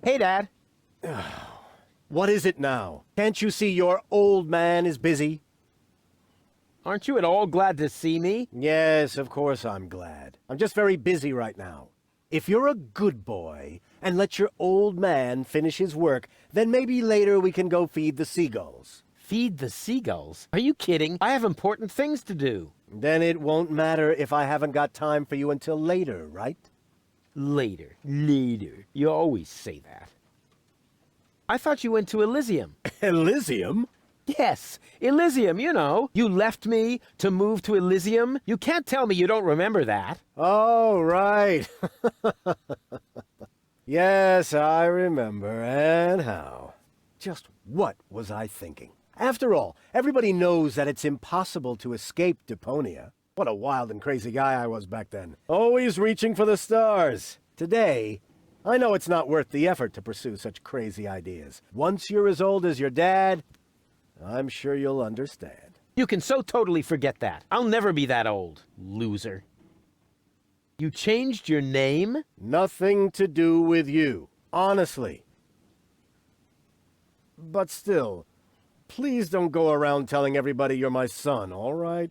Hey, Dad. What is it now? Can't you see your old man is busy? Aren't you at all glad to see me? Yes, of course I'm glad. I'm just very busy right now. If you're a good boy and let your old man finish his work, then maybe later we can go feed the seagulls. Feed the seagulls? Are you kidding? I have important things to do. Then it won't matter if I haven't got time for you until later, right? Later. You always say that. I thought you went to Elysium. Elysium? Yes, Elysium, you know. You left me to move to Elysium. You can't tell me you don't remember that. Oh, right. Yes, I remember. And how? Just what was I thinking? After all, everybody knows that it's impossible to escape Deponia. What a wild and crazy guy I was back then. Always reaching for the stars. Today, I know it's not worth the effort to pursue such crazy ideas. Once you're as old as your dad, I'm sure you'll understand. You can so totally forget that. I'll never be that old, loser. You changed your name? Nothing to do with you, honestly. But still, please don't go around telling everybody you're my son, all right?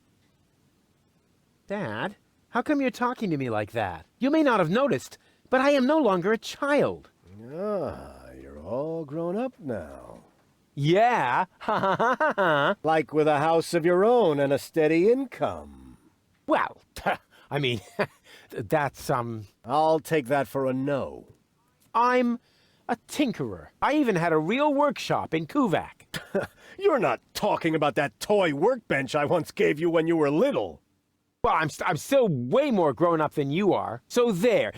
Dad, how come you're talking to me like that? You may not have noticed, but I am no longer a child. Ah, you're all grown up now. Yeah, ha ha ha ha ha. Like with a house of your own and a steady income. Well, I mean, that's, I'll take that for a no. I'm a tinkerer. I even had a real workshop in Kuvak. You're not talking about that toy workbench I once gave you when you were little. Well, I'm still way more grown up than you are. So there.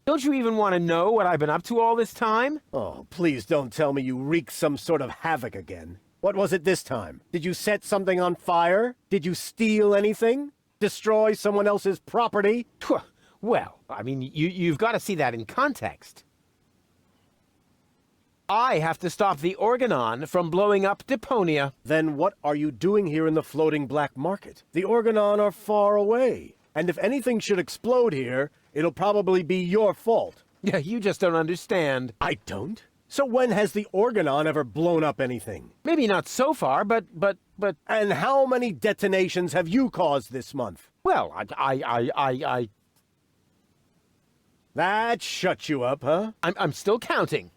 Don't you even want to know what I've been up to all this time? Oh, please don't tell me you wreaked some sort of havoc again. What was it this time? Did you set something on fire? Did you steal anything? Destroy someone else's property? Well, I mean, you've got to see that in context. I have to stop the Organon from blowing up Deponia. Then what are you doing here in the floating black market? The Organon are far away. And if anything should explode here, it'll probably be your fault. Yeah, you just don't understand. I don't? So when has the Organon ever blown up anything? Maybe not so far, but... And how many detonations have you caused this month? Well, That shut you up, huh? I'm still counting.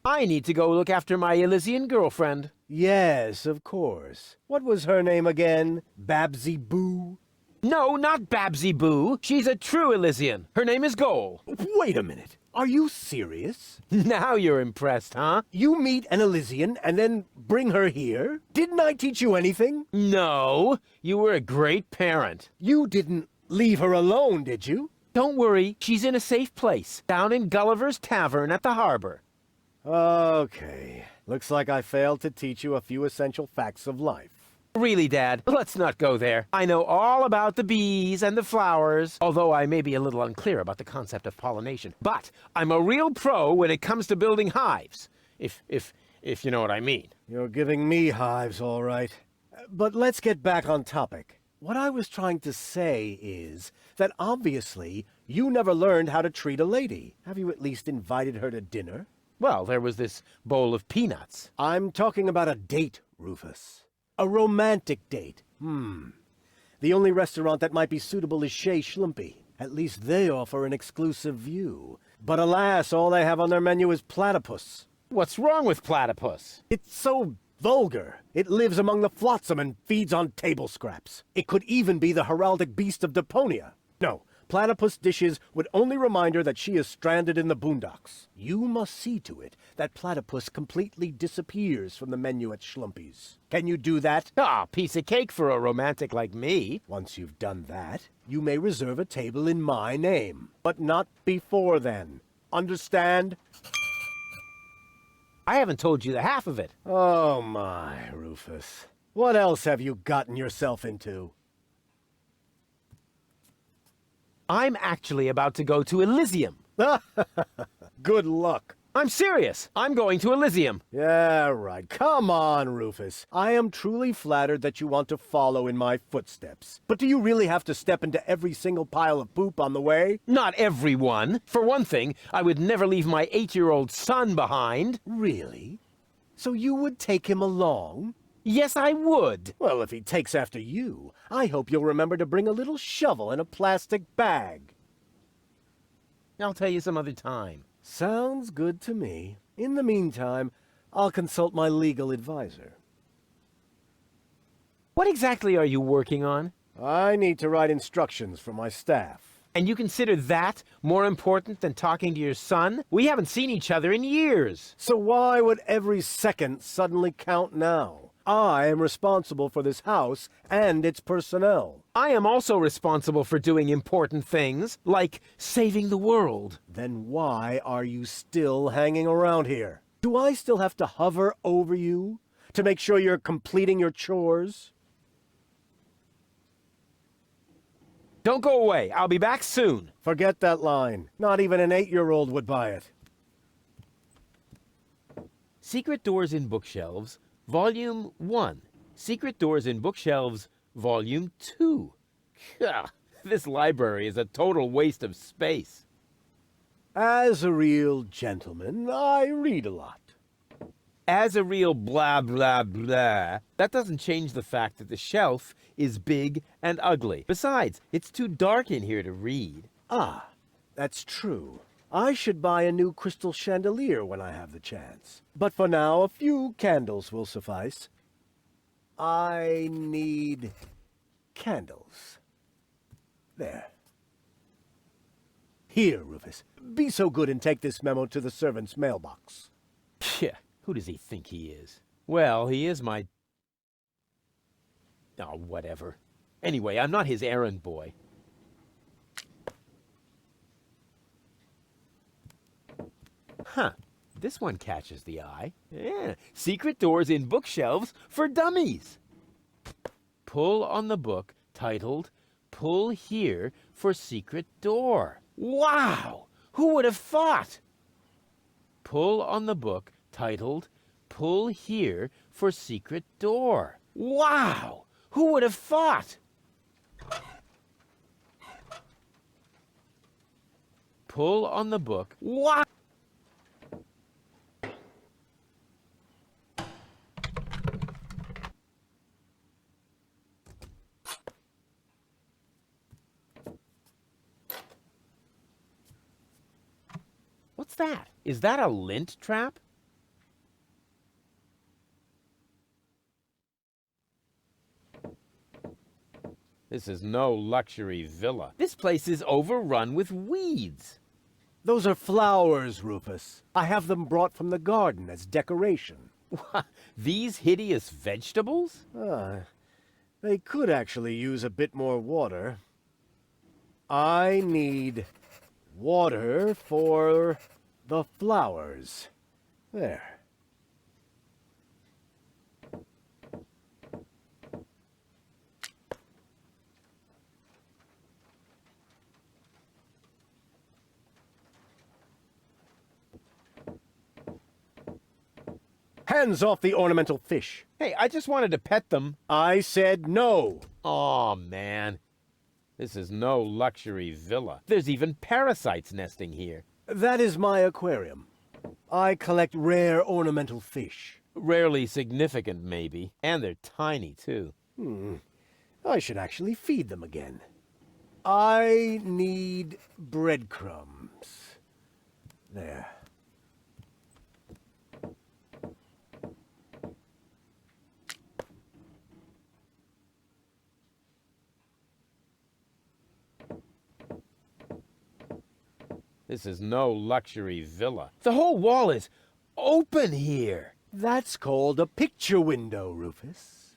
I need to go look after my Elysian girlfriend. Yes, of course. What was her name again? Babsy Boo? No, not Babsy Boo. She's a true Elysian. Her name is Goal. Wait a minute. Are you serious? Now you're impressed, huh? You meet an Elysian and then bring her here? Didn't I teach you anything? No, you were a great parent. You didn't leave her alone, did you? Don't worry, she's in a safe place, down in Gulliver's Tavern at the harbor. Okay. Looks like I failed to teach you a few essential facts of life. Really, Dad, let's not go there. I know all about the bees and the flowers, although I may be a little unclear about the concept of pollination. But I'm a real pro when it comes to building hives, if you know what I mean. You're giving me hives, all right. But let's get back on topic. What I was trying to say is that obviously you never learned how to treat a lady. Have you at least invited her to dinner? Well, there was this bowl of peanuts. I'm talking about a date, Rufus. A romantic date. The only restaurant that might be suitable is Chez Schlumpy. At least they offer an exclusive view. But alas, all they have on their menu is platypus. What's wrong with platypus? It's so vulgar. It lives among the flotsam and feeds on table scraps. It could even be the heraldic beast of Deponia. No, platypus dishes would only remind her that she is stranded in the boondocks. You must see to it that platypus completely disappears from the menu at Schlumpy's. Can you do that? Ah, piece of cake for a romantic like me. Once you've done that, you may reserve a table in my name. But not before then. Understand? I haven't told you the half of it. Oh my, Rufus. What else have you gotten yourself into? I'm actually about to go to Elysium. Good luck. I'm serious. I'm going to Elysium. Yeah, right. Come on, Rufus. I am truly flattered that you want to follow in my footsteps. But do you really have to step into every single pile of poop on the way? Not everyone. For one thing, I would never leave my 8-year-old son behind. Really? So you would take him along? Yes, I would. Well, if he takes after you, I hope you'll remember to bring a little shovel and a plastic bag. I'll tell you some other time. Sounds good to me. In the meantime, I'll consult my legal advisor. What exactly are you working on? I need to write instructions for my staff. And you consider that more important than talking to your son? We haven't seen each other in years. So why would every second suddenly count now? I am responsible for this house and its personnel. I am also responsible for doing important things, like saving the world. Then why are you still hanging around here? Do I still have to hover over you to make sure you're completing your chores? Don't go away. I'll be back soon. Forget that line. Not even an 8-year-old would buy it. Secret Doors in Bookshelves, Volume 1. Secret Doors in Bookshelves, Volume 2. Gah, this library is a total waste of space. As a real gentleman, I read a lot. As a real blah blah blah, that doesn't change the fact that the shelf is big and ugly. Besides, it's too dark in here to read. Ah, that's true. I should buy a new crystal chandelier when I have the chance. But for now, a few candles will suffice. I need candles. There. Here, Rufus. Be so good and take this memo to the servant's mailbox. Yeah, who does he think he is? Well, he is my... Oh, whatever. Anyway, I'm not his errand boy. Huh. This one catches the eye. Yeah. Secret Doors in Bookshelves for Dummies. Pull on the book titled Pull Here for Secret Door. Wow! Who would have thought? Pull on the book titled Pull Here for Secret Door. Wow! Who would have thought? Pull on the book. Wow! What's that? Is that a lint trap? This is no luxury villa. This place is overrun with weeds. Those are flowers, Rufus. I have them brought from the garden as decoration. These hideous vegetables? They could actually use a bit more water. I need water for the flowers. There. Hands off the ornamental fish. Hey, I just wanted to pet them. I said no. Aw, man. This is no luxury villa. There's even parasites nesting here. That is my aquarium. I collect rare ornamental fish. Rarely significant, maybe. And they're tiny, too. I should actually feed them again. I need breadcrumbs. There. This is no luxury villa. The whole wall is open here. That's called a picture window, Rufus.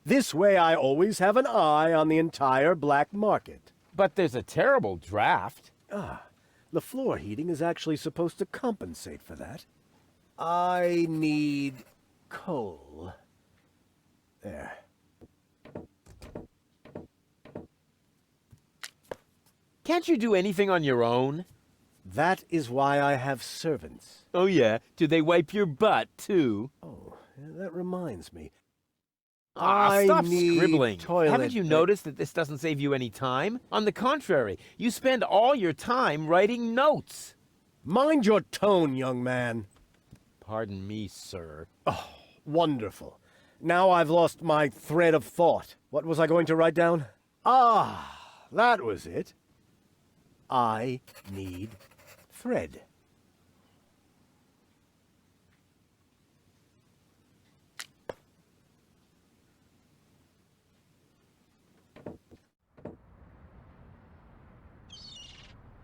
This way I always have an eye on the entire black market. But there's a terrible draft. The floor heating is actually supposed to compensate for that. I need coal. There. Can't you do anything on your own? That is why I have servants. Oh yeah? Do they wipe your butt, too? Oh, that reminds me. Ah, I stop need scribbling. toilet Haven't you noticed that this doesn't save you any time? On the contrary, you spend all your time writing notes. Mind your tone, young man. Pardon me, sir. Oh, wonderful. Now I've lost my thread of thought. What was I going to write down? Ah, that was it. I need thread.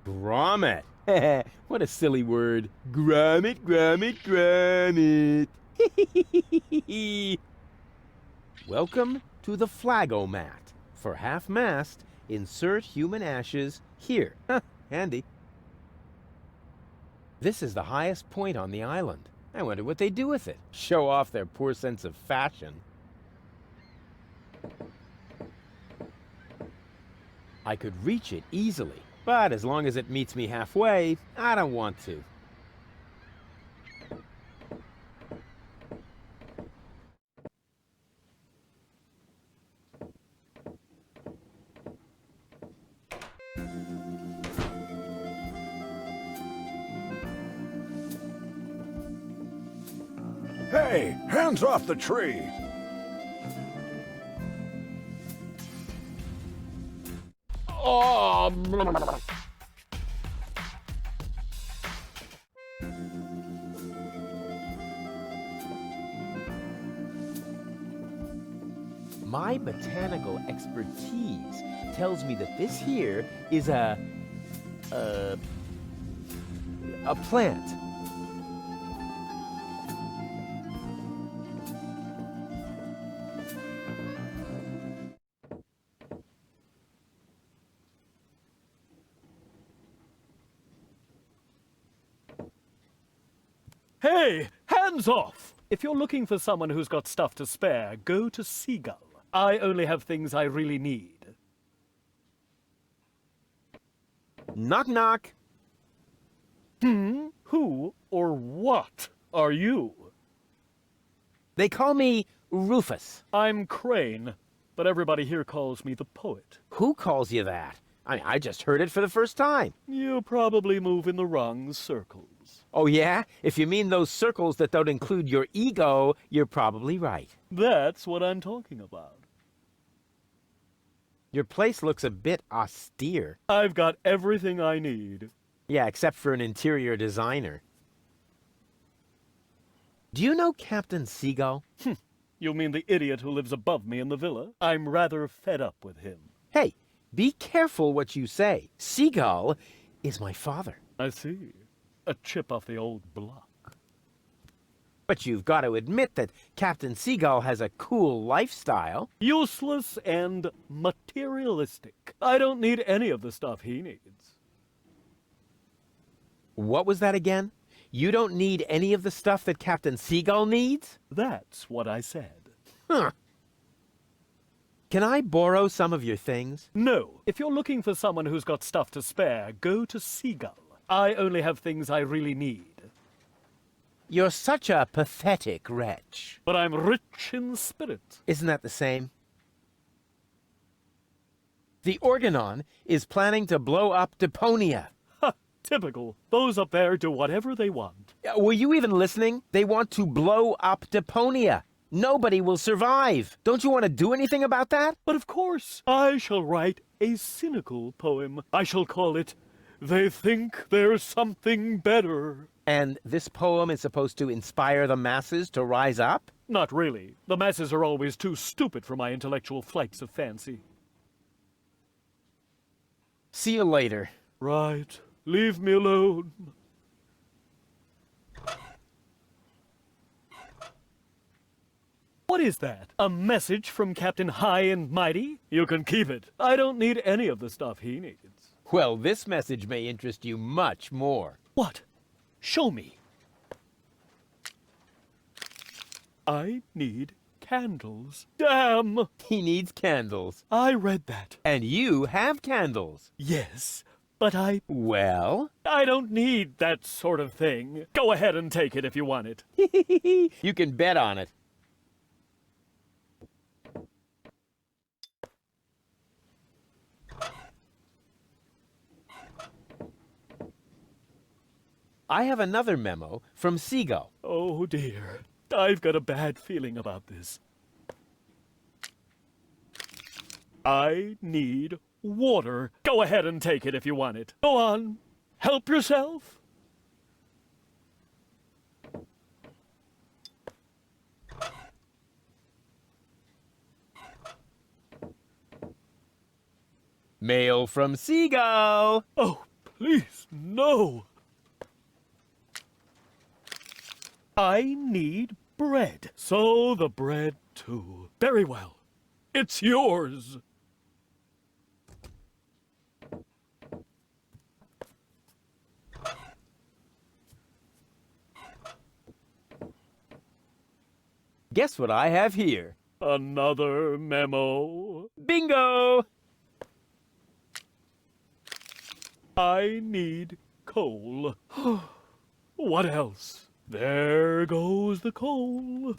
Grommet. What a silly word. Grommet, grommet, grommet. Welcome to the Flagomat. For half-mast, insert human ashes here. Handy. This is the highest point on the island. I wonder what they do with it. Show off their poor sense of fashion. I could reach it easily, but as long as it meets me halfway, I don't want to. Hey, hands off the tree! Oh, my botanical expertise tells me that this here is a plant. Hey, hands off! If you're looking for someone who's got stuff to spare, go to Seagull. I only have things I really need. Knock, knock. Who or what are you? They call me Rufus. I'm Crane, but everybody here calls me the poet. Who calls you that? I just heard it for the first time. You probably move in the wrong circles. Oh, yeah? If you mean those circles that don't include your ego, you're probably right. That's what I'm talking about. Your place looks a bit austere. I've got everything I need. Yeah, except for an interior designer. Do you know Captain Seagull? You mean the idiot who lives above me in the villa? I'm rather fed up with him. Hey, be careful what you say. Seagull is my father. I see. A chip off the old block. But you've got to admit that Captain Seagull has a cool lifestyle. Useless and materialistic. I don't need any of the stuff he needs. What was that again? You don't need any of the stuff that Captain Seagull needs? That's what I said. Huh. Can I borrow some of your things? No. If you're looking for someone who's got stuff to spare, go to Seagull. I only have things I really need. You're such a pathetic wretch. But I'm rich in spirit. Isn't that the same? The Organon is planning to blow up Deponia. Ha! Typical. Those up there do whatever they want. Were you even listening? They want to blow up Deponia. Nobody will survive. Don't you want to do anything about that? But of course, I shall write a cynical poem. I shall call it, "They Think There's Something Better." And this poem is supposed to inspire the masses to rise up? Not really. The masses are always too stupid for my intellectual flights of fancy. See you later. Right. Leave me alone. What is that? A message from Captain High and Mighty? You can keep it. I don't need any of the stuff he needs. Well, this message may interest you much more. What? Show me. I need candles. Damn! He needs candles. I read that. And you have candles. Yes, But I Well? don't need that sort of thing. Go ahead and take it if you want it. You can bet on it. I have another memo from Seagull. Oh dear. I've got a bad feeling about this. I need water. Go ahead and take it if you want it. Go on. Help yourself. Mail from Seagull. Oh, please, no. I need bread. So the bread, too. Very well. It's yours. Guess what I have here? Another memo. Bingo! I need coal. What else? There goes the coal.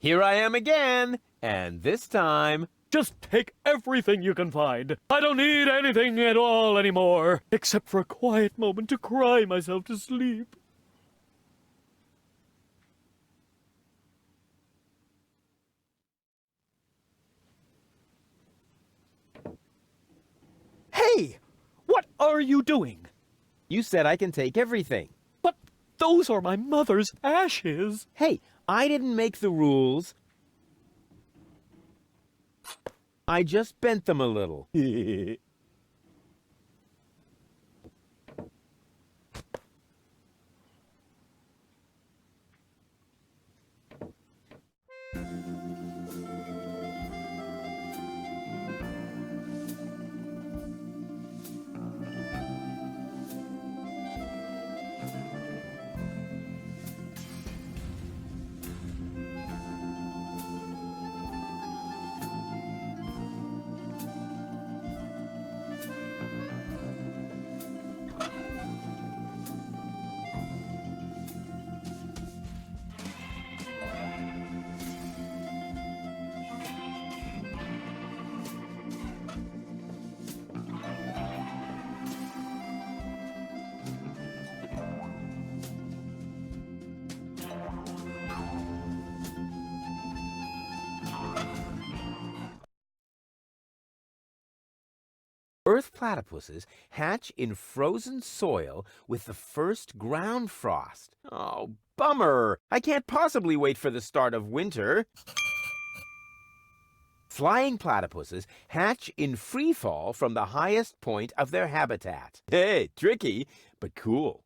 Here I am again, and this time... Just take everything you can find. I don't need anything at all anymore, except for a quiet moment to cry myself to sleep. Hey! What are you doing? You said I can take everything. But those are my mother's ashes. Hey, I didn't make the rules. I just bent them a little. Earth platypuses hatch in frozen soil with the first ground frost. Oh, bummer! I can't possibly wait for the start of winter. Flying platypuses hatch in free fall from the highest point of their habitat. Hey, tricky, but cool.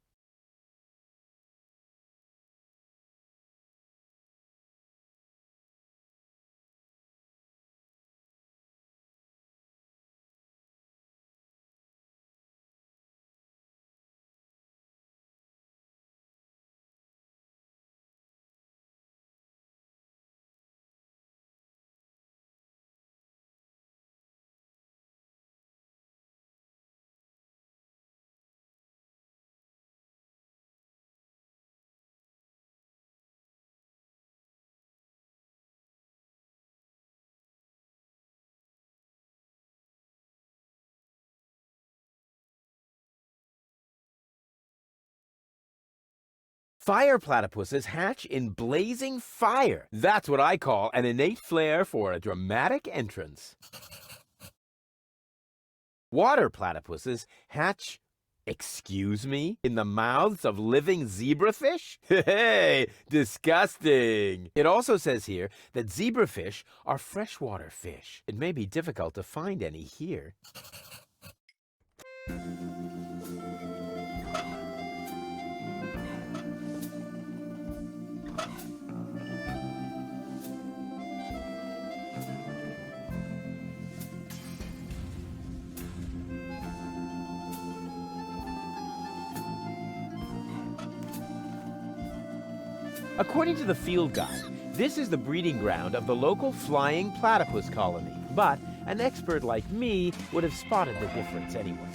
Fire platypuses hatch in blazing fire. That's what I call an innate flair for a dramatic entrance. Water platypuses hatch Excuse me? In the mouths of living zebrafish? Hey, disgusting. It also says here that zebrafish are freshwater fish. It may be difficult to find any here. According to the field guide, this is the breeding ground of the local flying platypus colony, but an expert like me would have spotted the difference anyway.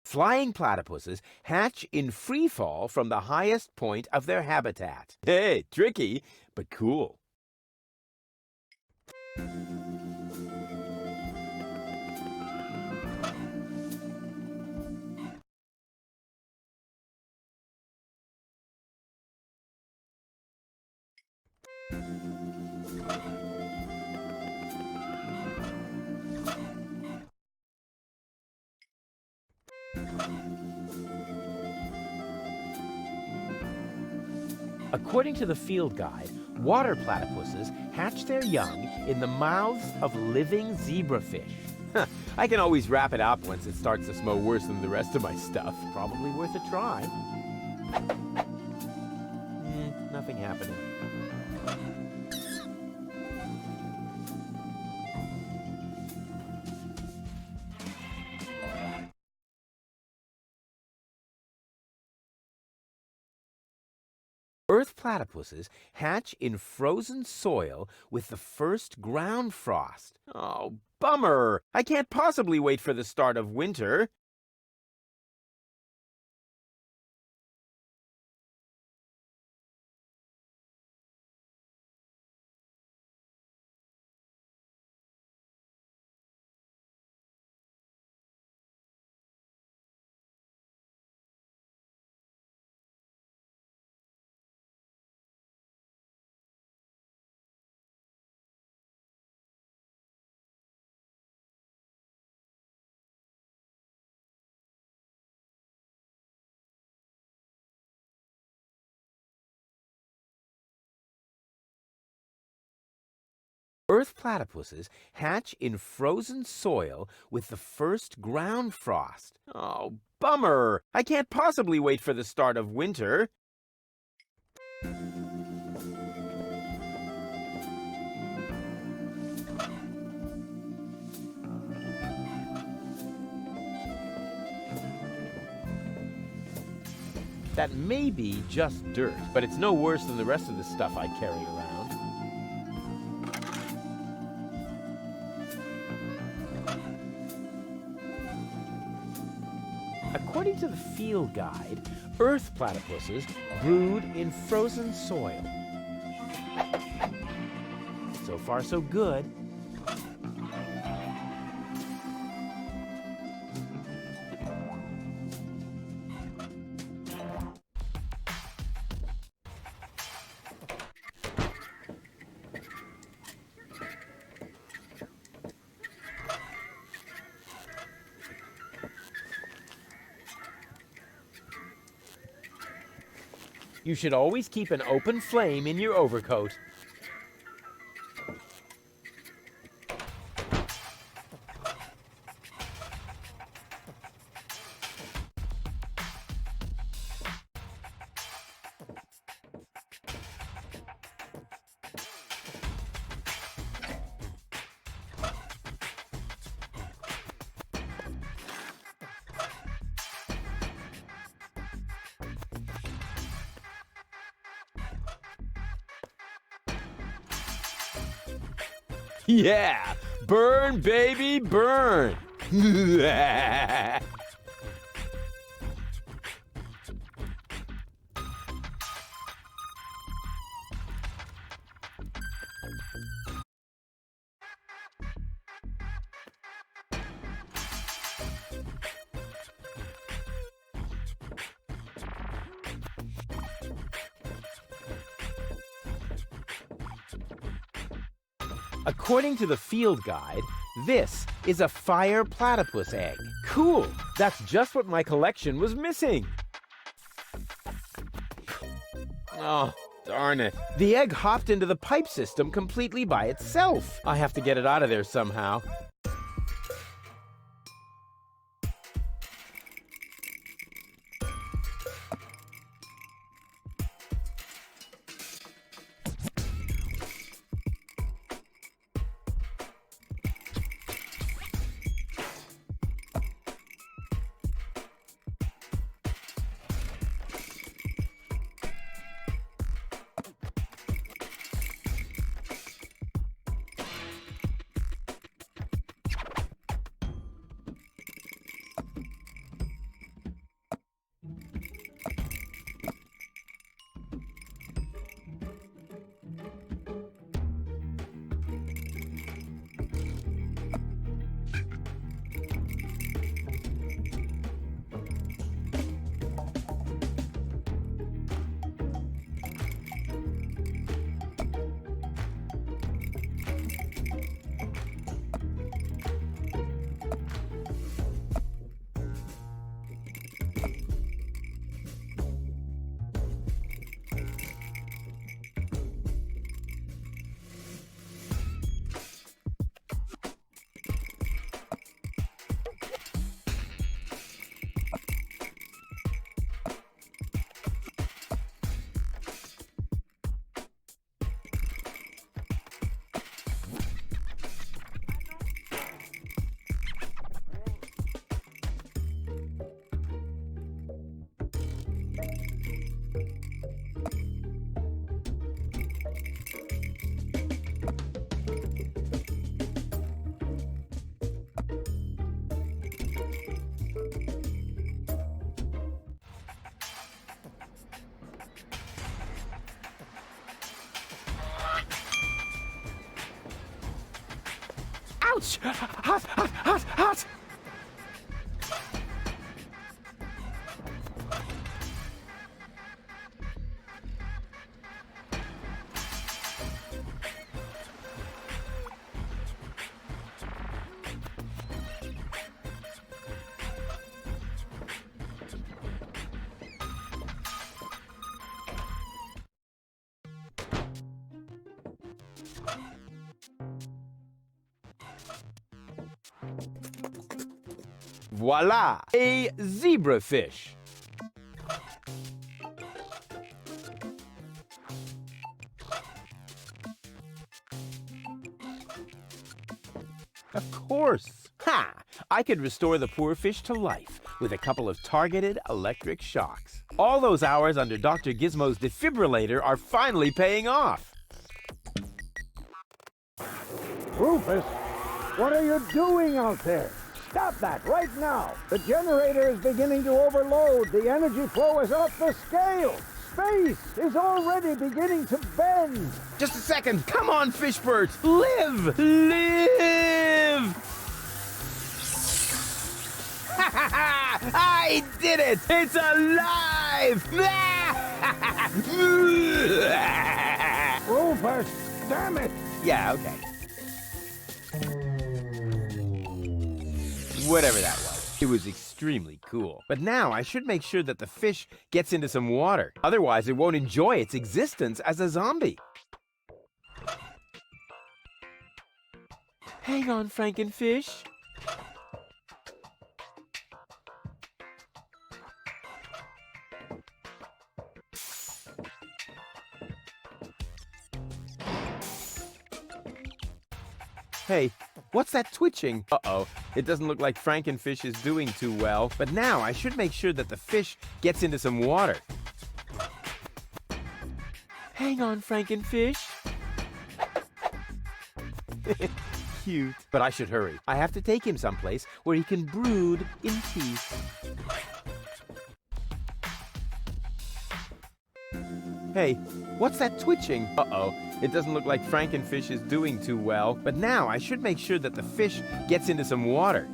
Flying platypuses hatch in free fall from the highest point of their habitat. Hey, tricky, but cool. According to the field guide, water platypuses hatch their young in the mouths of living zebrafish. I can always wrap it up once it starts to smell worse than the rest of my stuff. Probably worth a try. Nothing happening. Earth platypuses hatch in frozen soil with the first ground frost. Oh, bummer! I can't possibly wait for the start of winter. Earth platypuses hatch in frozen soil with the first ground frost. Oh, bummer! I can't possibly wait for the start of winter. That may be just dirt, but it's no worse than the rest of the stuff I carry around. According to the field guide, earth platypuses brood in frozen soil. So far, so good. You should always keep an open flame in your overcoat. Yeah! Burn, baby, burn! According to the field guide, this is a fire platypus egg. Cool! That's just what my collection was missing. Oh, darn it. The egg hopped into the pipe system completely by itself. I have to get it out of there somehow. Ouch! Hot, hot, hot, hot! Voila! A zebrafish. Of course. Ha! I could restore the poor fish to life with a couple of targeted electric shocks. All those hours under Dr. Gizmo's defibrillator are finally paying off. Rufus, what are you doing out there? Stop that right now! The generator is beginning to overload. The energy flow is off the scale. Space is already beginning to bend. Just a second. Come on, Fishbert. Live! Live! Ha ha ha! I did it! It's alive! Rufus, damn it! Yeah, okay. Whatever that was. It was extremely cool. But now I should make sure that the fish gets into some water. Otherwise, it won't enjoy its existence as a zombie. Hang on, Frankenfish. Hey, what's that twitching? Uh-oh, it doesn't look like Frankenfish is doing too well. But now I should make sure that the fish gets into some water. Hang on, Frankenfish. Cute. But I should hurry. I have to take him someplace where he can brood in peace. Hey, what's that twitching? Uh-oh, it doesn't look like Frankenfish is doing too well. But now I should make sure that the fish gets into some water.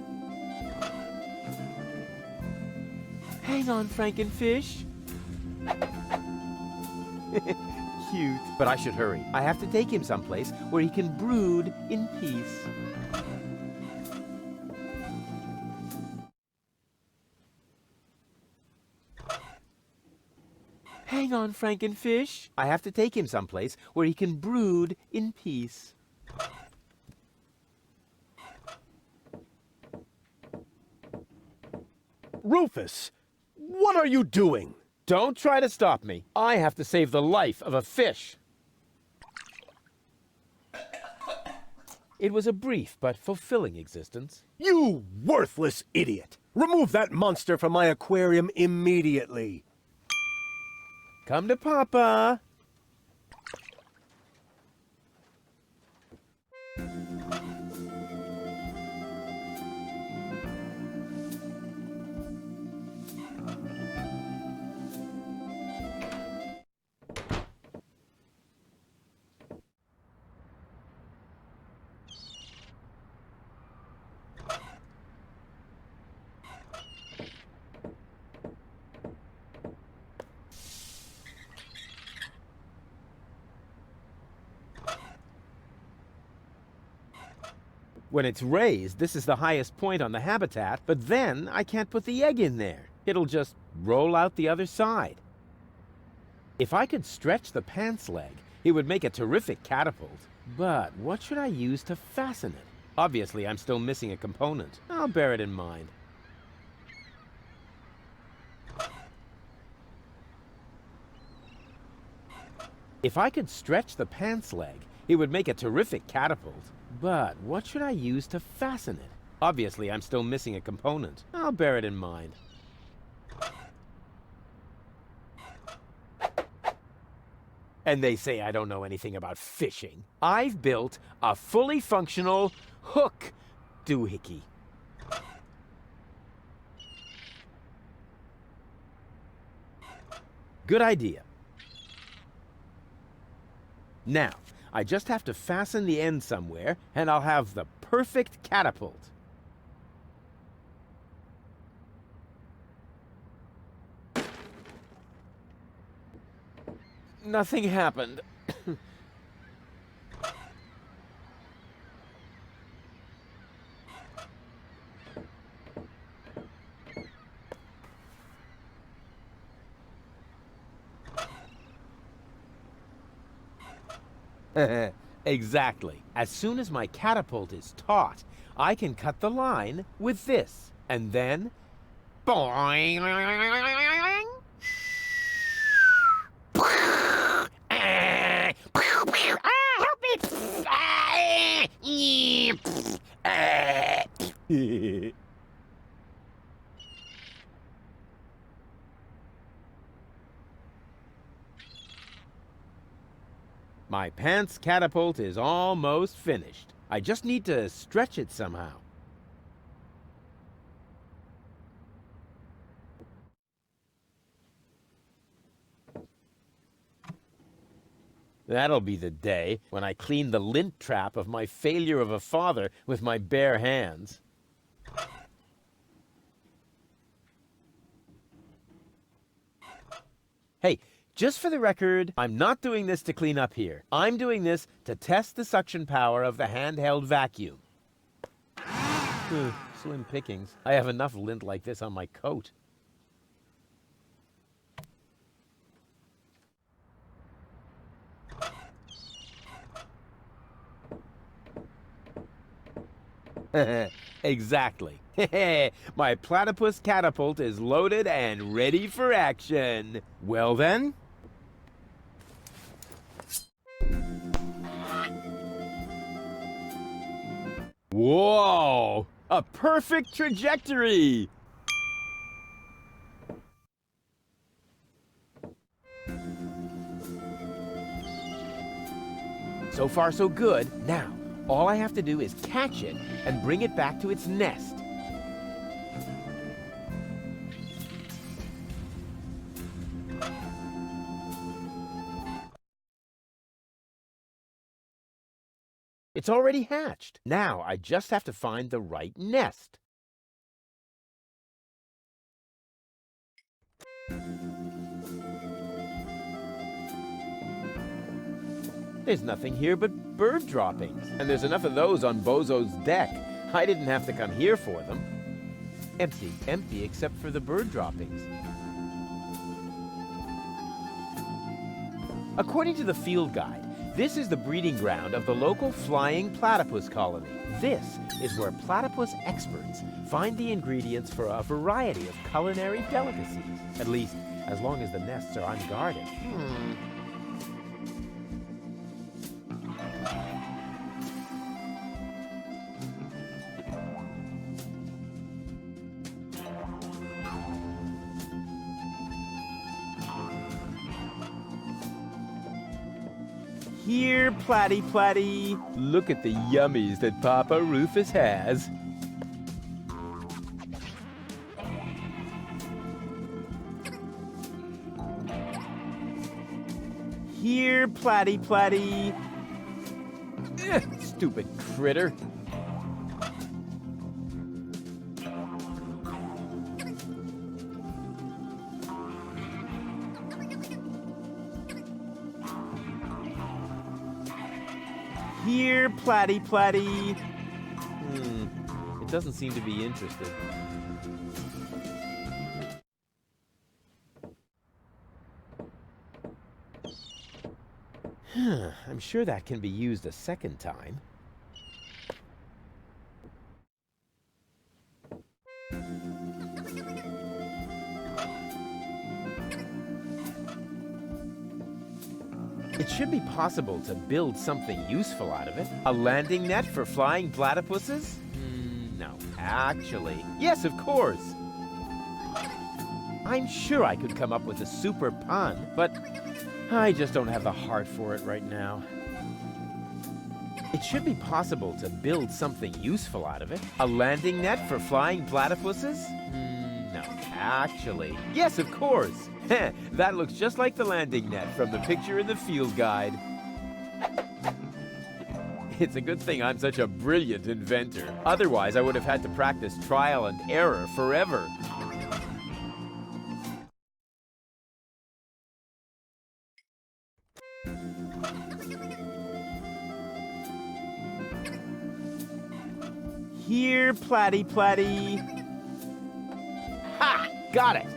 Hang on, Frankenfish. cute. But I should hurry. I have to take him someplace where he can brood in peace. Hang on, Frankenfish. I have to take him someplace where he can brood in peace. Rufus, what are you doing? Don't try to stop me. I have to save the life of a fish. It was a brief but fulfilling existence. You worthless idiot! Remove that monster from my aquarium immediately! Come to Papa. When it's raised, this is the highest point on the habitat, but then I can't put the egg in there. It'll just roll out the other side. If I could stretch the pants leg, it would make a terrific catapult. But what should I use to fasten it? Obviously, I'm still missing a component. I'll bear it in mind. If I could stretch the pants leg, it would make a terrific catapult. But what should I use to fasten it? Obviously, I'm still missing a component. I'll bear it in mind. And they say I don't know anything about fishing. I've built a fully functional hook doohickey. Good idea. Now, I just have to fasten the end somewhere, and I'll have the perfect catapult. Nothing happened. Exactly. As soon as my catapult is taut, I can cut the line with this, and then... Boing! Help me! My pants catapult is almost finished. I just need to stretch it somehow. That'll be the day when I clean the lint trap of my failure of a father with my bare hands. Hey, just for the record, I'm not doing this to clean up here. I'm doing this to test the suction power of the handheld vacuum. Slim pickings. I have enough lint like this on my coat. Exactly. My platypus catapult is loaded and ready for action. Well then... Whoa! A perfect trajectory! So far, so good. Now, all I have to do is catch it and bring it back to its nest. It's already hatched. Now I just have to find the right nest. There's nothing here but bird droppings, and there's enough of those on Bozo's deck. I didn't have to come here for them. Empty, empty except for the bird droppings. According to the field guide, this is the breeding ground of the local flying platypus colony. This is where platypus experts find the ingredients for a variety of culinary delicacies. At least, as long as the nests are unguarded. Here, Platty Platty. Look at the yummies that Papa Rufus has. Here, Platty Platty. Stupid critter. Here, Platty Platty. It doesn't seem to be interested. I'm sure that can be used a second time. It should be possible to build something useful out of it. A landing net for flying platypuses? No, actually. Yes, of course. I'm sure I could come up with a super pun, but I just don't have the heart for it right now. It should be possible to build something useful out of it. A landing net for flying platypuses? No, actually. Yes, of course. That looks just like the landing net from the picture in the field guide. It's a good thing I'm such a brilliant inventor. Otherwise, I would have had to practice trial and error forever. Here, Platty Platty. Ha! Got it!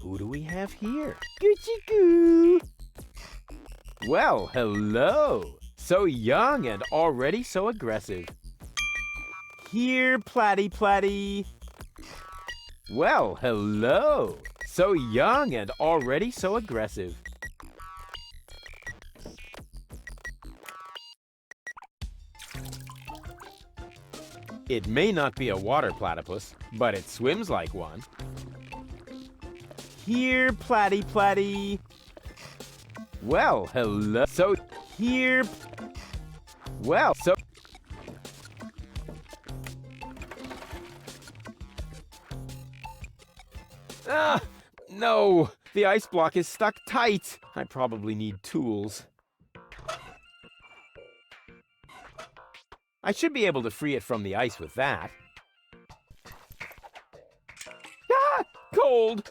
Who do we have here? Gucci Goo! Well, hello! So young and already so aggressive. Here, Platty Platty. Well, hello! So young and already so aggressive. It may not be a water platypus, but it swims like one. Here, Platty Platty. Well, hello. So, here. Well, so. Ah, no. The ice block is stuck tight. I probably need tools. I should be able to free it from the ice with that. Ah! Cold!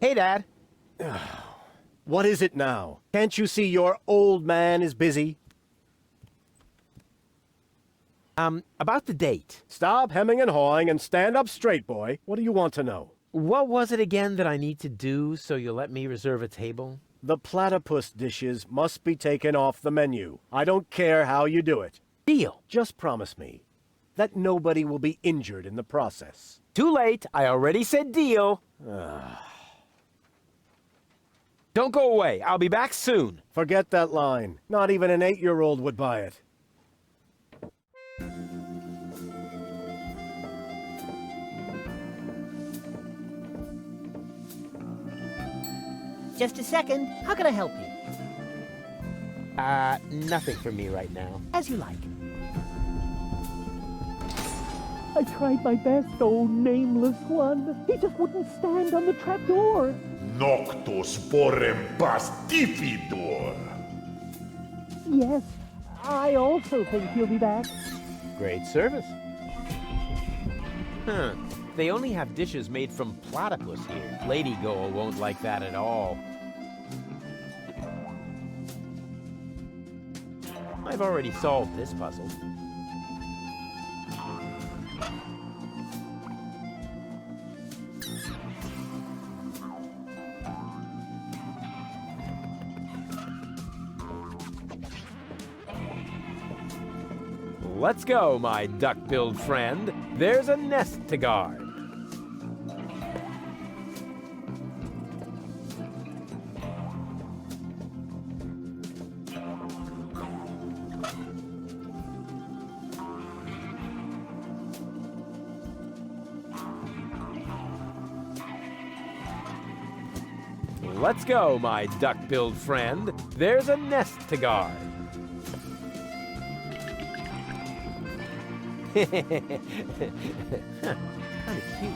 Hey, Dad. What is it now? Can't you see your old man is busy? About the date. Stop hemming and hawing and stand up straight, boy. What do you want to know? What was it again that I need to do so you'll let me reserve a table? The platypus dishes must be taken off the menu. I don't care how you do it. Deal. Just promise me that nobody will be injured in the process. Too late. I already said deal. Don't go away. I'll be back soon. Forget that line. Not even an 8-year-old would buy it. Just a second. How can I help you? Nothing for me right now. As you like. I tried my best, oh nameless one. He just wouldn't stand on the trapdoor. Noctus vorem pastividor. Yes, I also think he'll be back. Great service. Huh. They only have dishes made from platypus here. Lady Goal won't like that at all. I've already solved this puzzle. Let's go, my duck-billed friend. There's a nest to guard. Let's go, my duck-billed friend. There's a nest to guard. Kind of cute.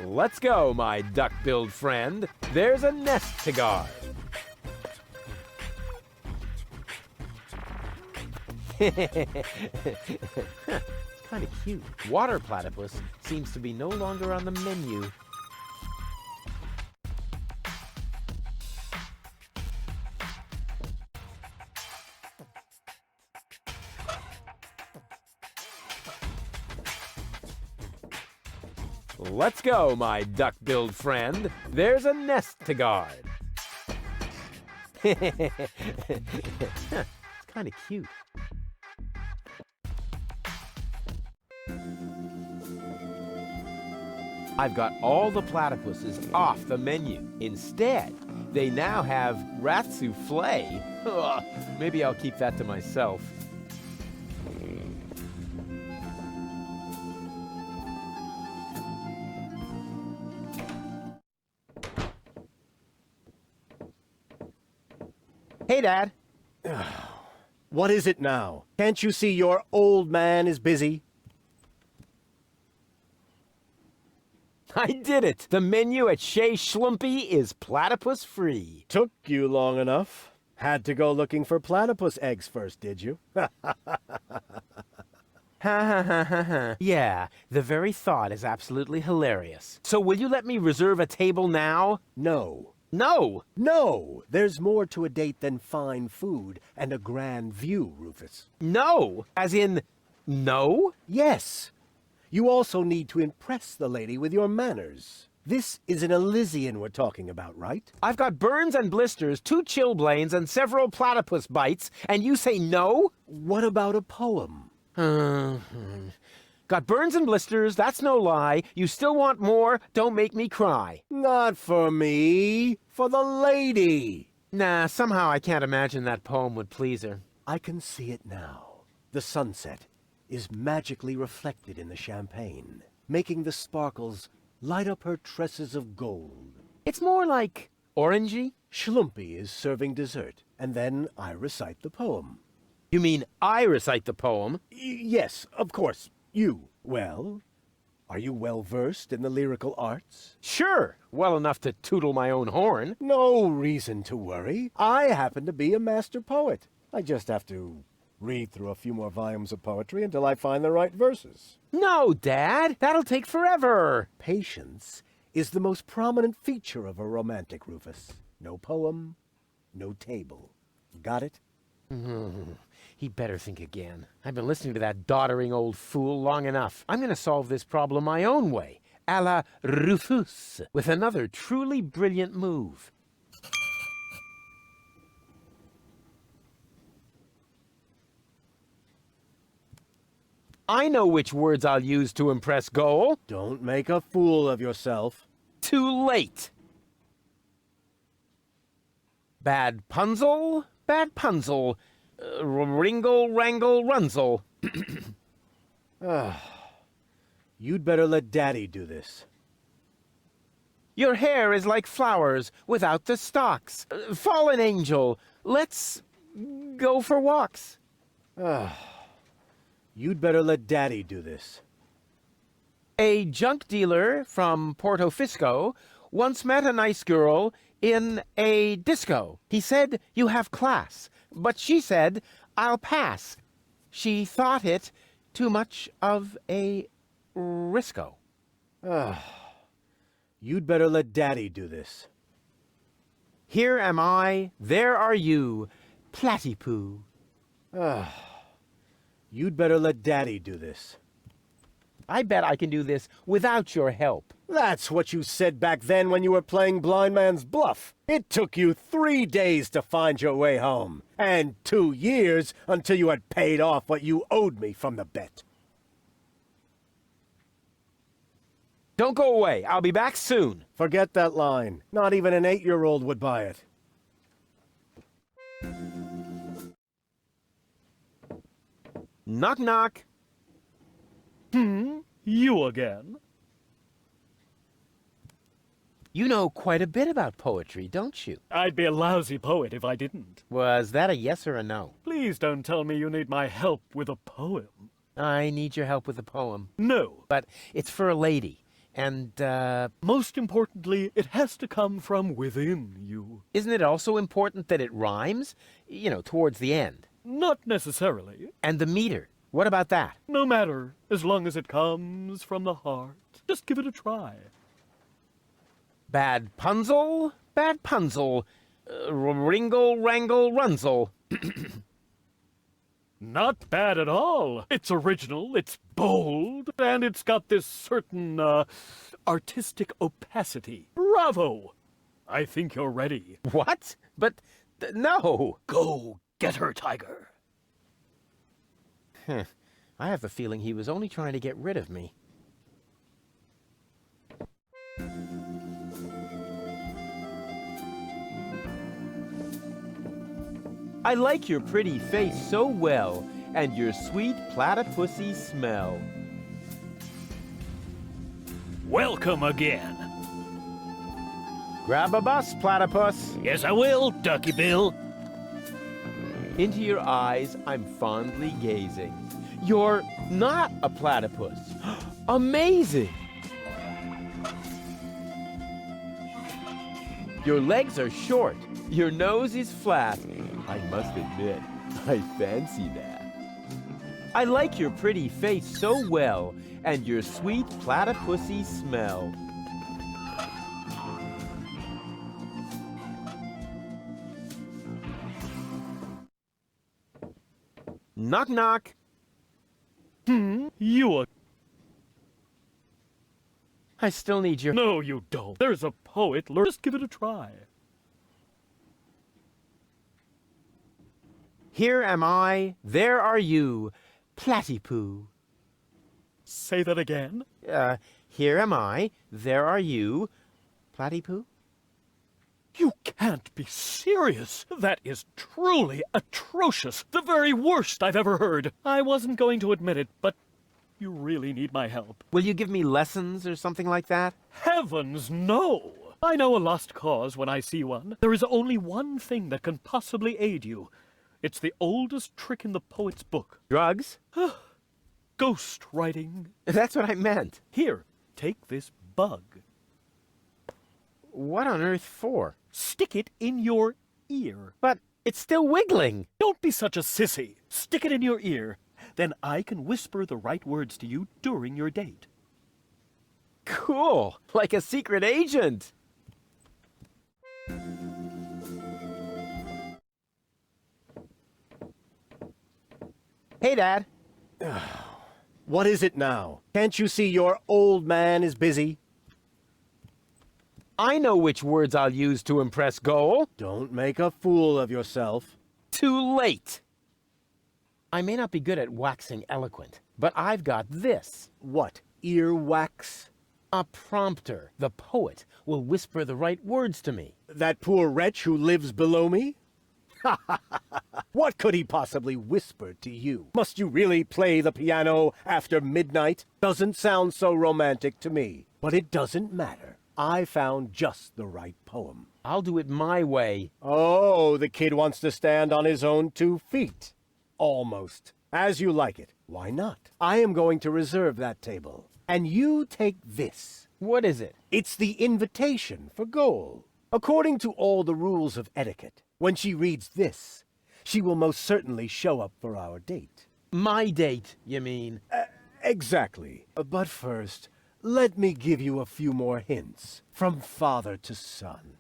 Let's go, my duck-billed friend. There's a nest to guard. Kind of cute. Water platypus seems to be no longer on the menu. Let's go, my duck-billed friend. There's a nest to guard. It's kind of cute. I've got all the platypuses off the menu. Instead, they now have rat souffle. Ugh, maybe I'll keep that to myself. Hey, Dad. What is it now? Can't you see your old man is busy? I did it! The menu at Chez Schlumpy is platypus free. Took you long enough. Had to go looking for platypus eggs first, did you? Ha ha ha ha ha. Yeah, the very thought is absolutely hilarious. So will you let me reserve a table now? No. No! No! There's more to a date than fine food and a grand view, Rufus. No! As in, no? Yes. You also need to impress the lady with your manners. This is an Elysian we're talking about, right? I've got burns and blisters, 2 chilblains, and several platypus bites, and you say no? What about a poem? Got burns and blisters, that's no lie. You still want more? Don't make me cry. Not for me. For the lady. Nah, somehow I can't imagine that poem would please her. I can see it now. The sunset is magically reflected in the champagne, making the sparkles light up her tresses of gold. It's more like orangey. Schlumpy is serving dessert, and then I recite the poem. You mean I recite the poem? Yes, of course. You. Well, Are you well versed in the lyrical arts? Sure, well enough to tootle my own horn. No reason to worry. I happen to be a master poet. I just have to read through a few more volumes of poetry until I find the right verses. No, Dad, that'll take forever. Patience is the most prominent feature of a romantic, Rufus. No poem, no table. Got it? He better think again. I've been listening to that doddering old fool long enough. I'm going to solve this problem my own way, a la Rufus, with another truly brilliant move. I know which words I'll use to impress Goal. Don't make a fool of yourself. Too late. Bad Punzel, bad Punzel. Ringle, wrangle, runzel. You'd better let Daddy do this. Your hair is like flowers without the stalks. Fallen angel, let's go for walks. You'd better let Daddy do this. A junk dealer from Porto Fisco once met a nice girl in a disco. He said, "You have class." But she said, "I'll pass." She thought it too much of a risco. You'd better let Daddy do this. Here am I, there are you, Platypoo. You'd better let Daddy do this. I bet I can do this without your help. That's what you said back then when you were playing blind man's bluff. It took you 3 days to find your way home, and 2 years until you had paid off what you owed me from the bet. Don't go away. I'll be back soon. Forget that line. Not even an 8-year-old would buy it. Knock, knock. You again? You know quite a bit about poetry, don't you? I'd be a lousy poet if I didn't. Was that a yes or a no? Please don't tell me you need my help with a poem. I need your help with a poem. No. But it's for a lady. And, Most importantly, it has to come from within you. isn't it also important that it rhymes? You know, towards the end. Not necessarily. And the meter. What about that? No matter, as long as it comes from the heart. Just give it a try. Bad Punzel, bad Punzel. Ringle, wrangle, runzel. Not bad at all. It's original, it's bold, and it's got this certain, artistic opacity. Bravo! I think you're ready. What? But, no. Go get her, Tiger. I have a feeling he was only trying to get rid of me. I like your pretty face so well, and your sweet platypussy smell. Welcome again. Grab a bus, platypus. Yes, I will, Ducky Bill. Into your eyes, I'm fondly gazing. You're not a platypus. Amazing! Your legs are short. Your nose is flat. I must admit, I fancy that. I like your pretty face so well, and your sweet platypussy smell. Knock, knock. You I still need your... No, you don't. There's a poet. Just give it a try. Here am I, there are you, Platypoo. Say that again. Here am I, there are you, Platypoo. You can't be serious. That is truly atrocious. The very worst I've ever heard. I wasn't going to admit it, but you really need my help. Will you give me lessons or something like that? Heavens, no! I know a lost cause when I see one. There is only one thing that can possibly aid you. It's the oldest trick in the poet's book. Drugs? ghost writing. That's what I meant. Here, take this bug. What on earth for? Stick it in your ear. But it's still wiggling. Don't be such a sissy. Stick it in your ear. Then I can whisper the right words to you during your date. Cool. Like a secret agent. Hey, Dad. What is it now? Can't you see your old man is busy? I know which words I'll use to impress Goal. Don't make a fool of yourself. Too late. I may not be good at waxing eloquent, but I've got this. What, earwax? A prompter. The poet will whisper the right words to me. That poor wretch who lives below me? What could he possibly whisper to you? Must you really play the piano after midnight? Doesn't sound so romantic to me. But it doesn't matter. I found just the right poem. I'll do it my way. Oh, the kid wants to stand on his own 2 feet. Almost. As you like it. Why not? I am going to reserve that table. And you take this. What is it? It's the invitation for Goal. According to all the rules of etiquette, when she reads this, she will most certainly show up for our date. My date, you mean? Exactly. But first, let me give you a few more hints from father to son.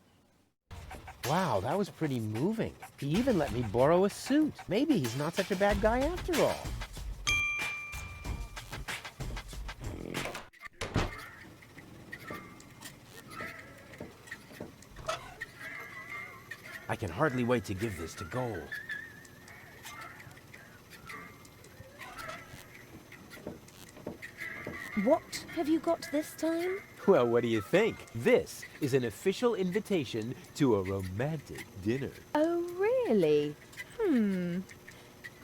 Wow, that was pretty moving. He even let me borrow a suit. Maybe he's not such a bad guy after all. I can hardly wait to give this to Goal. What have you got this time? Well, what do you think? This is an official invitation to a romantic dinner. Oh, really?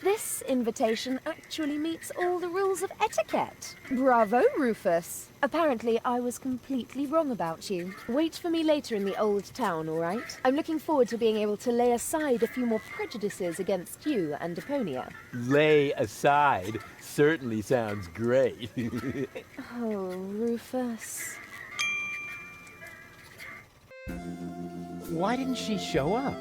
This invitation actually meets all the rules of etiquette. Bravo, Rufus. Apparently, I was completely wrong about you. Wait for me later in the old town, all right? I'm looking forward to being able to lay aside a few more prejudices against you and Deponia. Lay aside certainly sounds great. Oh, Rufus. Why didn't she show up?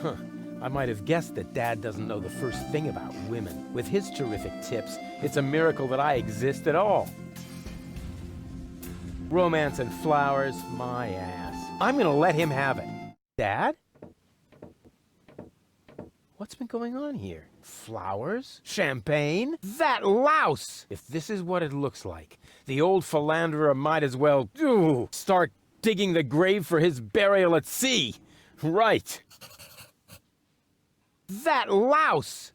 Huh. I might have guessed that Dad doesn't know the first thing about women. With his terrific tips, it's a miracle that I exist at all. Romance and flowers, my ass. I'm gonna let him have it. Dad? What's been going on here? Flowers? Champagne? That louse! If this is what it looks like, the old philanderer might as well start digging the grave for his burial at sea. Right. That louse!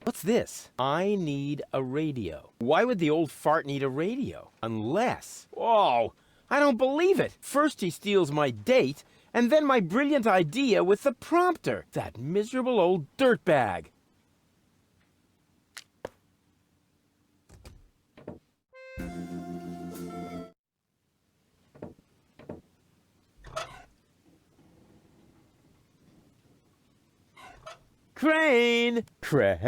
What's this? I need a radio. Why would the old fart need a radio? Unless... Whoa! I don't believe it! First he steals my date, and then my brilliant idea with the prompter. That miserable old dirtbag. Crane! Crane!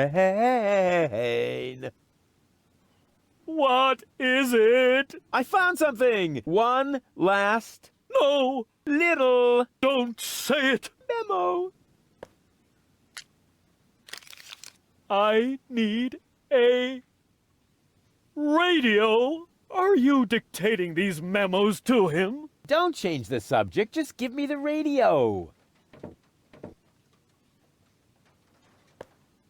What is it? I found something! One last No! little Don't say it! memo. I need a radio. Are you dictating these memos to him? Don't change the subject, just give me the radio.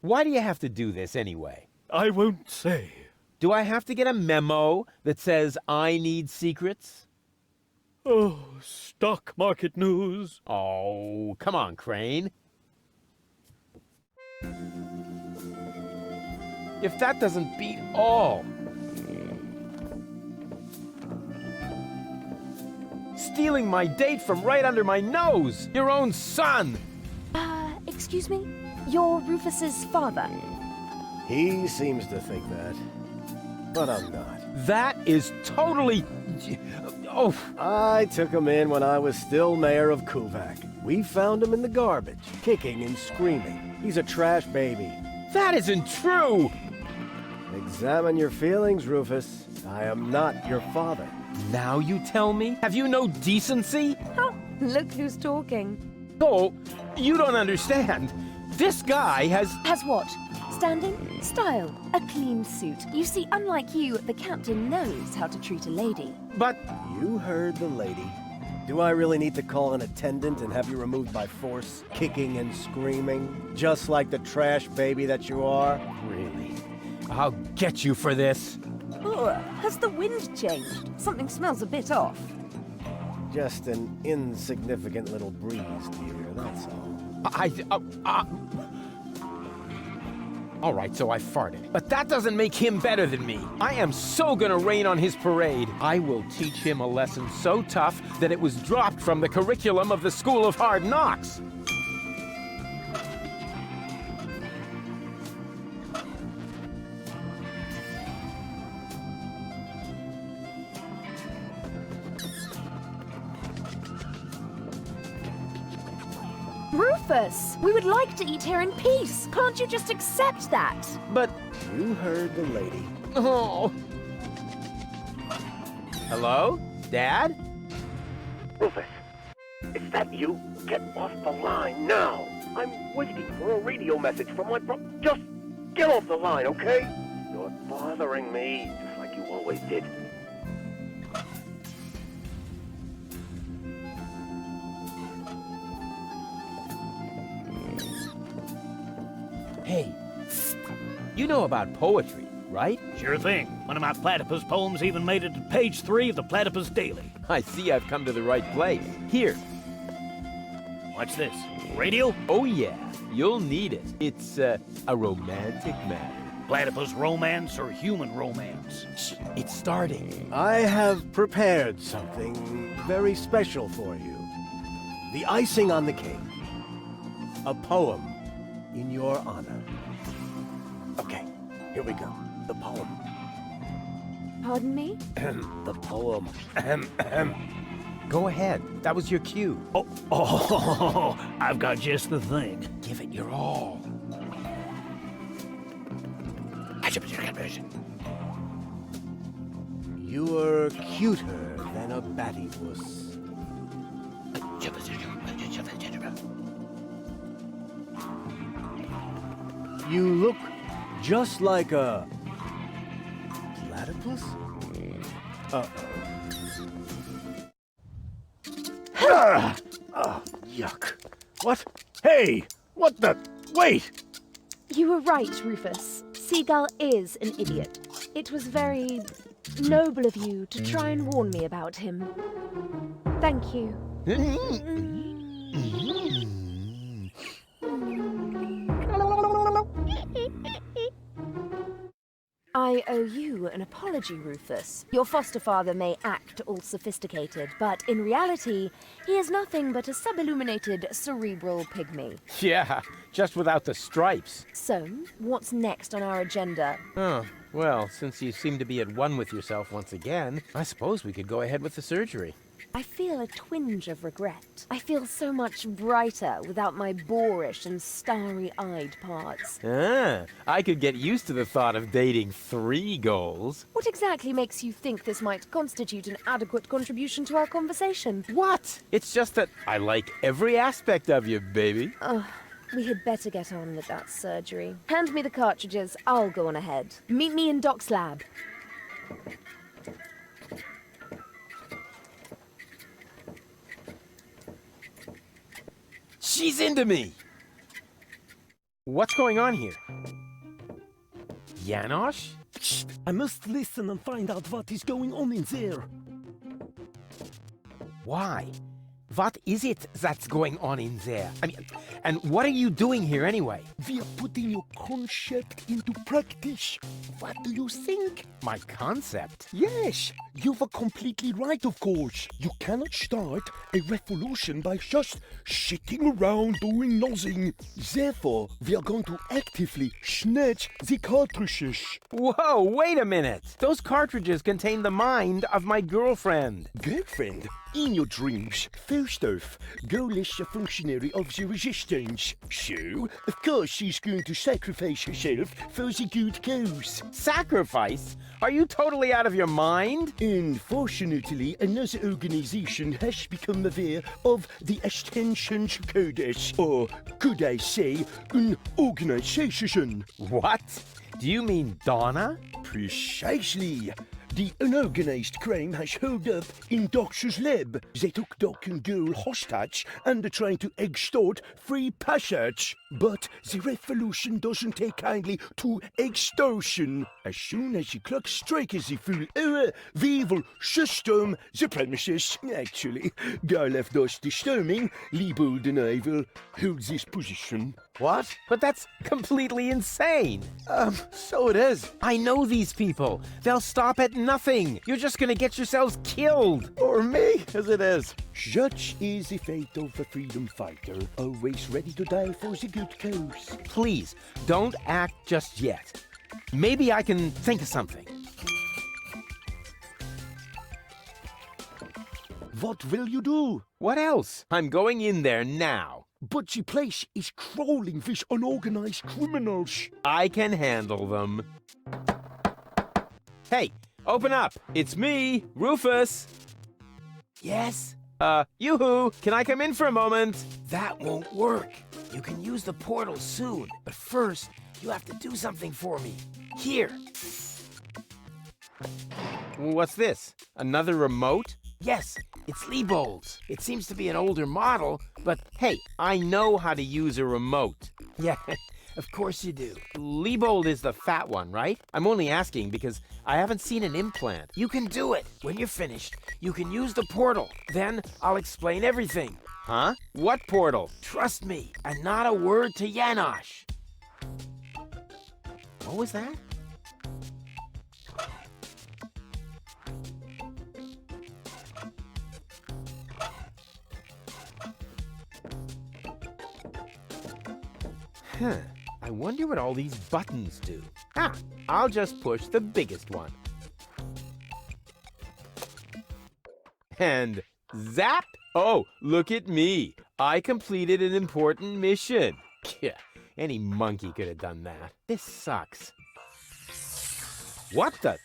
Why do you have to do this anyway? I won't say. Do I have to get a memo that says I need secrets? Oh, stock market news. Oh, come on, Crane. If that doesn't beat all. Stealing my date from right under my nose! Your own son! Excuse me? You're Rufus's father. He seems to think that, but I'm not. That is totally Oh, I took him in when I was still mayor of Kuvak. We found him in the garbage, kicking and screaming. He's a trash baby. that isn't true! Examine your feelings, Rufus. I am not your father. Now you tell me? Have you no decency? Oh, look who's talking. Oh, you don't understand. This guy has... Has what? Standing? Style. A clean suit. You see, unlike you, the captain knows how to treat a lady. But... You heard the lady. Do I really need to call an attendant and have you removed by force, kicking and screaming? Just like the trash baby that you are? Really? I'll get you for this. Ugh, has the wind changed? Something smells a bit off. Just an insignificant little breeze, dear, that's all. All right, so I farted. But that doesn't make him better than me. I am so gonna rain on his parade. I will teach him a lesson so tough that it was dropped from the curriculum of the School of Hard Knocks. Rufus, we would like to eat here in peace. Can't you just accept that? But... You heard the lady. Oh... Hello? Dad? Rufus, is that you? Get off the line now. I'm waiting for a radio message from my bro. Just get off the line, okay? You're bothering me, just like you always did. Hey, you know about poetry, right? Sure thing. One of my platypus poems even made it to page 3 of the Platypus Daily. I see I've come to the right place. Here. What's this? Radio? Oh yeah, you'll need it. It's, a romantic matter. Platypus romance or human romance? Shh, it's starting. I have prepared something very special for you. The icing on the cake. A poem in your honor. Okay, here we go. The poem. Pardon me? The poem. Go ahead. That was your cue. Oh, I've got just the thing. Give it your all. You're cuter than a battywuss. You look just like a platypus? Yuck. What? Hey! What the? Wait! You were right, Rufus. Seagull is an idiot. It was very noble of you to try and warn me about him. Thank you. I owe you an apology, Rufus. Your foster father may act all sophisticated, but in reality, he is nothing but a sub-illuminated cerebral pygmy. Yeah, just without the stripes. So, what's next on our agenda? Oh, well, since you seem to be at one with yourself once again, I suppose we could go ahead with the surgery. I feel a twinge of regret. I feel so much brighter without my boorish and starry-eyed parts. Ah, I could get used to the thought of dating 3 goals. What exactly makes you think this might constitute an adequate contribution to our conversation? What? It's just that I like every aspect of you, baby. We had better get on with that surgery. Hand me the cartridges. I'll go on ahead. Meet me in Doc's lab. She's into me! What's going on here? Janosch? I must listen and find out what is going on in there. Why? What is it that's going on in there? I mean, and what are you doing here anyway? We are putting your concept into practice. What do you think? My concept? Yes, you were completely right, of course. You cannot start a revolution by just sitting around doing nothing. Therefore, we are going to actively snatch the cartridges. Whoa, wait a minute. Those cartridges contain the mind of my girlfriend. Girlfriend, in your dreams, first off, girl is a functionary of the resistance. So, of course, she's going to sacrifice herself for the good cause. Sacrifice? Are you totally out of your mind? Unfortunately, another organization has become aware of the Ascension's Codex, or could I say, an organization. What? Do you mean Donna? Precisely. The unorganized crime has held up in Doc's lab. They took Doc and Girl hostage and are trying to extort free passage. But the revolution doesn't take kindly to extortion. As soon as the clock strikes the full hour, we will system the premises. Actually, Girl left us disturbing. Liebold and I will hold this position. What? But that's completely insane. So it is. I know these people. They'll stop at nothing. You're just gonna get yourselves killed. Or me, as it is. Such is the fate of a freedom fighter, always ready to die for the good cause. Please, don't act just yet. Maybe I can think of something. What will you do? What else? I'm going in there now. But the place is crawling with unorganized criminals. I can handle them. Hey, open up. It's me, Rufus. Yes? Yoo-hoo, can I come in for a moment? That won't work. You can use the portal soon, but first, you have to do something for me. Here. What's this? Another remote? Yes, it's Liebold's. It seems to be an older model, but Hey, I know how to use a remote. yeah, of course you do. Liebold is the fat one, right? I'm only asking because I haven't seen an implant. You can do it. When you're finished, you can use the portal. Then I'll explain everything. Huh? What portal? Trust me, and not a word to Janosch. What was that? Huh. I wonder what all these buttons do. I'll just push the biggest one. And zap! Oh, look at me. I completed an important mission. Yeah, any monkey could have done that. This sucks. What the?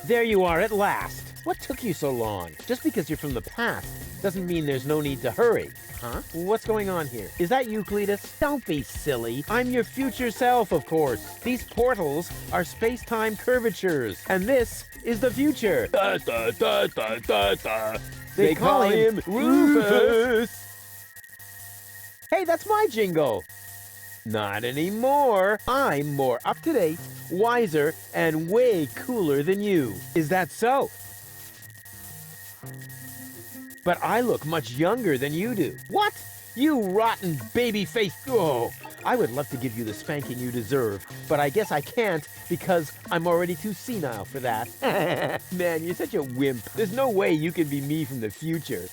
There you are at last. What took you so long? Just because you're from the past doesn't mean there's no need to hurry. Huh? What's going on here? Is that you, Cletus? Don't be silly. I'm your future self, of course. These portals are space-time curvatures, and this is the future. Da, da, da, da, da, da. They call him Rufus. Hey, that's my jingle. Not anymore. I'm more up-to-date, wiser, and way cooler than you. Is that so? But I look much younger than you do. What? You rotten baby-faced... Oh, I would love to give you the spanking you deserve, but I guess I can't because I'm already too senile for that. Man, you're such a wimp. There's no way you can be me from the future.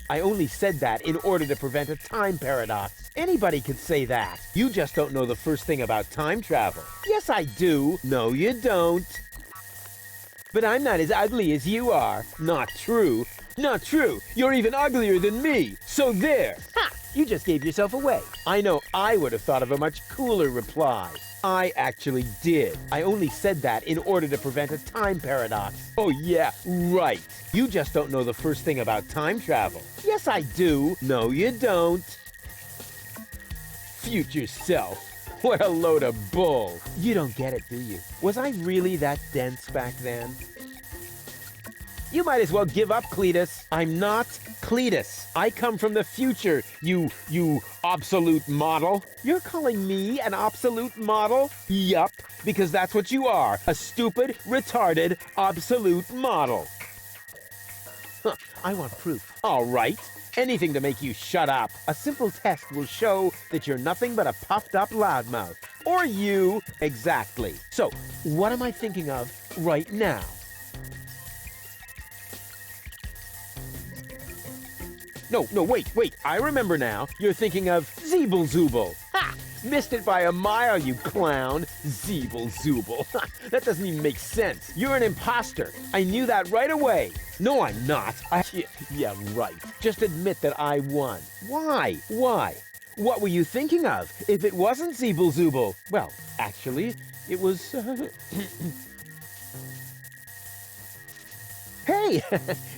I only said that in order to prevent a time paradox. Anybody could say that. You just don't know the first thing about time travel. Yes, I do. No, you don't. But I'm not as ugly as you are. Not true. Not true. You're even uglier than me. So there. Ha! You just gave yourself away. I know I would have thought of a much cooler reply. I actually did. I only said that in order to prevent a time paradox. Oh yeah, right. You just don't know the first thing about time travel. Yes, I do. No, you don't. Future self. What a load of bull. You don't get it, do you? Was I really that dense back then? You might as well give up, Cletus. I'm not Cletus. I come from the future, you obsolete model. You're calling me an obsolete model? Yup, because that's what you are. A stupid, retarded, obsolete model. Huh, I want proof. All right. Anything to make you shut up. A simple test will show that you're nothing but a puffed-up loudmouth. Or you. Exactly. So, what am I thinking of right now? No, wait. I remember now. You're thinking of Zeeble-Zooble. Ha! Missed it by a mile, you clown. Zeeble-Zooble. That doesn't even make sense. You're an imposter. I knew that right away. No, I'm not. Yeah, right. Just admit that I won. Why? What were you thinking of if it wasn't Zeeble-Zooble? Well, actually, it was... Hey,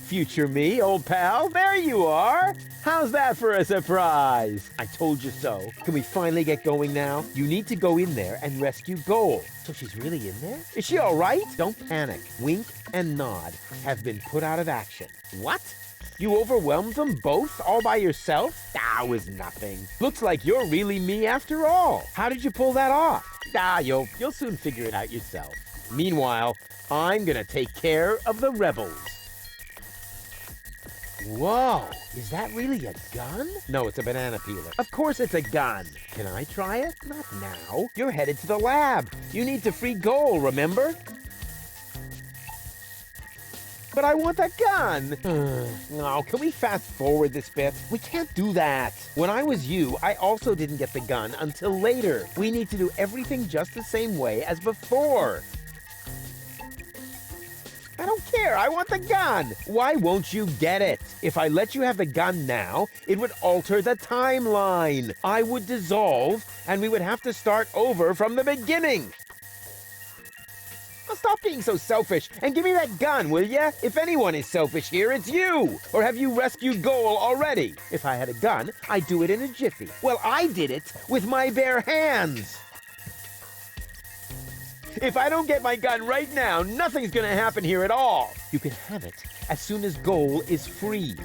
future me, old pal, there you are. How's that for a surprise? I told you so. Can we finally get going now? You need to go in there and rescue Goal. So she's really in there? Is she all right? Don't panic. Wink and Nod have been put out of action. What? You overwhelmed them both all by yourself? That was nothing. Looks like you're really me after all. How did you pull that off? You'll soon figure it out yourself. Meanwhile, I'm gonna take care of the rebels. Whoa, is that really a gun? No, it's a banana peeler. Of course it's a gun. Can I try it? Not now. You're headed to the lab. You need to free Goal, remember? But I want that gun. No, can we fast forward this bit? We can't do that. When I was you, I also didn't get the gun until later. We need to do everything just the same way as before. I don't care. I want the gun. Why won't you get it? If I let you have the gun now, it would alter the timeline. I would dissolve, and we would have to start over from the beginning. Well, stop being so selfish and give me that gun, will ya? If anyone is selfish here, it's you. Or have you rescued Goal already? If I had a gun, I'd do it in a jiffy. Well, I did it with my bare hands. If I don't get my gun right now, nothing's gonna happen here at all. You can have it as soon as Goal is free.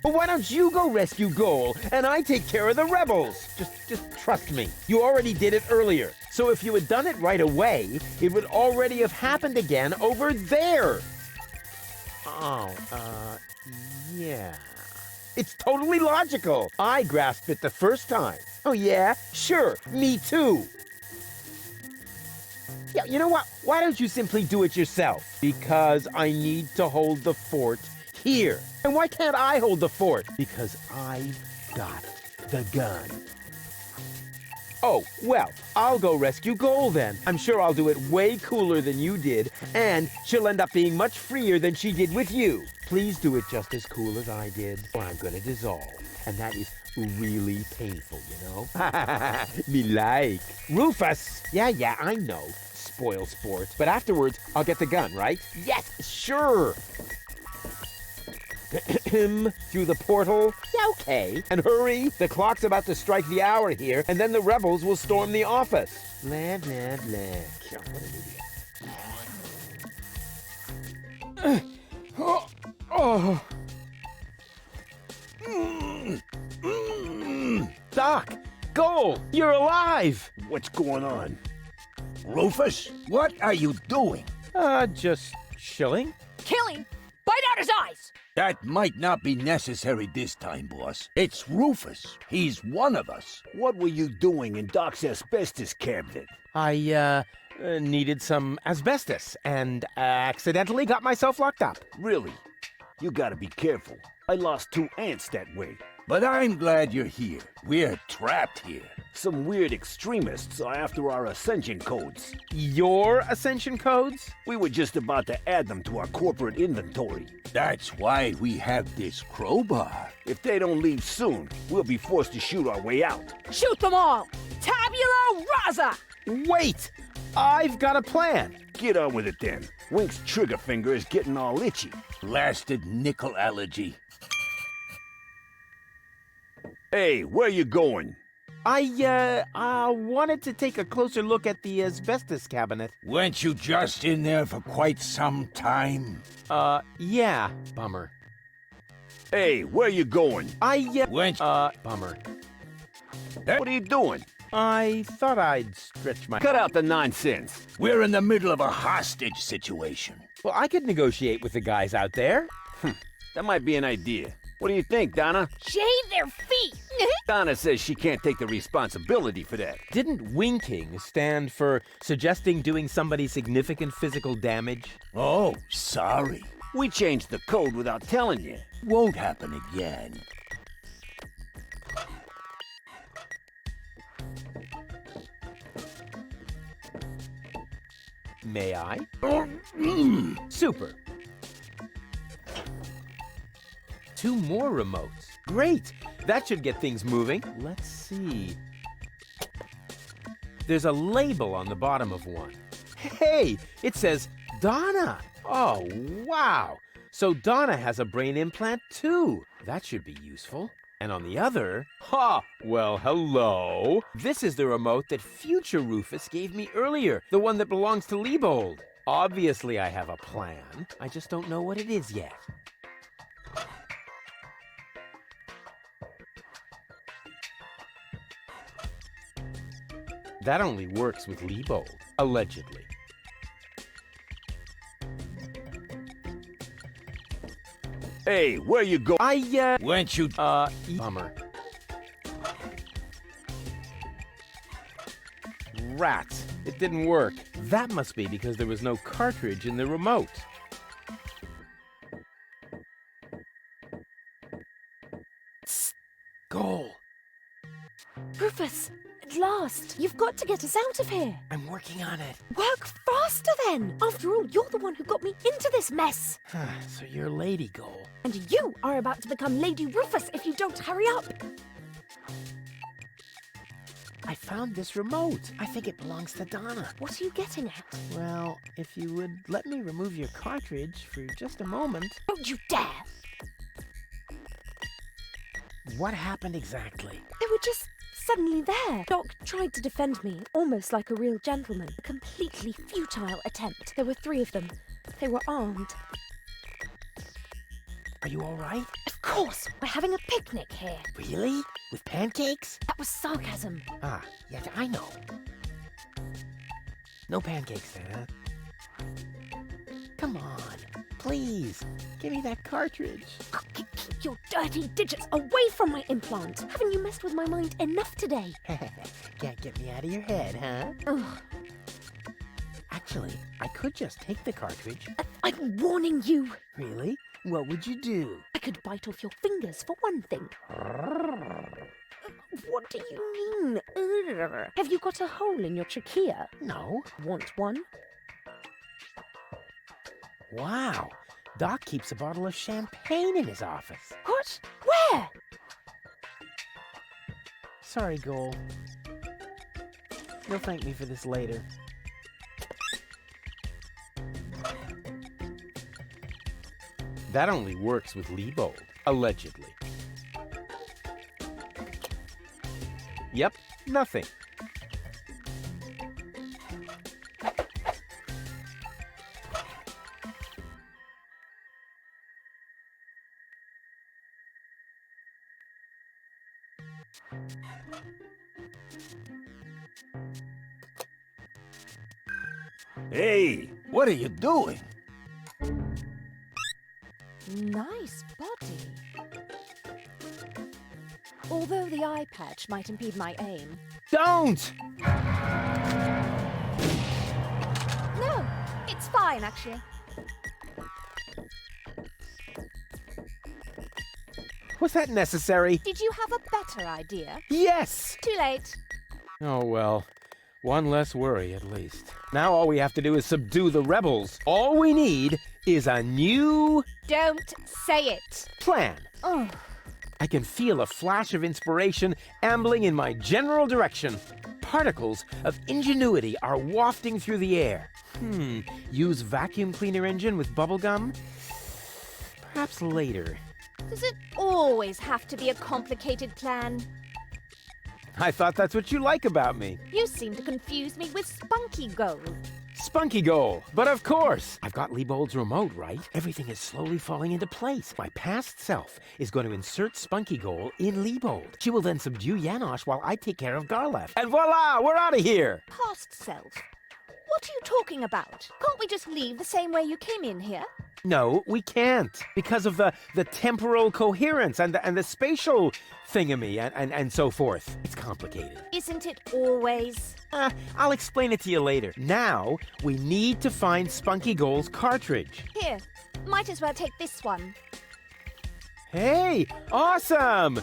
But why don't you go rescue Goal and I take care of the rebels? Just trust me. You already did it earlier. So if you had done it right away, it would already have happened again over there. Yeah. It's totally logical. I grasped it the first time. Oh yeah? Sure, me too. Yeah, you know what? Why don't you simply do it yourself? Because I need to hold the fort here. And why can't I hold the fort? Because I've got the gun. Oh, well, I'll go rescue Goal then. I'm sure I'll do it way cooler than you did, and she'll end up being much freer than she did with you. Please do it just as cool as I did, or I'm gonna dissolve. And that is really painful, you know? Me like. Rufus! Yeah, I know. Spoil sport. But afterwards, I'll get the gun, right? Yes, sure! Through the portal? Yeah, okay. And hurry, the clock's about to strike the hour here, and then the rebels will storm the office. Blah, blah, blah. What an idiot. Doc! Goal! You're alive! What's going on? Rufus, what are you doing? Just chilling. Killing? Bite out his eyes! That might not be necessary this time, boss. It's Rufus. He's one of us. What were you doing in Doc's asbestos cabinet? I, needed some asbestos and accidentally got myself locked up. Really? You gotta be careful. I lost 2 ants that way. But I'm glad you're here. We're trapped here. Some weird extremists are after our ascension codes. Your ascension codes? We were just about to add them to our corporate inventory. That's why we have this crowbar. If they don't leave soon, we'll be forced to shoot our way out. Shoot them all! Tabula rasa! Wait! I've got a plan. Get on with it then. Wink's trigger finger is getting all itchy. Blasted nickel allergy. Hey, where you going? I wanted to take a closer look at the asbestos cabinet. Weren't you just in there for quite some time? Yeah. Bummer. Hey, where you going? Bummer. Hey, what are you doing? I thought I'd stretch my... Cut out the nonsense. We're in the middle of a hostage situation. Well, I could negotiate with the guys out there. That might be an idea. What do you think, Donna? Shave their feet! Donna says she can't take the responsibility for that. Didn't winking stand for suggesting doing somebody significant physical damage? Oh, sorry. We changed the code without telling you. Won't happen again. May I? Super. 2 more remotes. Great! That should get things moving. Let's see. There's a label on the bottom of one. Hey! It says Donna! Oh, wow! So Donna has a brain implant too. That should be useful. And on the other... Ha! Well, hello! This is the remote that future Rufus gave me earlier. The one that belongs to Liebold. Obviously I have a plan. I just don't know what it is yet. That only works with Liebold, allegedly. Hey, where you go? Weren't you... Bummer. Rats. It didn't work. That must be because there was no cartridge in the remote. Tss. Goal. Rufus, at last! You've got to get us out of here! I'm working on it. Work faster then! After all, you're the one who got me into this mess! So you're Lady Goal. And you are about to become Lady Rufus if you don't hurry up! I found this remote. I think it belongs to Donna. What are you getting at? Well, if you would let me remove your cartridge for just a moment. Don't you dare! What happened exactly? They were just suddenly there. Doc tried to defend me, almost like a real gentleman. A completely futile attempt. There were 3 of them. They were armed. Are you all right? Of course! We're having a picnic here. Really? With pancakes? That was sarcasm. Ah, yeah, I know. No pancakes then, huh? Come on, please. Give me that cartridge. Keep your dirty digits away from my implant. Haven't you messed with my mind enough today? Can't get me out of your head, huh? Ugh. Actually, I could just take the cartridge. I'm warning you. Really? What would you do? I could bite off your fingers, for one thing. What do you mean? Have you got a hole in your trachea? No. Want one? Wow. Doc keeps a bottle of champagne in his office. What? Where? Sorry, Goal. You'll thank me for this later. That only works with Liebold, allegedly. Yep, nothing. Hey, what are you doing? Nice body. Although the eye patch might impede my aim. Don't! No, it's fine, actually. Was that necessary? Did you have a better idea? Yes! Too late. Oh, well. One less worry, at least. Now all we have to do is subdue the rebels. All we need is a new... Don't say it. plan. Oh. I can feel a flash of inspiration ambling in my general direction. Particles of ingenuity are wafting through the air. Use vacuum cleaner engine with bubblegum? Perhaps later. Does it always have to be a complicated plan? I thought that's what you like about me. You seem to confuse me with Spunky Gold. Spunky Goal. But of course, I've got Liebold's remote, right? Everything is slowly falling into place. My past self is going to insert Spunky Goal in Liebold. She will then subdue Janosch while I take care of Garlef. And voila, we're out of here! Past self. What are you talking about? Can't we just leave the same way you came in here? No, we can't. Because of the temporal coherence and the spatial thingamy and so forth. It's complicated. Isn't it always? I'll explain it to you later. Now, we need to find Spunky Goal's cartridge. Here, might as well take this one. Hey, awesome!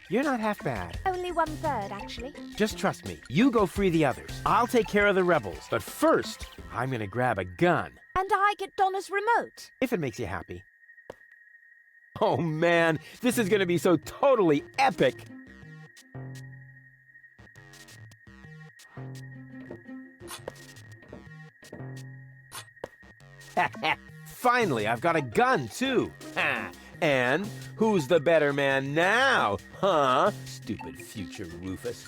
You're not half bad. Only 1/3, actually. Just trust me. You go free the others. I'll take care of the rebels. But first, I'm gonna grab a gun. And I get Donna's remote. If it makes you happy. Oh man, this is gonna be so totally epic! Finally, I've got a gun too. Ha! And who's the better man now? Huh? Stupid future Rufus.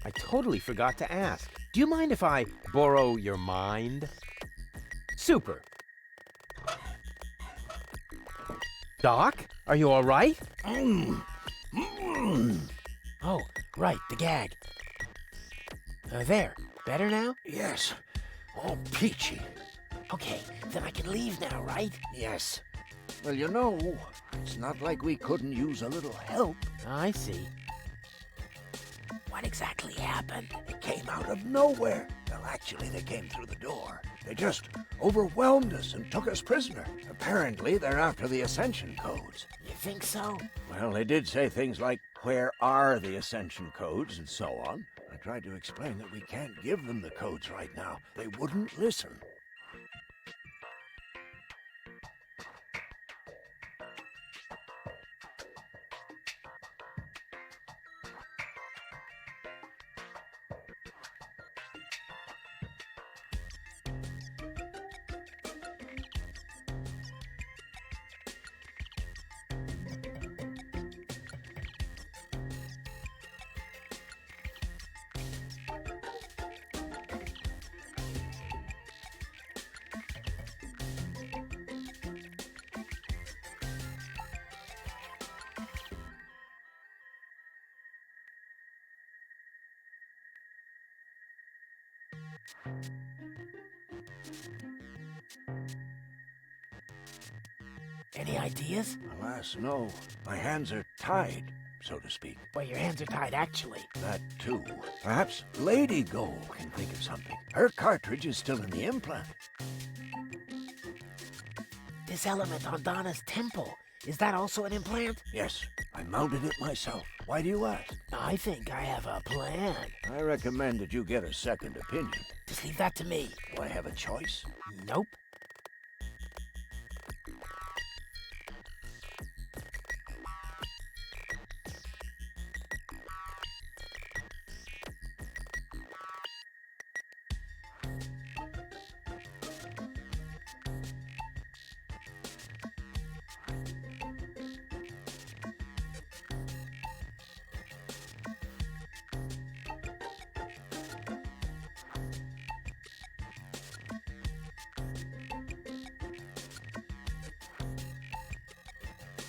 I totally forgot to ask. Do you mind if I borrow your mind? Super. Doc, are you all right? Oh, right, the gag. There. Better now? Yes. All peachy. Okay, then I can leave now, right? Yes. Well, you know, it's not like we couldn't use a little help. I see. What exactly happened? It came out of nowhere. Well, actually, they came through the door. They just overwhelmed us and took us prisoner. Apparently, they're after the Ascension codes. You think so? Well, they did say things like, where are the Ascension codes, and so on. I tried to explain that we can't give them the codes right now. They wouldn't listen. Any ideas? Alas, no. My hands are tied, so to speak. Well, your hands are tied, actually. That, too. Perhaps Lady Gold can think of something. Her cartridge is still in the implant. This element on Donna's temple, is that also an implant? Yes, I mounted it myself. Why do you ask? I think I have a plan. I recommend that you get a second opinion. Just leave that to me. Do I have a choice? Nope.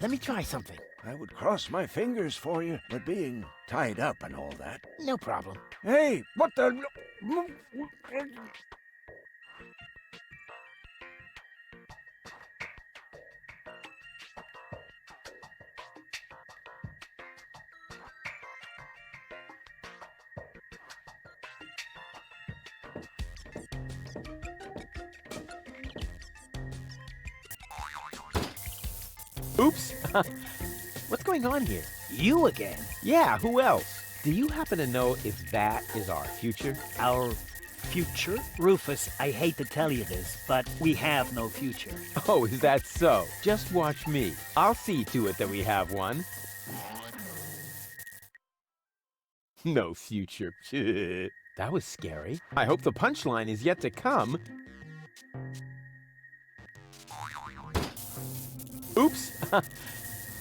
Let me try something. I would cross my fingers for you, but being tied up and all that. No problem. Hey, what the... Oops. What's going on here? You again? Yeah, who else? Do you happen to know if that is our future? Our future? Rufus, I hate to tell you this, but we have no future. Oh, is that so? Just watch me. I'll see to it that we have one. No future. That was scary. I hope the punchline is yet to come. Oops.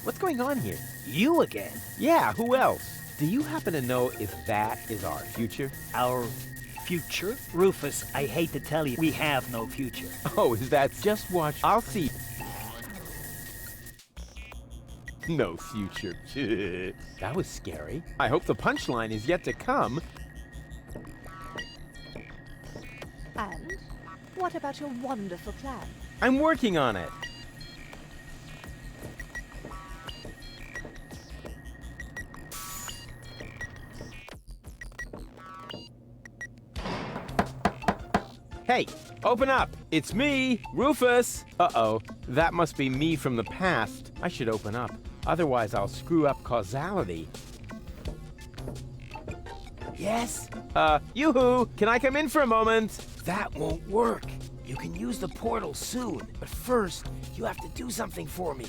What's going on here? You again? Yeah, who else? Do you happen to know if that is our future? Our future? Rufus, I hate to tell you, we have no future. Oh, is that? Just watch. I'll see. No future. That was scary. I hope the punchline is yet to come. And what about your wonderful plan? I'm working on it. Hey, open up! It's me, Rufus! Uh-oh, that must be me from the past. I should open up. Otherwise, I'll screw up causality. Yes? Yoo-hoo! Can I come in for a moment? That won't work. You can use the portal soon, but first, you have to do something for me.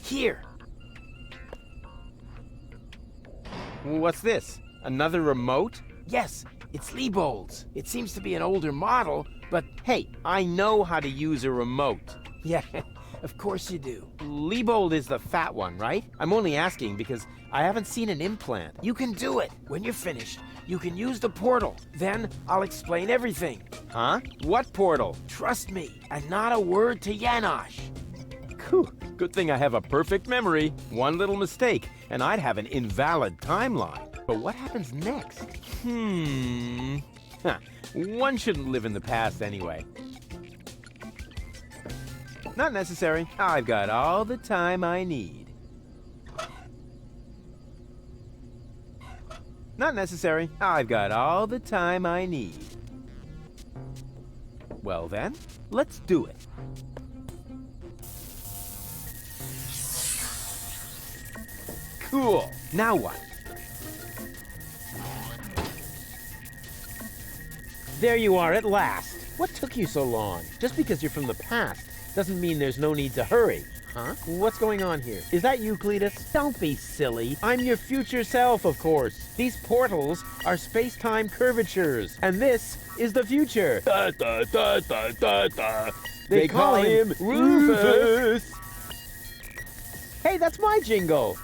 Here. What's this? Another remote? Yes, it's Liebold's. It seems to be an older model, but Hey, I know how to use a remote. yeah, of course you do. Liebold is the fat one, right? I'm only asking because I haven't seen an implant. You can do it. When you're finished, you can use the portal. Then I'll explain everything. Huh? What portal? Trust me, and not a word to Janosch. Whew, good thing I have a perfect memory. One little mistake, and I'd have an invalid timeline. But what happens next? Huh. One shouldn't live in the past anyway. Not necessary. I've got all the time I need. Not necessary. I've got all the time I need. Well then, let's do it. Cool. Now what? There you are at last. What took you so long? Just because you're from the past doesn't mean there's no need to hurry. Huh? What's going on here? Is that you, Cletus? Don't be silly. I'm your future self, of course. These portals are space-time curvatures, and this is the future. Da, da, da, da, da, da. They call him Rufus. Hey, that's my jingle.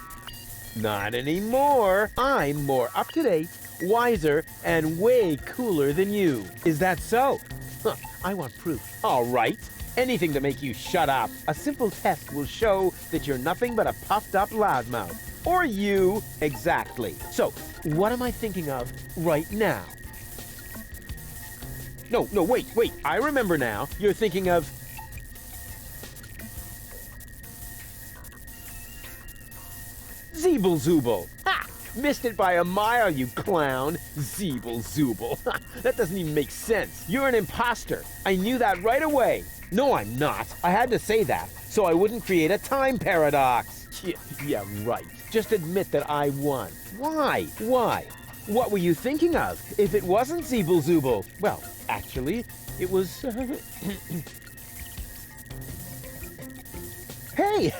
Not anymore. I'm more up-to-date, wiser, and way cooler than you. Is that so? Huh, I want proof. All right. Anything to make you shut up. A simple test will show that you're nothing but a puffed-up loudmouth. Or you. Exactly. So, what am I thinking of right now? No, wait. I remember now. You're thinking of... Zeeble-Zooble. Ha! Missed it by a mile, you clown. Zeeble-Zooble. That doesn't even make sense. You're an imposter. I knew that right away. No, I'm not. I had to say that, so I wouldn't create a time paradox. Yeah, right. Just admit that I won. Why? What were you thinking of? If it wasn't Zeeble-Zooble? Well, actually, it was... Hey,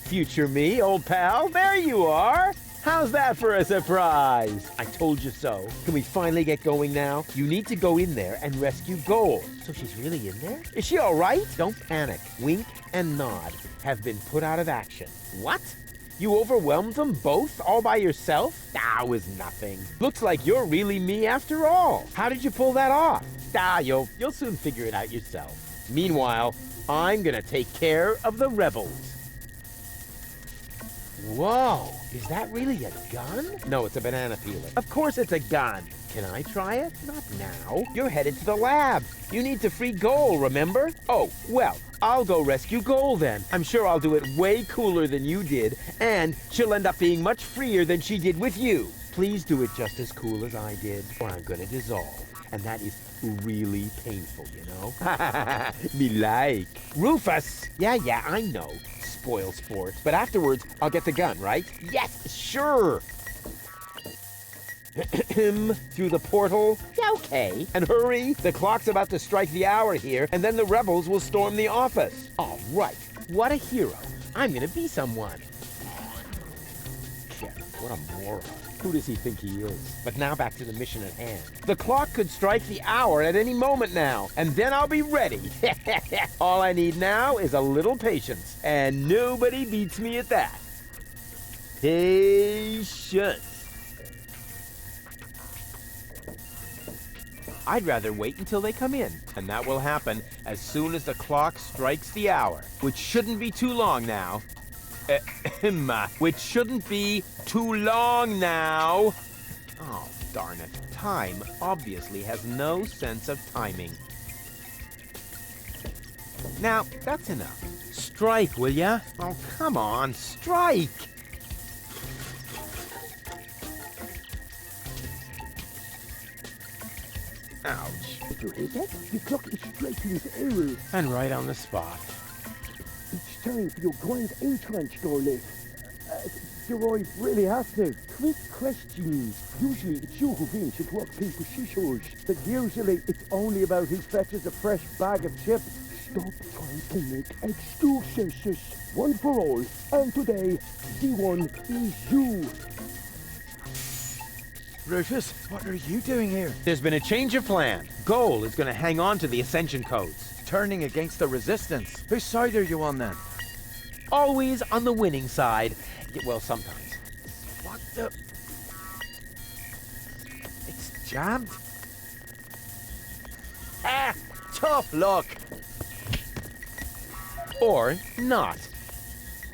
future me, old pal. There you are. How's that for a surprise? I told you so. Can we finally get going now? You need to go in there and rescue Gold. So she's really in there? Is she all right? Don't panic. Wink and Nod have been put out of action. What? You overwhelmed them both all by yourself? That was nothing. Looks like you're really me after all. How did you pull that off? You'll soon figure it out yourself. Meanwhile, I'm gonna take care of the rebels. Whoa, is that really a gun? No, it's a banana peeler. Of course it's a gun. Can I try it? Not now. You're headed to the lab. You need to free Gold, remember? Oh, well, I'll go rescue Gold then. I'm sure I'll do it way cooler than you did, and she'll end up being much freer than she did with you. Please do it just as cool as I did, or I'm gonna dissolve. And that is really painful, you know? Me like. Rufus! Yeah, I know. Spoil sport. But afterwards, I'll get the gun, right? Yes, sure! Through the portal? Yeah, okay. And hurry, the clock's about to strike the hour here, and then the rebels will storm the office. All right. What a hero. I'm gonna be someone. Shit, what a moron. Who does he think he is? But now back to the mission at hand. The clock could strike the hour at any moment now, and then I'll be ready. All I need now is a little patience, and nobody beats me at that. Patience. I'd rather wait until they come in, and that will happen as soon as the clock strikes the hour, which shouldn't be too long now. Which shouldn't be too long now. Oh, darn it. Time obviously has no sense of timing. Now, that's enough. Strike, will ya? Oh, come on, strike! Ouch. Did you hear that? The clock is striking the hour. And right on the spot. It's time for your grand entrance, Garlic. Do I really have to? Quick questions. Usually it's you who wins at rock, paper, scissors. But usually it's only about who fetches a fresh bag of chips. Stop trying to make excuses. One for all. And today, the one is you. Rufus, what are you doing here? There's been a change of plan. Goal is going to hang on to the Ascension codes. Turning against the Resistance. Whose side are you on then? Always on the winning side. Well, sometimes. What the? It's jammed. Ah! Tough luck. Or not.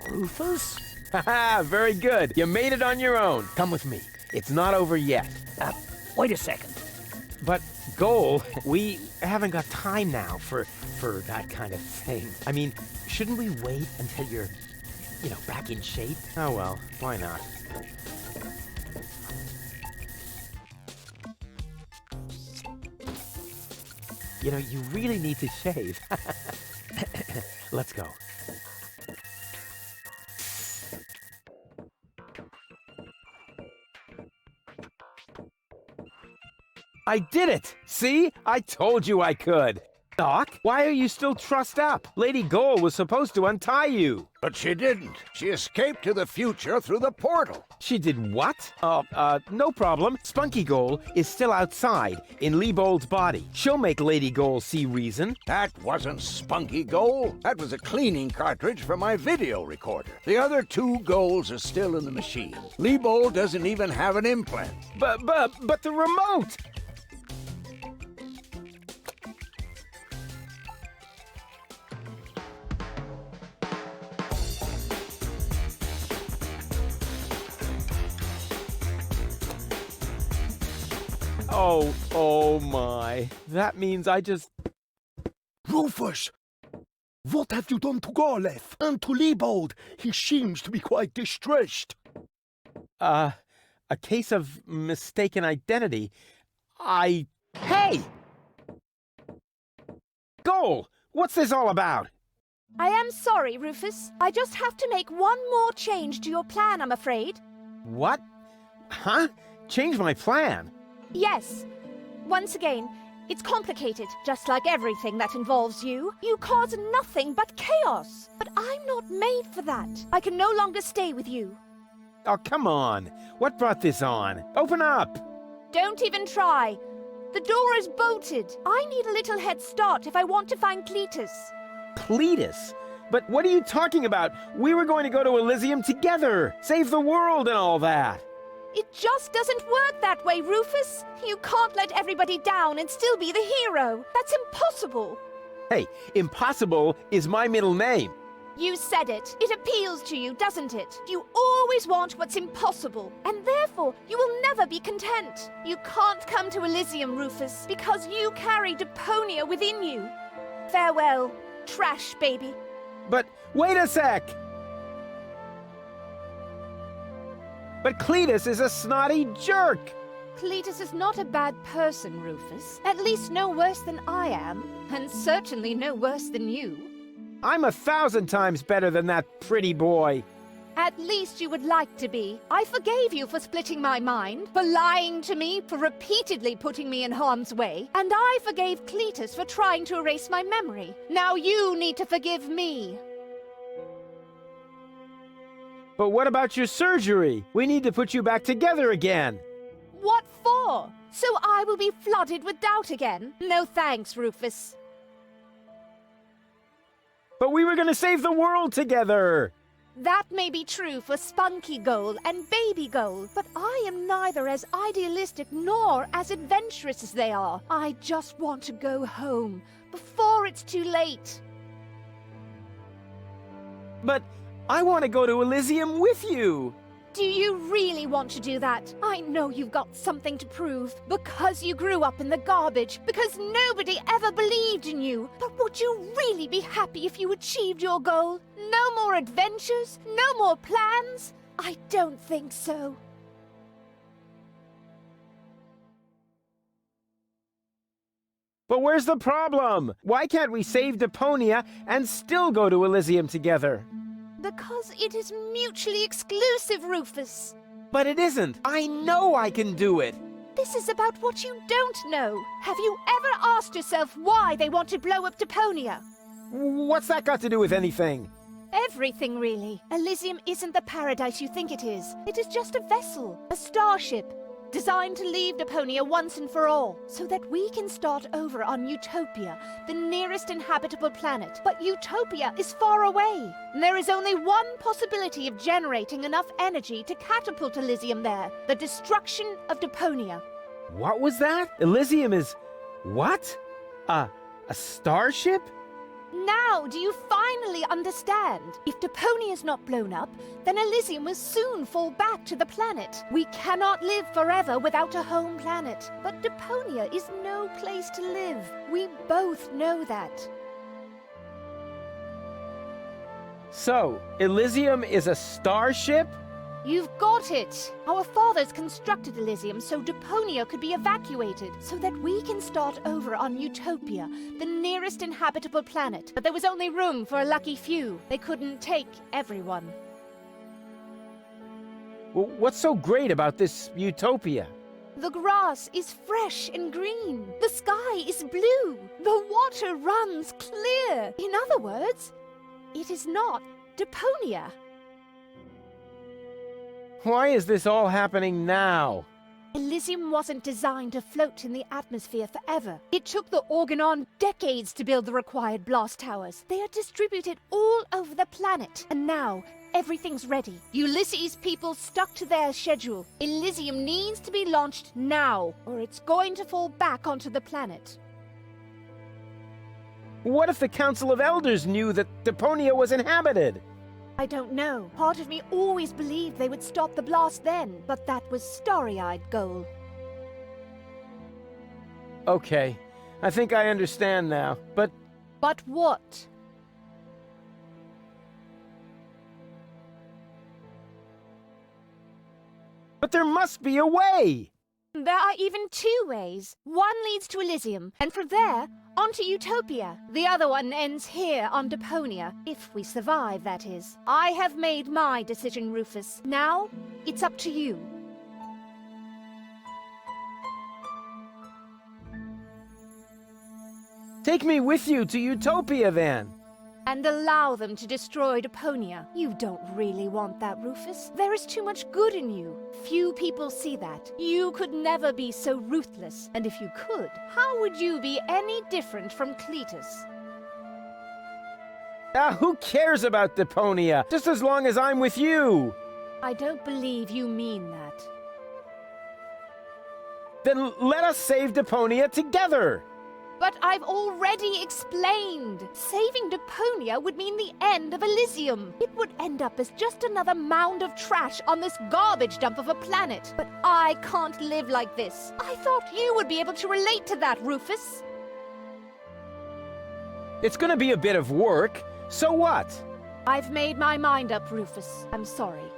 Rufus? Haha, very good. You made it on your own. Come with me. It's not over yet. Wait a second. But, Goal, we haven't got time now for that kind of thing. I mean, shouldn't we wait until you're, back in shape? Oh well, why not? You really need to shave. Let's go. I did it! See? I told you I could! Doc, why are you still trussed up? Lady Goal was supposed to untie you. But she didn't. She escaped to the future through the portal. She did what? No problem. Spunky Goal is still outside, in Leibold's body. She'll make Lady Goal see reason. That wasn't Spunky Goal. That was a cleaning cartridge for my video recorder. The other two goals are still in the machine. Leibold doesn't even have an implant. But the remote! Oh my. That means I just... Rufus! What have you done to Garleth and to Leibold? He seems to be quite distressed. A case of mistaken identity. Hey! Goal! What's this all about? I am sorry, Rufus. I just have to make one more change to your plan, I'm afraid. What? Huh? Change my plan? Yes. Once again, it's complicated, just like everything that involves you. You cause nothing but chaos. But I'm not made for that. I can no longer stay with you. Oh, come on. What brought this on? Open up! Don't even try. The door is bolted. I need a little head start if I want to find Cletus. Cletus? But what are you talking about? We were going to go to Elysium together, save the world and all that. It just doesn't work that way, Rufus. You can't let everybody down and still be the hero. That's impossible. Hey, impossible is my middle name. You said it. It appeals to you, doesn't it? You always want what's impossible, and therefore you will never be content. You can't come to Elysium, Rufus, because you carry Deponia within you. Farewell, trash baby. But wait a sec! But Cletus is a snotty jerk! Cletus is not a bad person, Rufus. At least no worse than I am, and certainly no worse than you. I'm 1,000 times better than that pretty boy. At least you would like to be. I forgave you for splitting my mind, for lying to me, for repeatedly putting me in harm's way, and I forgave Cletus for trying to erase my memory. Now you need to forgive me. But what about your surgery? We need to put you back together again. What for? So I will be flooded with doubt again? No thanks, Rufus. But we were going to save the world together. That may be true for Spunky Goal and Baby Goal, but I am neither as idealistic nor as adventurous as they are. I just want to go home before it's too late. But I want to go to Elysium with you. Do you really want to do that? I know you've got something to prove. Because you grew up in the garbage. Because nobody ever believed in you. But would you really be happy if you achieved your goal? No more adventures? No more plans? I don't think so. But where's the problem? Why can't we save Deponia and still go to Elysium together? Because it is mutually exclusive, Rufus. But it isn't. I know I can do it. This is about what you don't know. Have you ever asked yourself why they want to blow up Deponia? What's that got to do with anything? Everything, really. Elysium isn't the paradise you think it is. It is just a vessel, a starship, designed to leave Deponia once and for all, so that we can start over on Utopia, the nearest inhabitable planet. But Utopia is far away. And there is only one possibility of generating enough energy to catapult Elysium there: the destruction of Deponia. What was that? Elysium is... what? A starship? Now, do you finally understand? If Deponia is not blown up, then Elysium will soon fall back to the planet. We cannot live forever without a home planet. But Deponia is no place to live. We both know that. So, Elysium is a starship? You've got it! Our fathers constructed Elysium so Deponia could be evacuated, so that we can start over on Utopia, the nearest inhabitable planet. But there was only room for a lucky few. They couldn't take everyone. Well, what's so great about this Utopia? The grass is fresh and green. The sky is blue. The water runs clear. In other words, it is not Deponia. Why is this all happening now? Elysium wasn't designed to float in the atmosphere forever. It took the Organon decades to build the required blast towers. They are distributed all over the planet, and now everything's ready. Ulysses' people stuck to their schedule. Elysium needs to be launched now, or it's going to fall back onto the planet. What if the Council of Elders knew that Deponia was inhabited? I don't know. Part of me always believed they would stop the blast then, but that was starry-eyed goal. Okay, I think I understand now, but... But what? But there must be a way! There are even two ways. One leads to Elysium, and from there, onto Utopia. The other one ends here on Deponia, if we survive, that is. I have made my decision, Rufus. Now, it's up to you. Take me with you to Utopia, then! And allow them to destroy Deponia. You don't really want that, Rufus. There is too much good in you. Few people see that. You could never be so ruthless. And if you could, how would you be any different from Cletus? Who cares about Deponia? Just as long as I'm with you! I don't believe you mean that. Then let us save Deponia together! But I've already explained. Saving Deponia would mean the end of Elysium. It would end up as just another mound of trash on this garbage dump of a planet. But I can't live like this. I thought you would be able to relate to that, Rufus. It's gonna be a bit of work. So what? I've made my mind up, Rufus. I'm sorry.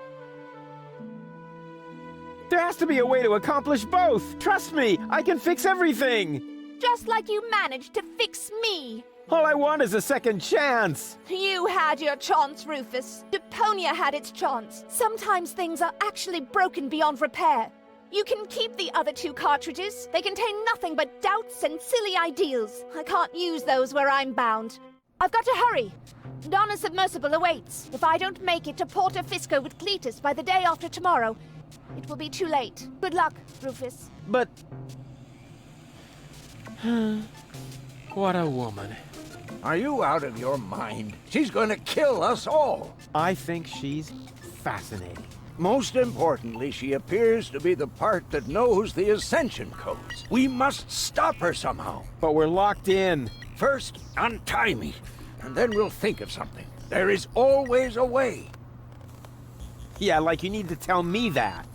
There has to be a way to accomplish both. Trust me, I can fix everything. Just like you managed to fix me. All I want is a second chance. You had your chance, Rufus. Deponia had its chance. Sometimes things are actually broken beyond repair. You can keep the other two cartridges. They contain nothing but doubts and silly ideals. I can't use those where I'm bound. I've got to hurry. Donna's submersible awaits. If I don't make it to Porto Fisco with Cletus by the day after tomorrow, it will be too late. Good luck, Rufus. But... what a woman. Are you out of your mind? She's going to kill us all. I think she's fascinating. Most importantly, she appears to be the part that knows the Ascension codes. We must stop her somehow. But we're locked in. First, untie me, and then we'll think of something. There is always a way. Yeah, like you need to tell me that.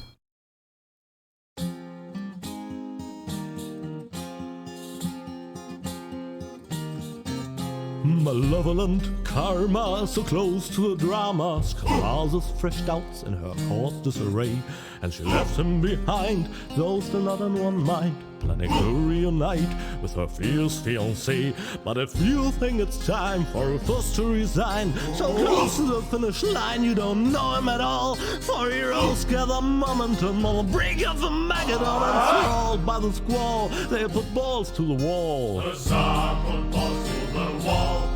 Malevolent karma, so close to the drama, causes fresh doubts in her course disarray, and she left him behind, though still not in one mind, planning to reunite with her fierce fiancé. But if you think it's time for Rufus to resign, so close to the finish line you don't know him at all, for heroes gather momentum on the brink of the Magadon, and swallowed by the squall, they put balls to the wall. The sun put balls to the wall.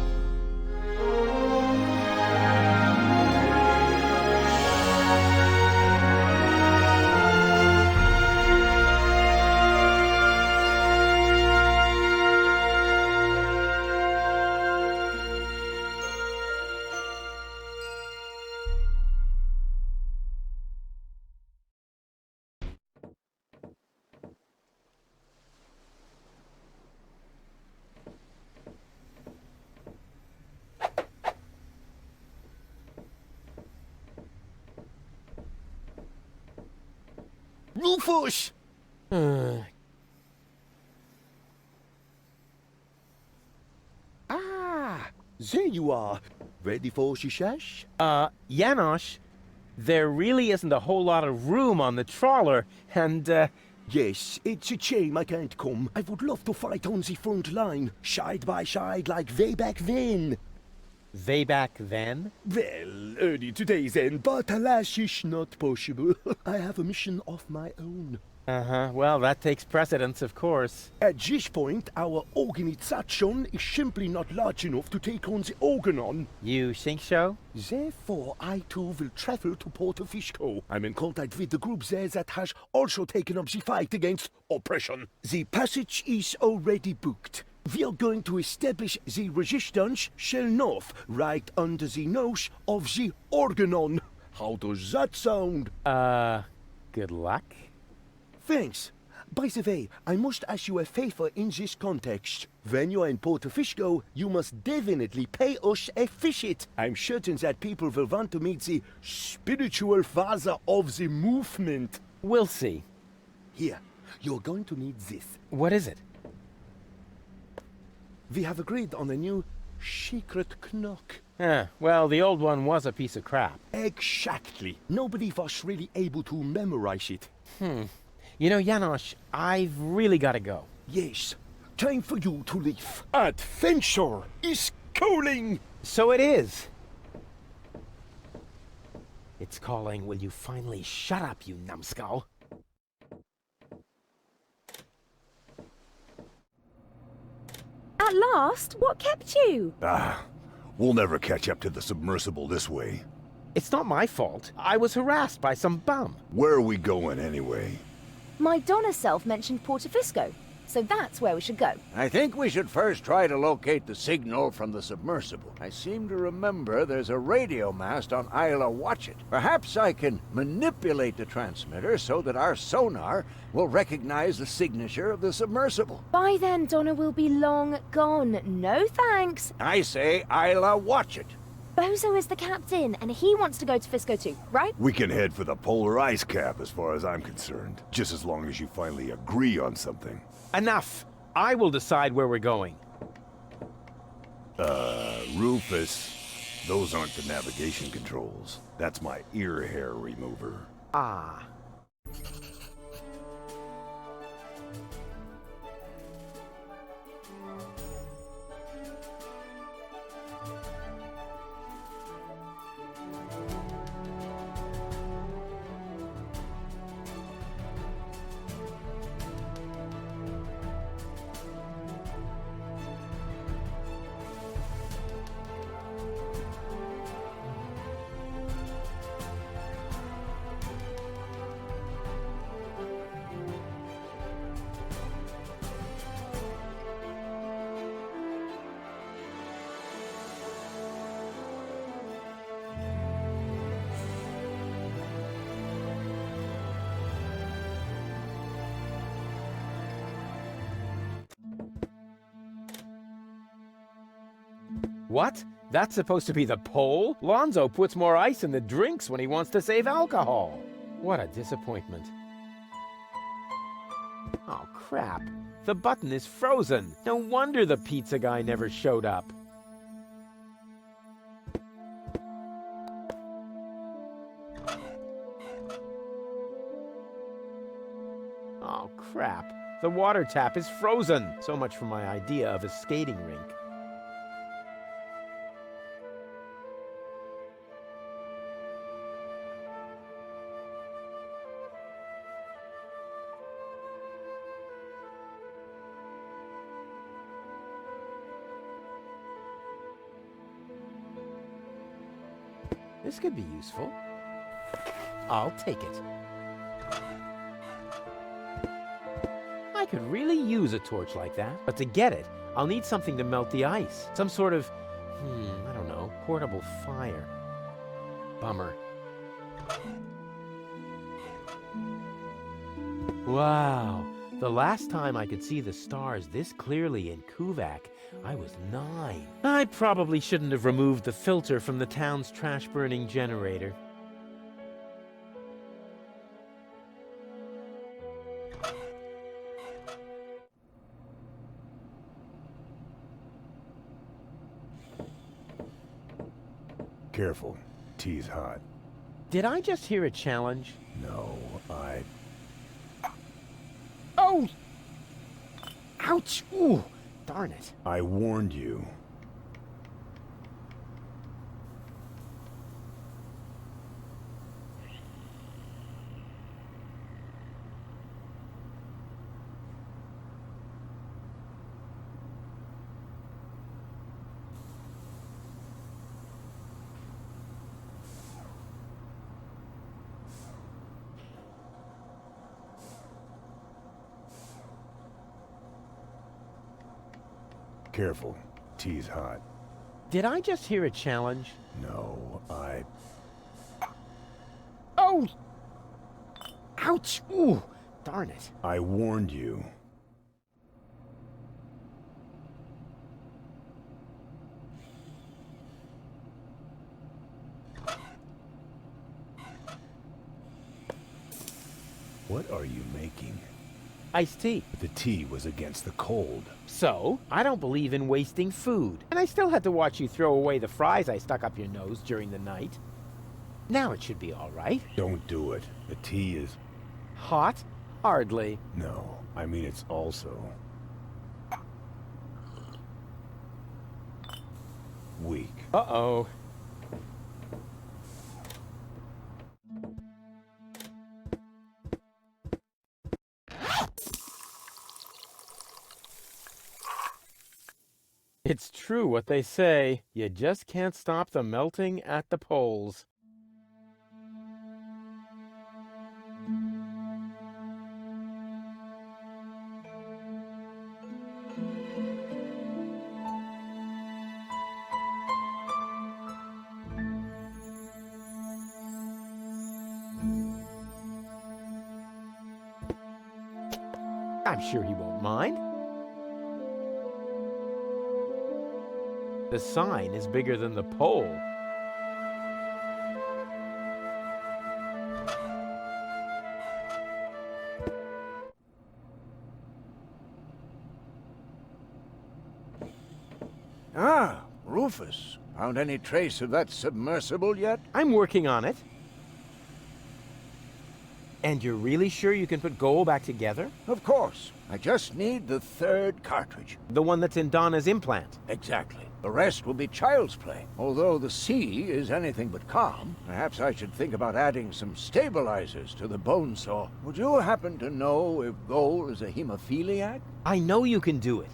Rufus! Ah, there you are. Ready for shishash? Janosch, there really isn't a whole lot of room on the trawler, and, Yes, it's a shame I can't come. I would love to fight on the front line, side by side like way back then. Way back then? Well, early today then, but alas, it's not possible. I have a mission of my own. Uh-huh, well, that takes precedence, of course. At this point, our organization is simply not large enough to take on the Organon. You think so? Therefore, I too will travel to Porto Fisco. I'm in contact with the group there that has also taken up the fight against oppression. The passage is already booked. We are going to establish the resistance shell north, right under the nose of the Organon. How does that sound? Good luck. Thanks. By the way, I must ask you a favor in this context. When you are in Porto Fisco, you must definitely pay us a visit. I'm certain that people will want to meet the spiritual father of the movement. We'll see. Here, you're going to need this. What is it? We have agreed on a new secret knock. Well, the old one was a piece of crap. Exactly. Nobody was really able to memorize it. You know, Janosch, I've really got to go. Yes, time for you to leave. Adventure is calling! So it is. It's calling, will you finally shut up, you numbskull? At last? What kept you? We'll never catch up to the submersible this way. It's not my fault. I was harassed by some bum. Where are we going anyway? My Donna self mentioned Porto Fisco, so that's where we should go. I think we should first try to locate the signal from the submersible. I seem to remember there's a radio mast on Isla Watchet. Perhaps I can manipulate the transmitter so that our sonar will recognize the signature of the submersible. By then, Donna will be long gone. No thanks. I say Isla Watchet. Bozo is the captain, and he wants to go to Fisco too, right? We can head for the polar ice cap as far as I'm concerned. Just as long as you finally agree on something. Enough! I will decide where we're going. Rufus, those aren't the navigation controls. That's my ear hair remover. Ah. What? That's supposed to be the pole? Lonzo puts more ice in the drinks when he wants to save alcohol. What a disappointment. Oh, crap. The button is frozen. No wonder the pizza guy never showed up. Oh, crap. The water tap is frozen. So much for my idea of a skating rink. This could be useful. I'll take it. I could really use a torch like that. But to get it, I'll need something to melt the ice. Some sort of, I don't know, portable fire. Bummer. Wow. The last time I could see the stars this clearly in Kuvak, I was 9. I probably shouldn't have removed the filter from the town's trash-burning generator. Careful. Tea's hot. Did I just hear a challenge? No, Oh! Ouch! Ooh! Darn it. I warned you. Careful. Tea's hot. Did I just hear a challenge? No, Oh! Ouch! Ooh! Darn it. I warned you. What are you making? Iced tea. The tea was against the cold. So, I don't believe in wasting food. And I still had to watch you throw away the fries I stuck up your nose during the night. Now it should be all right. Don't do it. The tea is... Hot? Hardly. No, I mean it's also... weak. Uh-oh. It's true what they say. You just can't stop the melting at the poles. I'm sure he won't mind. The sign is bigger than the pole. Ah, Rufus. Found any trace of that submersible yet? I'm working on it. And you're really sure you can put Goal back together? Of course. I just need the 3rd cartridge. The one that's in Donna's implant. Exactly. The rest will be child's play. Although the sea is anything but calm, perhaps I should think about adding some stabilizers to the bone saw. Would you happen to know if Goal is a hemophiliac? I know you can do it.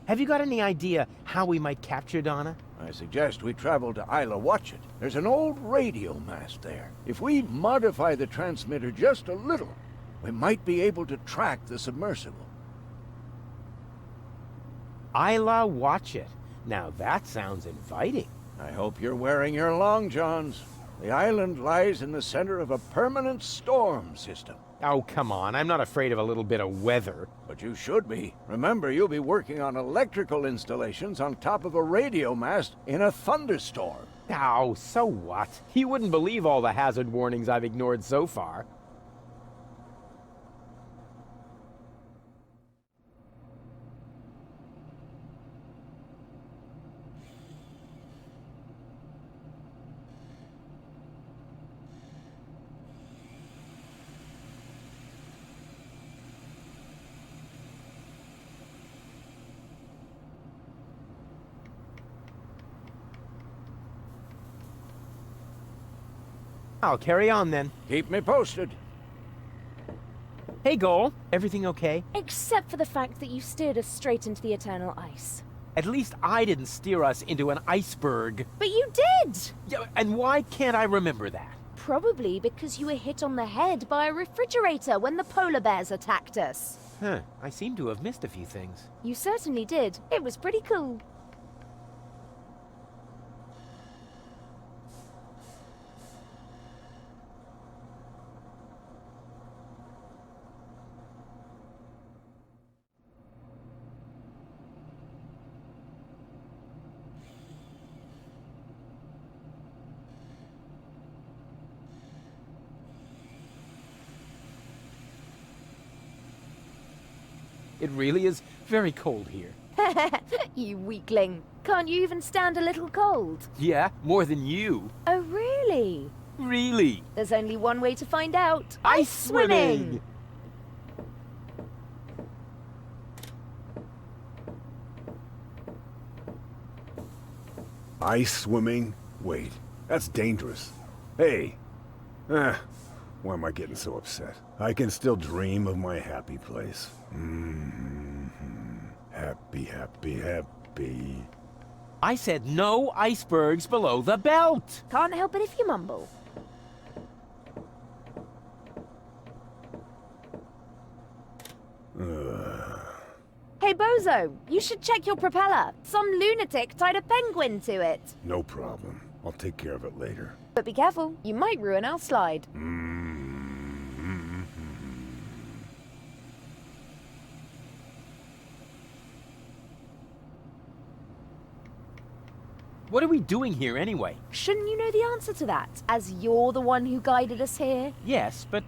Have you got any idea how we might capture Donna? I suggest we travel to Isla Watchet. There's an old radio mast there. If we modify the transmitter just a little, we might be able to track the submersible. Isla Watchet. Now that sounds inviting. I hope you're wearing your long johns. The island lies in the center of a permanent storm system. Oh, come on. I'm not afraid of a little bit of weather. But you should be. Remember, you'll be working on electrical installations on top of a radio mast in a thunderstorm. Oh, so what? You wouldn't believe all the hazard warnings I've ignored so far. I'll carry on then. Keep me posted. Hey, Goal. Everything okay? Except for the fact that you steered us straight into the eternal ice. At least I didn't steer us into an iceberg. But you did! Yeah, and why can't I remember that? Probably because you were hit on the head by a refrigerator when the polar bears attacked us. Huh. I seem to have missed a few things. You certainly did. It was pretty cool. It really is very cold here. You weakling. Can't you even stand a little cold? Yeah, more than you. Oh, really? Really? There's only one way to find out. Ice swimming! Ice swimming? Wait, that's dangerous. Hey! Why am I getting so upset? I can still dream of my happy place. Happy, happy, happy. I said no icebergs below the belt! Can't help it if you mumble. Hey, Bozo, you should check your propeller. Some lunatic tied a penguin to it. No problem. I'll take care of it later. But be careful, you might ruin our slide. What are we doing here anyway? Shouldn't you know the answer to that, as you're the one who guided us here? Yes, but,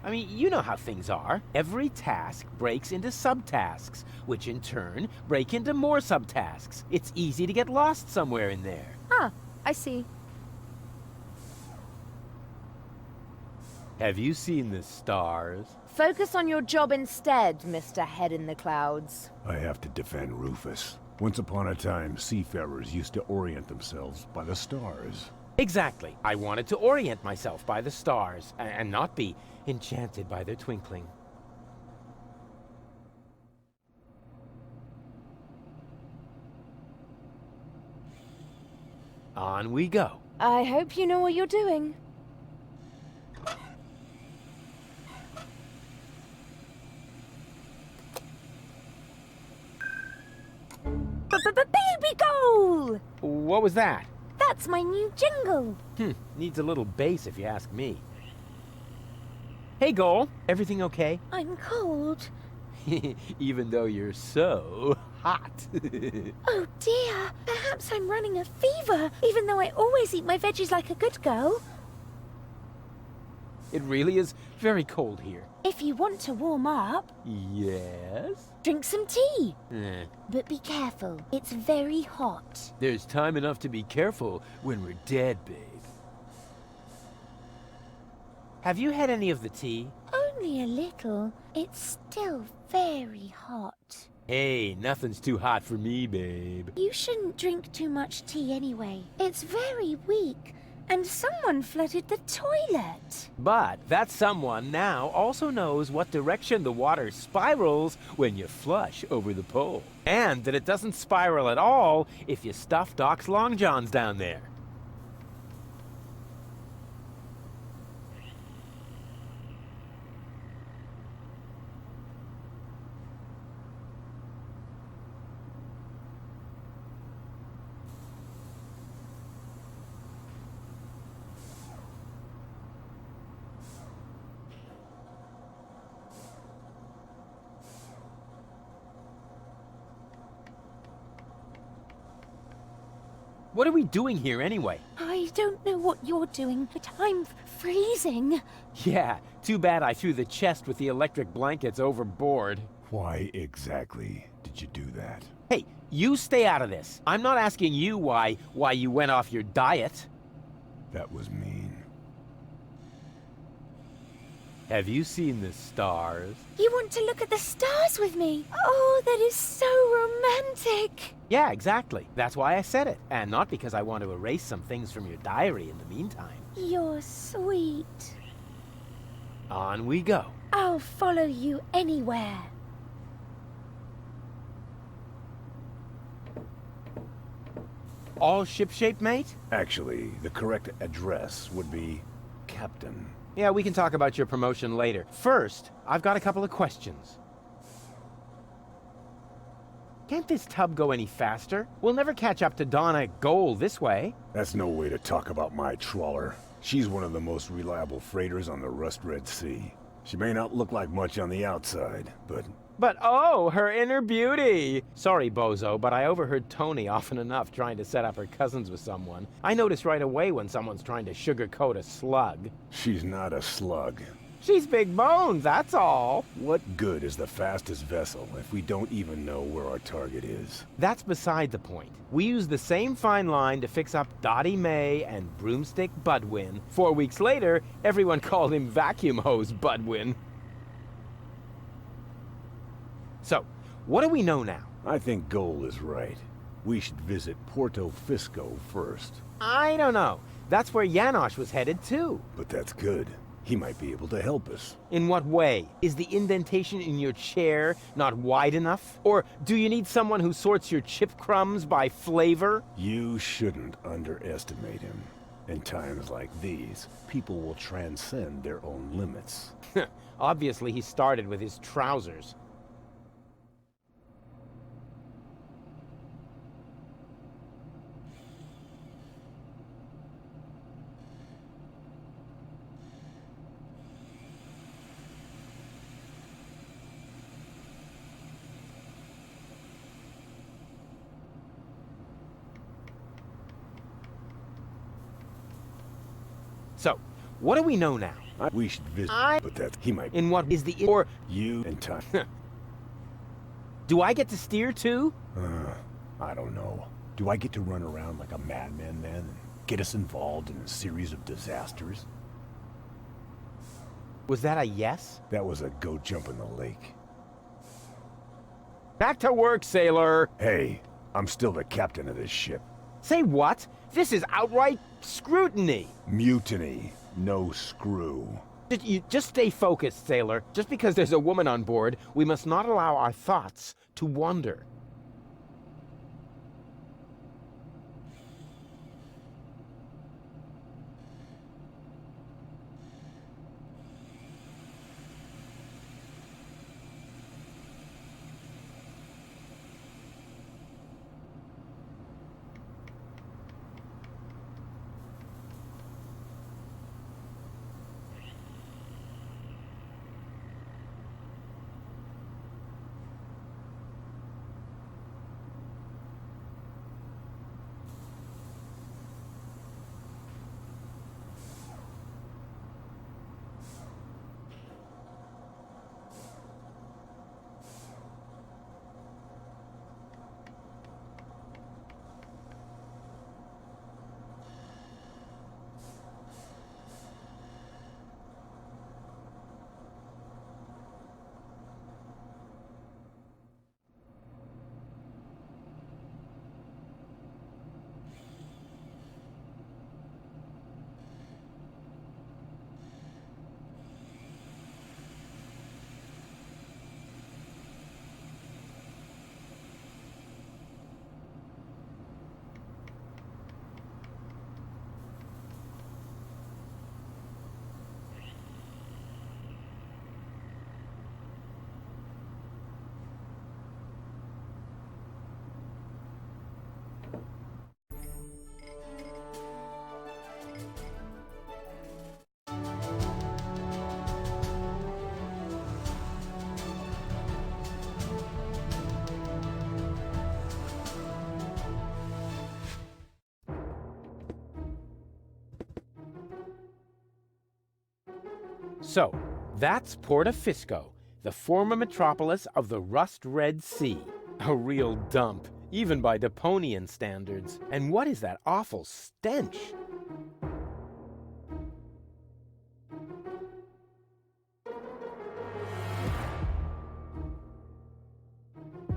I mean, you know how things are. Every task breaks into subtasks, which in turn break into more subtasks. It's easy to get lost somewhere in there. Ah, I see. Have you seen the stars? Focus on your job instead, Mr. Head in the Clouds. I have to defend Rufus. Once upon a time, seafarers used to orient themselves by the stars. Exactly. I wanted to orient myself by the stars, and not be enchanted by their twinkling. On we go. I hope you know what you're doing. Baby goal! What was that? That's my new jingle. Needs a little bass if you ask me. Hey, Goal. Everything okay? I'm cold. Even though you're so hot. Oh dear, perhaps I'm running a fever, even though I always eat my veggies like a good girl. It really is very cold here. If you want to warm up, Yes? drink some tea. Eh, But be careful, it's very hot. there's time enough to be careful when we're dead, babe. Have you had any of the tea? Only a little. It's still very hot. Hey, nothing's too hot for me, babe. You shouldn't drink too much tea anyway. It's very weak. And someone flooded the toilet. But that someone now also knows what direction the water spirals when you flush over the pole. And that it doesn't spiral at all if you stuff Doc's long johns down there. What are we doing here anyway? I don't know what you're doing, but I'm freezing. Yeah, too bad I threw the chest with the electric blankets overboard. Why exactly did you do that? Hey, you stay out of this. I'm not asking you why you went off your diet. That was mean. Have you seen the stars? You want to look at the stars with me? Oh, that is so romantic. Yeah, exactly. That's why I said it. And not because I want to erase some things from your diary in the meantime. You're sweet. On we go. I'll follow you anywhere. All shipshape, mate? Actually, the correct address would be Captain. Yeah, we can talk about your promotion later. First, I've got a couple of questions. Can't this tub go any faster? We'll never catch up to Donna Gold this way. That's no way to talk about my trawler. She's one of the most reliable freighters on the Rust Red Sea. She may not look like much on the outside, But oh, her inner beauty! Sorry, Bozo, but I overheard Tony often enough trying to set up her cousins with someone. I notice right away when someone's trying to sugarcoat a slug. she's not a slug. She's big boned, that's all. What good is the fastest vessel if we don't even know where our target is? That's beside the point. We used the same fine line to fix up Dottie May and Broomstick Budwin. 4 weeks later, everyone called him Vacuum Hose Budwin. So, what do we know now? I think Goal is right. We should visit Porto Fisco first. I don't know. That's where Janosch was headed too. But that's good. He might be able to help us. In what way? Is the indentation in your chair not wide enough? Or do you need someone who sorts your chip crumbs by flavor? You shouldn't underestimate him. In times like these, people will transcend their own limits. Obviously, he started with his trousers. So, what do we know now? We should visit, but that he might. In what is the or You and time. do I get to steer too? I don't know. Do I get to run around like a madman then and get us involved in a series of disasters? Was that a yes? That was a go jump in the lake. Back to work, sailor. Hey, I'm still the captain of this ship. Say what? This is outright scrutiny. Mutiny. No screw. You just stay focused, sailor. Just because there's a woman on board, we must not allow our thoughts to wander. So, that's Porta Fisco, the former metropolis of the rust-red sea. A real dump, even by Deponian standards. And what is that awful stench?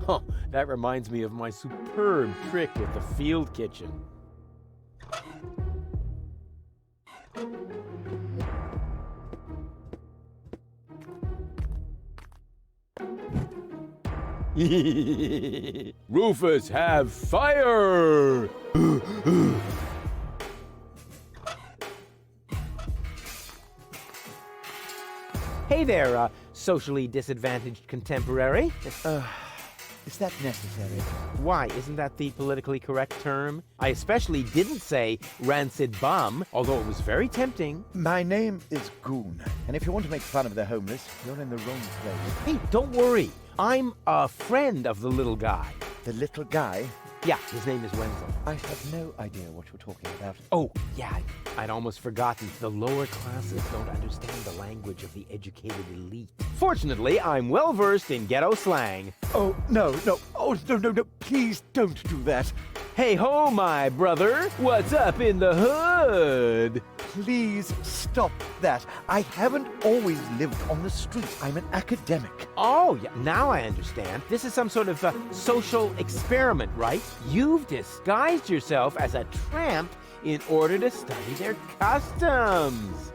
Oh, that reminds me of my superb trick with the field kitchen. Rufus, have fire! Hey there, socially disadvantaged contemporary. Is that necessary? Why, isn't that the politically correct term? I especially didn't say rancid bum, although it was very tempting. My name is Goon, and if you want to make fun of the homeless, you're in the wrong place. Hey, don't worry. I'm a friend of the little guy. The little guy? Yeah, his name is Wenzel. I have no idea what you're talking about. Oh, yeah, I'd almost forgotten. The lower classes don't understand the language of the educated elite. Fortunately, I'm well-versed in ghetto slang. Oh, no. Oh, no. Please don't do that. Hey ho, my brother. What's up in the hood? Please stop that. I haven't always lived on the street. I'm an academic. Oh, yeah, now I understand. This is some sort of social experiment, right? You've disguised yourself as a tramp in order to study their customs.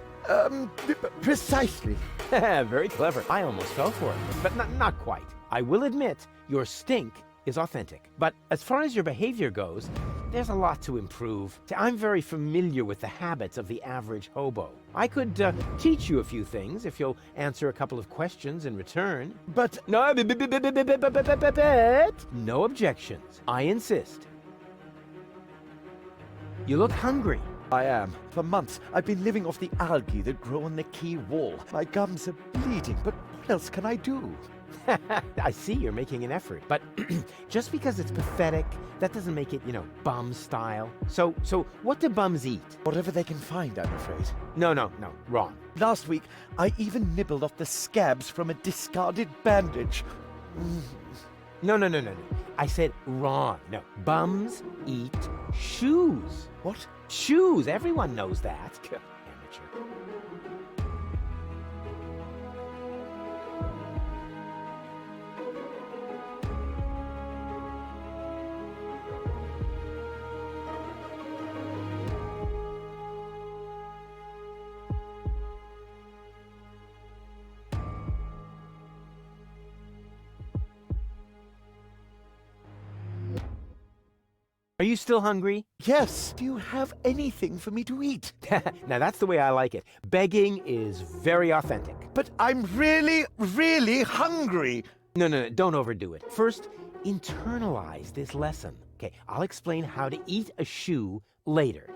Precisely. Very clever. I almost fell for it, but not quite. I will admit, your stink is authentic. But as far as your behavior goes, there's a lot to improve. I'm very familiar with the habits of the average hobo. I could teach you a few things if you'll answer a couple of questions in return. But no, no objections. I insist. You look hungry. I am. For months, I've been living off the algae that grow on the quay wall. My gums are bleeding, but what else can I do? I see you're making an effort, but just because it's pathetic, that doesn't make it, bum style. So what do bums eat? Whatever they can find, I'm afraid. No, wrong. Last week, I even nibbled off the scabs from a discarded bandage. No. I said wrong. No, bums eat shoes. What? Shoes. Everyone knows that. Amateur. Are you still hungry? Yes. Do you have anything for me to eat? Now that's the way I like it. Begging is very authentic. But I'm really, really hungry. No, don't overdo it. First, internalize this lesson. Okay, I'll explain how to eat a shoe later.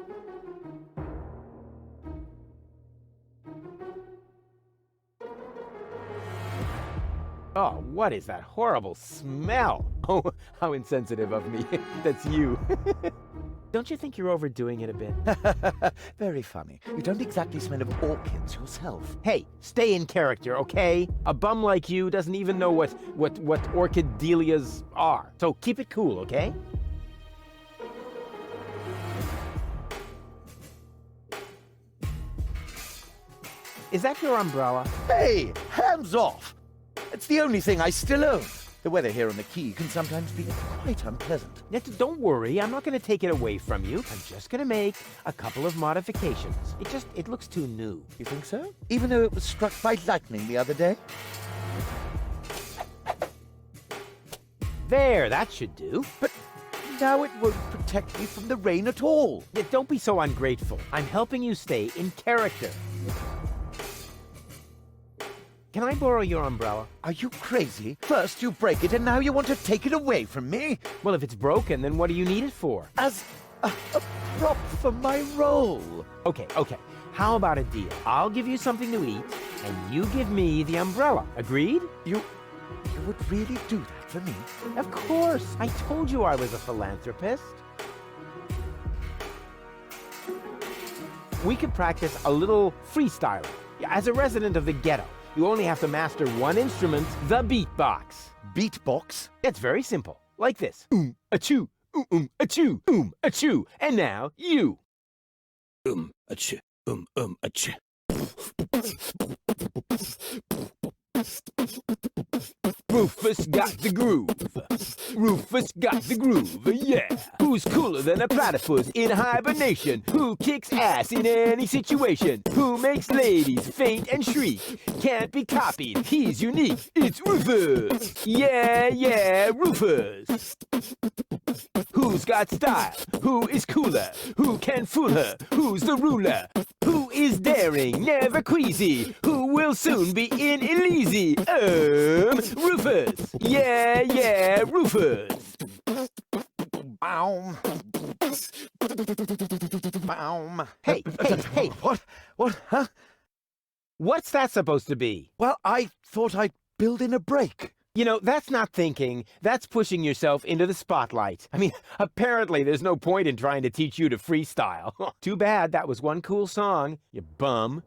Oh, what is that horrible smell? Oh, how insensitive of me. That's you. Don't you think you're overdoing it a bit? Very funny. You don't exactly smell of orchids yourself. Hey, stay in character, okay? A bum like you doesn't even know what orchid dahlias are. So keep it cool, okay? Is that your umbrella? Hey, hands off! It's the only thing I still own. The weather here on the quay can sometimes be quite unpleasant. Don't worry, I'm not going to take it away from you. I'm just going to make a couple of modifications. It looks too new. You think so? Even though it was struck by lightning the other day? There, that should do. But now it won't protect me from the rain at all. Don't be so ungrateful. I'm helping you stay in character. Can I borrow your umbrella? Are you crazy? First you break it and now you want to take it away from me? Well, if it's broken, then what do you need it for? As a prop for my role. Okay. How about a deal? I'll give you something to eat, and you give me the umbrella. Agreed? You would really do that for me? Of course. I told you I was a philanthropist. We could practice a little freestyling. as a resident of the ghetto, you only have to master one instrument, the beatbox. Beatbox? It's very simple, like this. Achoo, achoo, achoo. And now, you. Achoo, achoo. Rufus got the groove. Rufus got the groove, yeah. Who's cooler than a platypus in hibernation? Who kicks ass in any situation? Who makes ladies faint and shriek? Can't be copied, he's unique. It's Rufus. Yeah, Rufus. Who's got style? Who is cooler? Who can fool her? Who's the ruler? Who is daring, never queasy? Who will soon be in Elysium? Rufus. Yeah, Rufus. Baum. Baum. Hey. What? Huh? What's that supposed to be? Well, I thought I'd build in a break. You know, that's not thinking. That's pushing yourself into the spotlight. I mean, apparently there's no point in trying to teach you to freestyle. Too bad that was one cool song, you bum.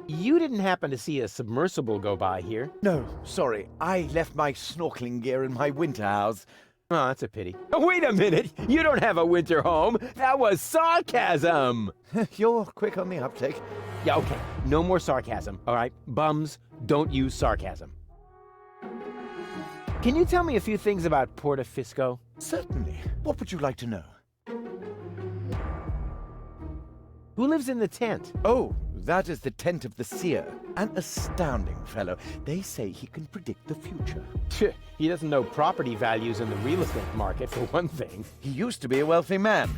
You didn't happen to see a submersible go by here? No, sorry. I left my snorkeling gear in my winter house. Oh, that's a pity. Oh, wait a minute! You don't have a winter home! That was sarcasm! You're quick on the uptake. Yeah, okay. No more sarcasm, all right? Bums, don't use sarcasm. Can you tell me a few things about Portafisco? Certainly. What would you like to know? Who lives in the tent? Oh, that is the tent of the seer. An astounding fellow. They say he can predict the future. He doesn't know property values in the real estate market, for one thing. He used to be a wealthy man.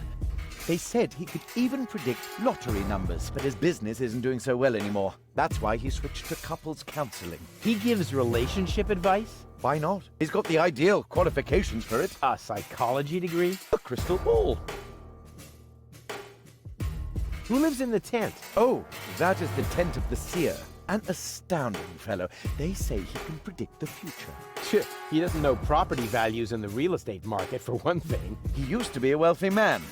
They said he could even predict lottery numbers, but his business isn't doing so well anymore. That's why he switched to couples counseling. He gives relationship advice? Why not? He's got the ideal qualifications for it. A psychology degree? A crystal ball. Who lives in the tent? Oh, that is the tent of the seer. An astounding fellow. They say he can predict the future. He doesn't know property values in the real estate market, for one thing. He used to be a wealthy man.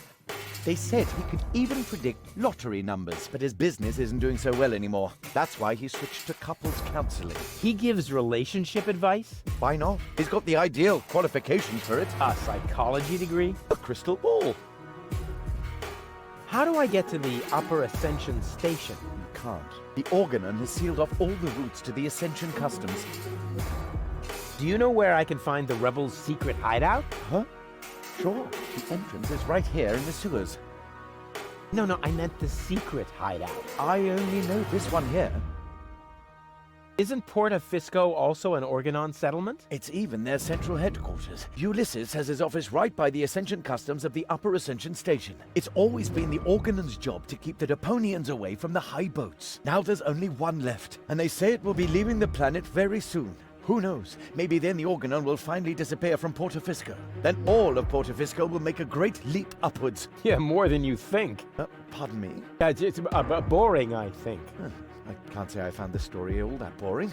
They said he could even predict lottery numbers, but his business isn't doing so well anymore. That's why he switched to couples counseling. He gives relationship advice? Why not? He's got the ideal qualifications for it. A psychology degree? A crystal ball. How do I get to the Upper Ascension Station? You can't. The Organon has sealed off all the routes to the Ascension Customs. Do you know where I can find the rebels' secret hideout? Huh? Sure. The entrance is right here in the sewers. No, I meant the secret hideout. I only know this one here. Isn't Portafisco also an Organon settlement? It's even their central headquarters. Ulysses has his office right by the Ascension Customs of the Upper Ascension Station. It's always been the Organon's job to keep the Deponians away from the high boats. Now there's only one left, and they say it will be leaving the planet very soon. Who knows? Maybe then the Organon will finally disappear from Portafisco. Then all of Portafisco will make a great leap upwards. Yeah, more than you think. Pardon me? It's boring, I think. I can't say I found the story all that boring.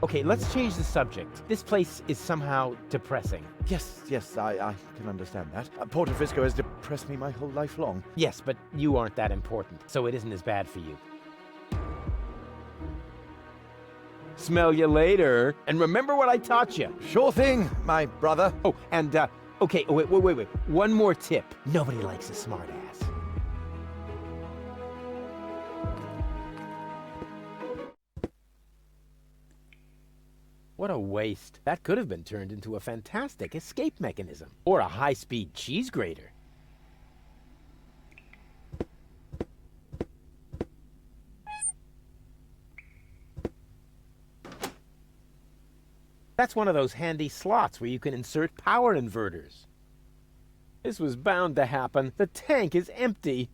Okay, let's change the subject. This place is somehow depressing. Yes, I can understand that. Portafisco has depressed me my whole life long. Yes, but you aren't that important, so it isn't as bad for you. Smell you later. And remember what I taught you. Sure thing, my brother. Oh, and, okay, wait. One more tip. Nobody likes a smartass. What a waste. That could have been turned into a fantastic escape mechanism. Or a high-speed cheese grater. That's one of those handy slots where you can insert power inverters. This was bound to happen. The tank is empty.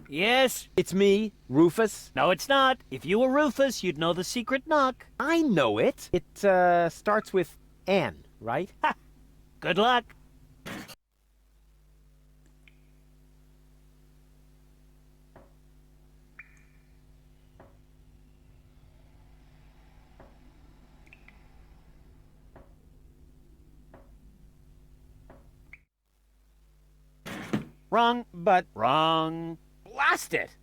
Yes? It's me, Rufus. No, it's not. If you were Rufus, you'd know the secret knock. I know it. It, starts with N, right? Ha! Good luck. Wrong, but wrong. Blast it!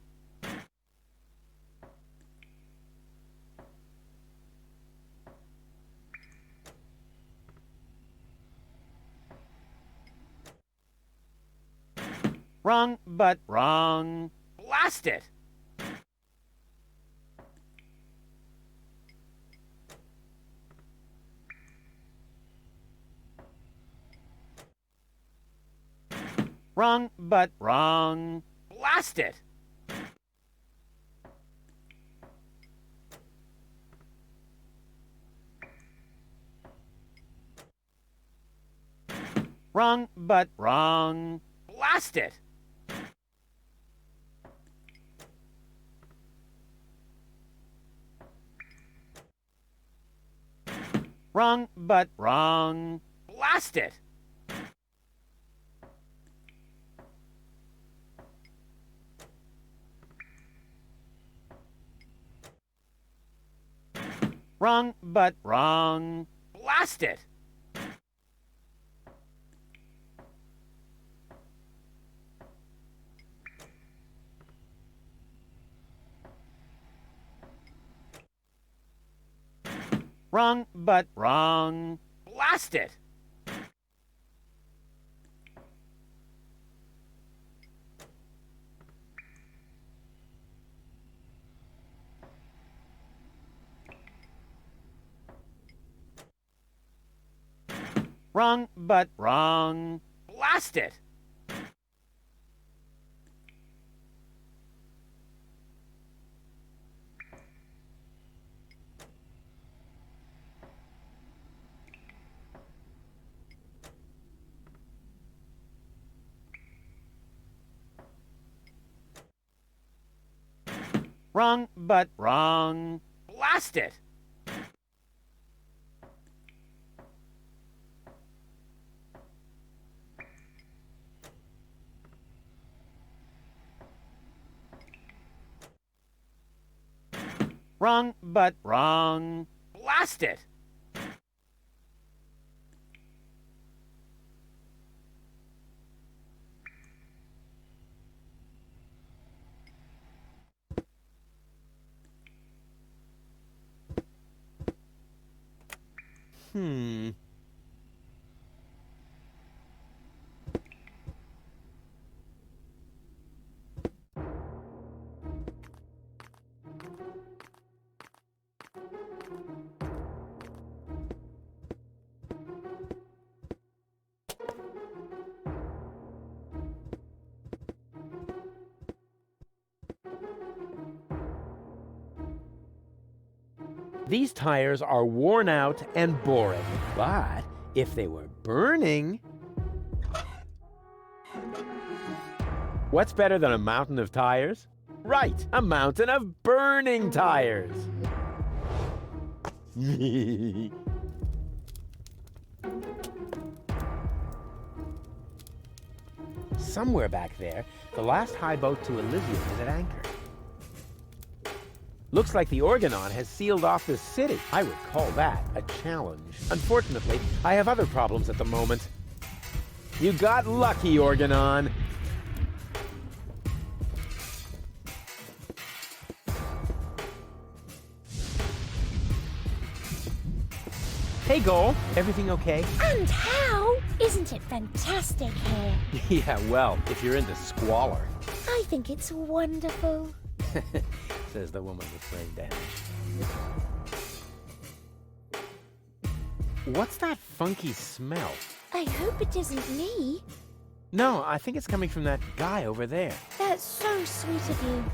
Wrong, but wrong. Blast it! Wrong, but wrong. Blast it! Wrong, but wrong. Blast it! Wrong, but wrong. Blast it! Wrong, but wrong. Blast it! Wrong, but wrong. Blast it! Wrong, but wrong. Blast it! Wrong, but wrong. Blast it! Wrong, but wrong. Blast it! These tires are worn out and boring, but if they were burning... What's better than a mountain of tires? Right, a mountain of burning tires! Somewhere back there, the last high boat to Elysium is at anchor. Looks like the Organon has sealed off this city. I would call that a challenge. Unfortunately, I have other problems at the moment. You got lucky, Organon. Hey, Goal. Everything okay? And how? Isn't it fantastic here? Yeah, well, if you're into squalor. I think it's wonderful. Says the woman with brain damage. What's that funky smell? I hope it isn't me. No, I think it's coming from that guy over there. That's so sweet of you.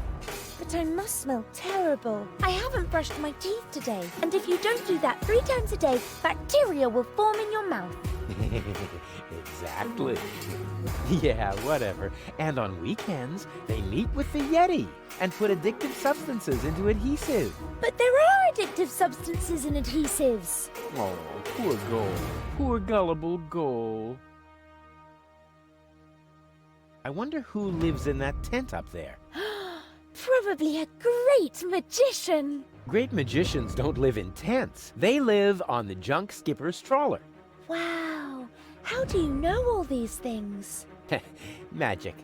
But I must smell terrible. I haven't brushed my teeth today. And if you don't do that 3 times a day, bacteria will form in your mouth. Exactly. Yeah, whatever. And on weekends, they meet with the Yeti and put addictive substances into adhesive. But there are addictive substances in adhesives. Oh, poor Goal. Poor gullible Goal. I wonder who lives in that tent up there. Probably a great magician. Great magicians don't live in tents. They live on the junk skipper's trawler. Wow. How do you know all these things? Magic.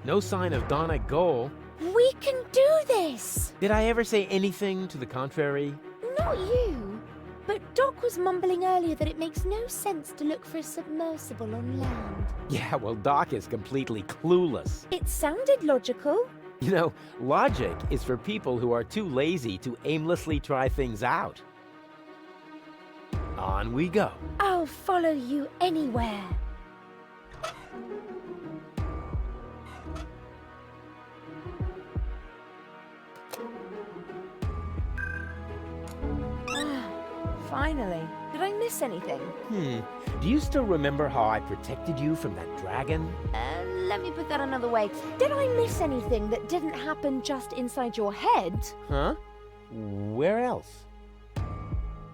No sign of Dawn at goal. We can do this! Did I ever say anything to the contrary? Not you. But Doc was mumbling earlier that it makes no sense to look for a submersible on land. Yeah, well, Doc is completely clueless. It sounded logical. You know, logic is for people who are too lazy to aimlessly try things out. On we go. I'll follow you anywhere. Finally. Did I miss anything? Do you still remember how I protected you from that dragon? Let me put that another way. Did I miss anything that didn't happen just inside your head? Huh? Where else?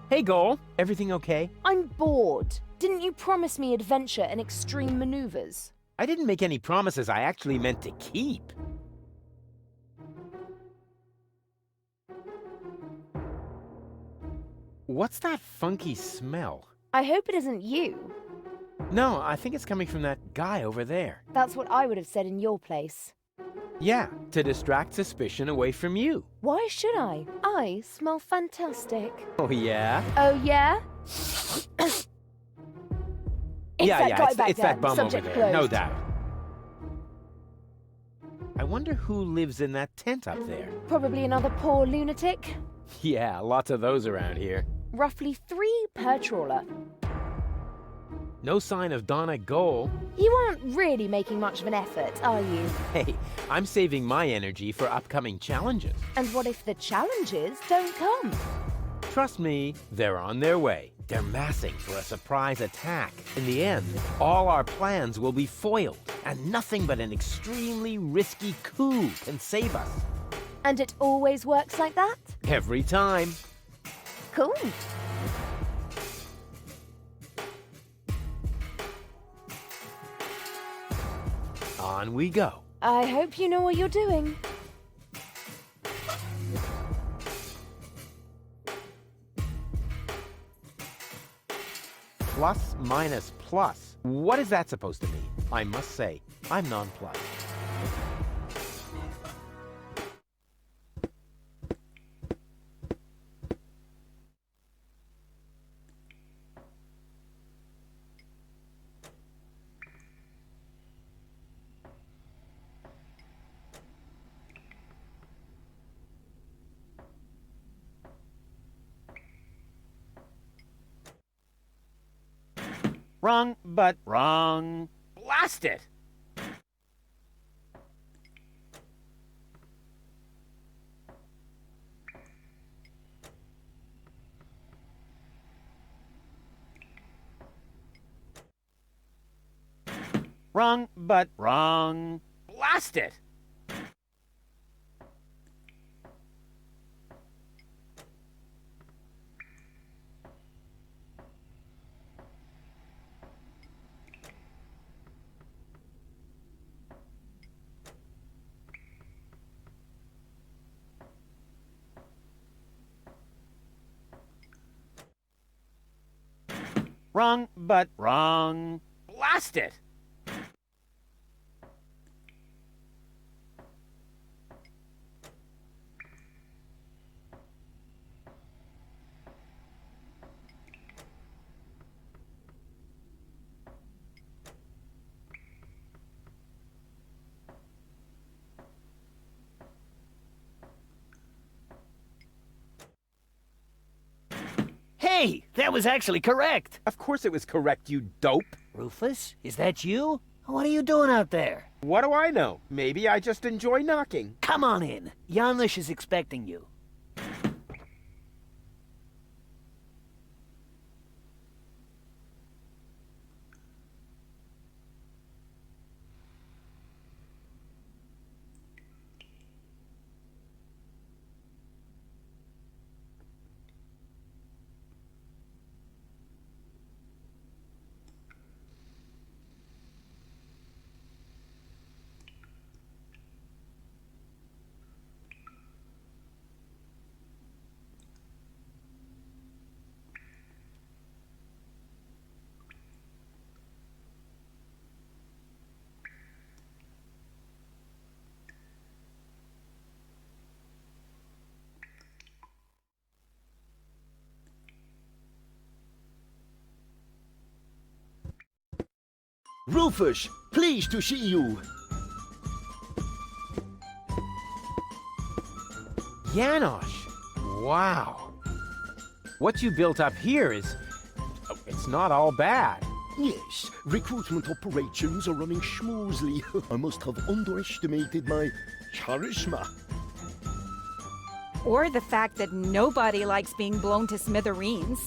Hey, Goal. Everything okay? I'm bored. Didn't you promise me adventure and extreme maneuvers? I didn't make any promises I actually meant to keep. What's that funky smell? I hope it isn't you. No, I think it's coming from that guy over there. That's what I would have said in your place. Yeah, to distract suspicion away from you. Why should I? I smell fantastic. Oh, yeah? Oh, yeah? It's that bum over Subject there, closed. no doubt. I wonder who lives in that tent up there. Probably another poor lunatic. Yeah, lots of those around here. Roughly 3 per trawler. No sign of Dawn at goal. You aren't really making much of an effort, are you? Hey, I'm saving my energy for upcoming challenges. And what if the challenges don't come? Trust me, they're on their way. They're massing for a surprise attack. In the end, all our plans will be foiled, and nothing but an extremely risky coup can save us. And it always works like that? Every time. Cool. On we go. I hope you know what you're doing. Plus, minus, plus. What is that supposed to mean? I must say, I'm nonplussed. Wrong, but wrong. Blast it! Wrong, but wrong. Blast it! Wrong, but wrong. Blast it! Hey, that was actually correct. Of course it was correct, you dope. Rufus, is that you? What are you doing out there? What do I know? Maybe I just enjoy knocking. Come on in. Janusz is expecting you. Rufus, pleased to see you. Janosch! Wow. What you built up here is... it's not all bad. Yes, recruitment operations are running smoothly. I must have underestimated my charisma. Or the fact that nobody likes being blown to smithereens.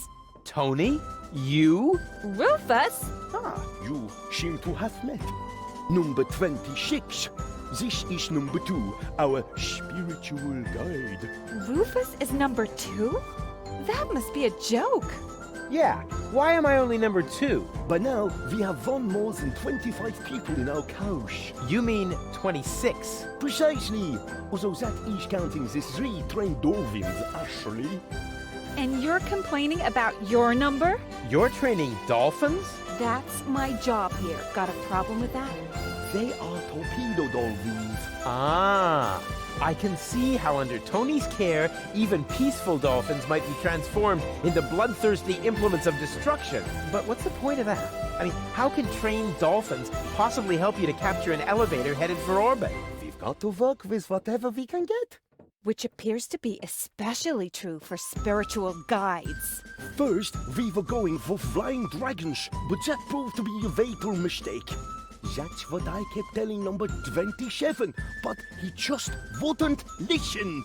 Tony? You? Rufus? Ah, you seem to have met. Number 26. This is number 2, our spiritual guide. Rufus is number 2? That must be a joke. Yeah, why am I only number 2? By now, we have won more than 25 people in our coach. You mean 26? Precisely. Although that is counting the 3 trained dolphins, actually. And you're complaining about your number? You're training dolphins? That's my job here. Got a problem with that? They are torpedo dolphins. Ah, I can see how under Tony's care, even peaceful dolphins might be transformed into bloodthirsty implements of destruction. But what's the point of that? I mean, how can trained dolphins possibly help you to capture an elevator headed for orbit? We've got to work with whatever we can get. Which appears to be especially true for spiritual guides. First, we were going for flying dragons, but that proved to be a fatal mistake. That's what I kept telling number 27, but he just wouldn't listen.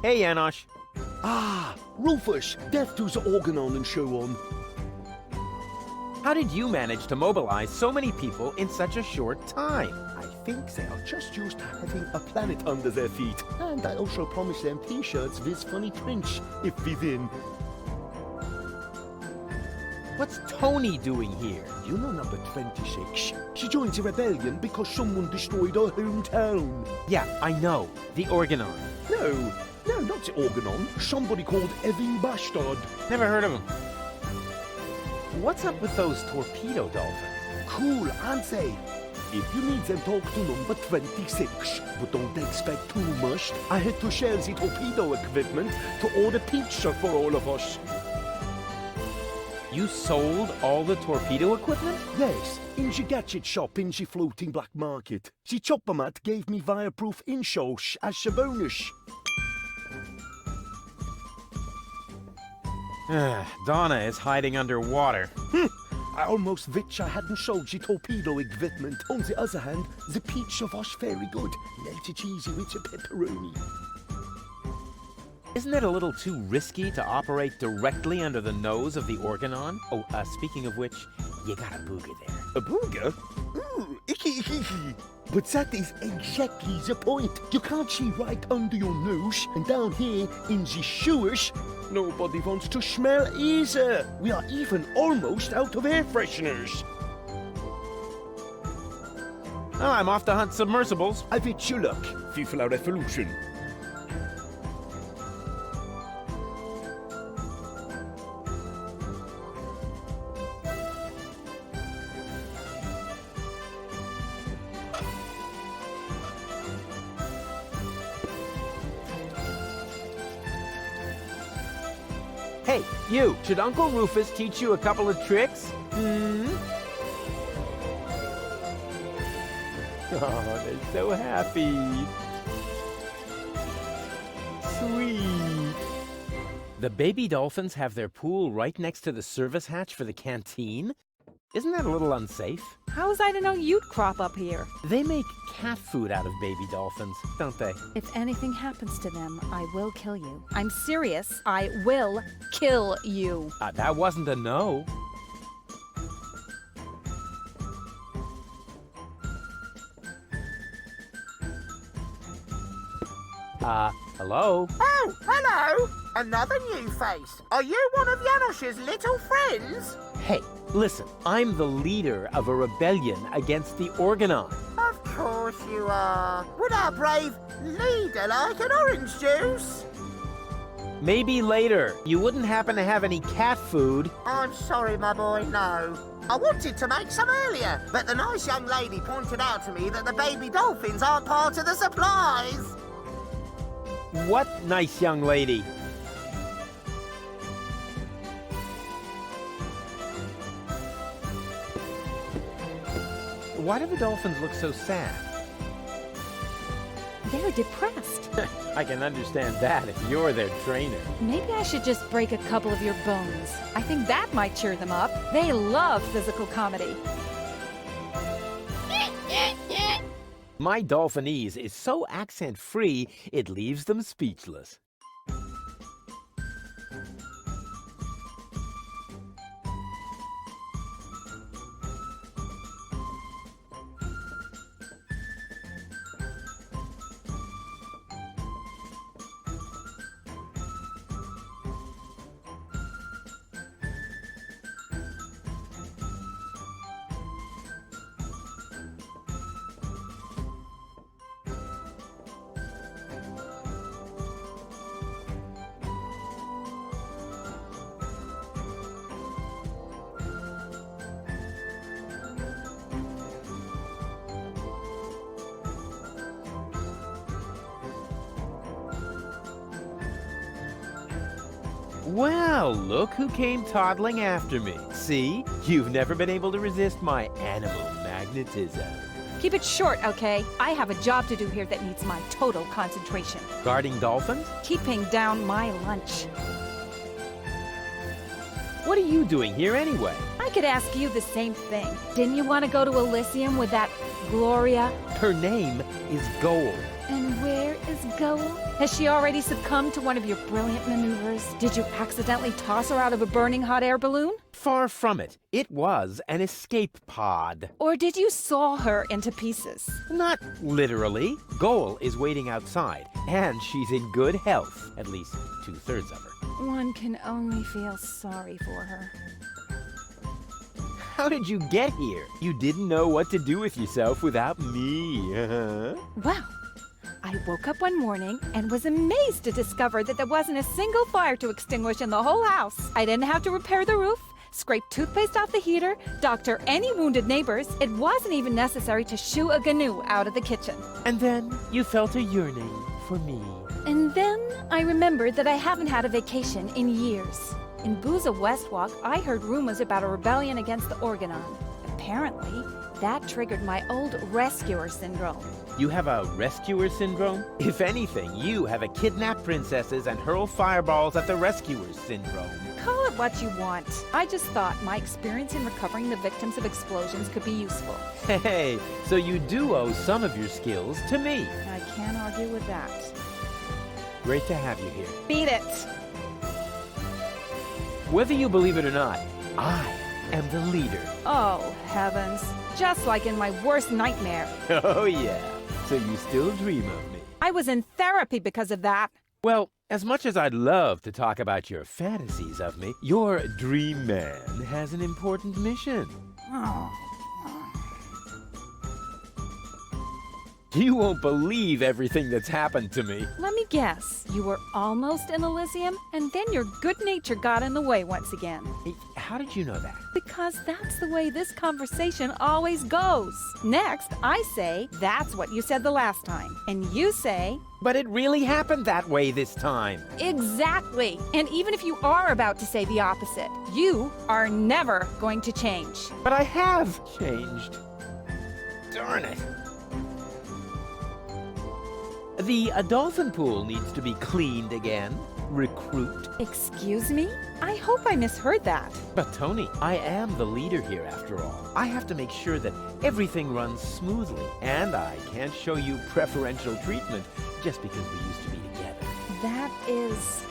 Hey, Janosch. Ah, Rufus, death to the organon and so on. How did you manage to mobilize so many people in such a short time? I think they are just used to having a planet under their feet. And I also promised them t-shirts with funny prints if we win. What's Tony doing here? You know number 26. She joined the rebellion because someone destroyed her hometown. Yeah, I know. The Organon. No, not the Organon. Somebody called Evan Bastard. Never heard of him. What's up with those torpedo dolphins? Cool, aren't they? If you need them, talk to number 26. But don't expect too much. I had to share the torpedo equipment to order pizza for all of us. You sold all the torpedo equipment? Yes, in the gadget shop in the floating black market. The chopper mat gave me fireproof insoles as a bonus. Donna is hiding underwater. I almost wish I hadn't sold the torpedo equipment. On the other hand, the pizza was very good. Melted cheesy with the pepperoni. Isn't it a little too risky to operate directly under the nose of the Organon? Oh, speaking of which, you got a booger there. A booger? Ooh, icky, icky, icky. But that is exactly the point. You can't see right under your nose, and down here in the sewers, nobody wants to smell either. We are even almost out of air fresheners. Oh, I'm off to hunt submersibles. I wish you luck, Vive la Revolution. Hey, you! Should Uncle Rufus teach you a couple of tricks? Oh, they're so happy. Sweet. The baby dolphins have their pool right next to the service hatch for the canteen? Isn't that a little unsafe? How was I to know you'd crop up here? They make cat food out of baby dolphins, don't they? If anything happens to them, I will kill you. I'm serious. I will kill you. That wasn't a no. Hello? Oh, hello! Another new face. Are you one of Janosch's little friends? Hey, listen, I'm the leader of a rebellion against the Organon. Of course you are. Would our brave leader like an orange juice? Maybe later. You wouldn't happen to have any cat food? I'm sorry, my boy, no. I wanted to make some earlier, but the nice young lady pointed out to me that the baby dolphins aren't part of the supplies. What nice young lady? Why do the dolphins look so sad? They're depressed. I can understand that if you're their trainer. Maybe I should just break a couple of your bones. I think that might cheer them up. They love physical comedy. My Dolphinese is so accent-free, it leaves them speechless. Well, look who came toddling after me. See? You've never been able to resist my animal magnetism. Keep it short, okay? I have a job to do here that needs my total concentration. Guarding dolphins? Keeping down my lunch. What are you doing here anyway? I could ask you the same thing. Didn't you want to go to Elysium with that Gloria? Her name is Goal. And where is Goal? Has she already succumbed to one of your brilliant maneuvers? Did you accidentally toss her out of a burning hot air balloon? Far from it. It was an escape pod. Or did you saw her into pieces? Not literally. Goal is waiting outside, and she's in good health. At least 2/3 of her. One can only feel sorry for her. How did you get here? You didn't know what to do with yourself without me. Well, I woke up one morning and was amazed to discover that there wasn't a single fire to extinguish in the whole house. I didn't have to repair the roof, scrape toothpaste off the heater, doctor any wounded neighbors. It wasn't even necessary to shoo a gnu out of the kitchen. And then you felt a yearning for me. And then I remembered that I haven't had a vacation in years. In Booza Westwalk, I heard rumors about a rebellion against the Organon. Apparently, that triggered my old rescuer syndrome. You have a rescuer syndrome? If anything, you have a kidnap princesses and hurl fireballs at the rescuers syndrome. Call it what you want. I just thought my experience in recovering the victims of explosions could be useful. Hey, so you do owe some of your skills to me. I can't argue with that. Great to have you here. Beat it! Whether you believe it or not, I am the leader. Oh, heavens. Just like in my worst nightmare. Oh, yeah. So you still dream of me. I was in therapy because of that. Well, as much as I'd love to talk about your fantasies of me, your dream man has an important mission. Oh. You won't believe everything that's happened to me. Let me guess. You were almost in Elysium, and then your good nature got in the way once again. Hey, how did you know that? Because that's the way this conversation always goes. Next, I say, that's what you said the last time. And you say... But it really happened that way this time. Exactly. And even if you are about to say the opposite, you are never going to change. But I have changed. Darn it. The dolphin pool needs to be cleaned again. Recruit. Excuse me? I hope I misheard that. But Tony, I am the leader here after all. I have to make sure that everything runs smoothly. And I can't show you preferential treatment just because we used to be together. That is...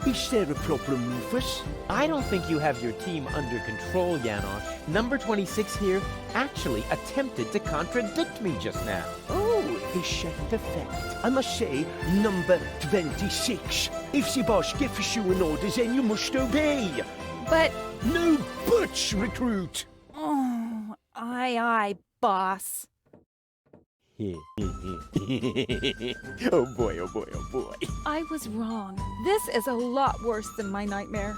Is there a problem, Rufus? I don't think you have your team under control, Janosch. Number 26 here actually attempted to contradict me just now. Oh, Hishette effect. I must say, number 26. If the boss gives you an order, then you must obey. But... No buts, recruit. Oh, aye, boss. Oh boy, oh boy, oh boy. I was wrong. This is a lot worse than my nightmare.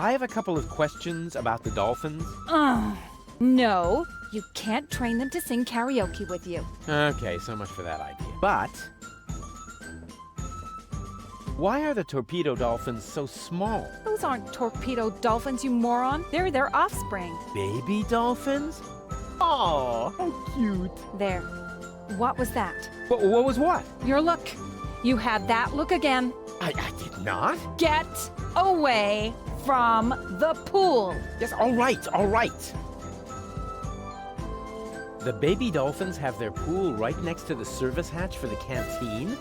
I have a couple of questions about the dolphins. No, you can't train them to sing karaoke with you. Okay, so much for that idea. But why are the torpedo dolphins so small? Those aren't torpedo dolphins, you moron. They're their offspring. Baby dolphins? Oh, how cute. There. What was that? What was what? Your look. You had that look again. I did not. Get away from the pool. Yes, all right, all right. The baby dolphins have their pool right next to the service hatch for the canteen?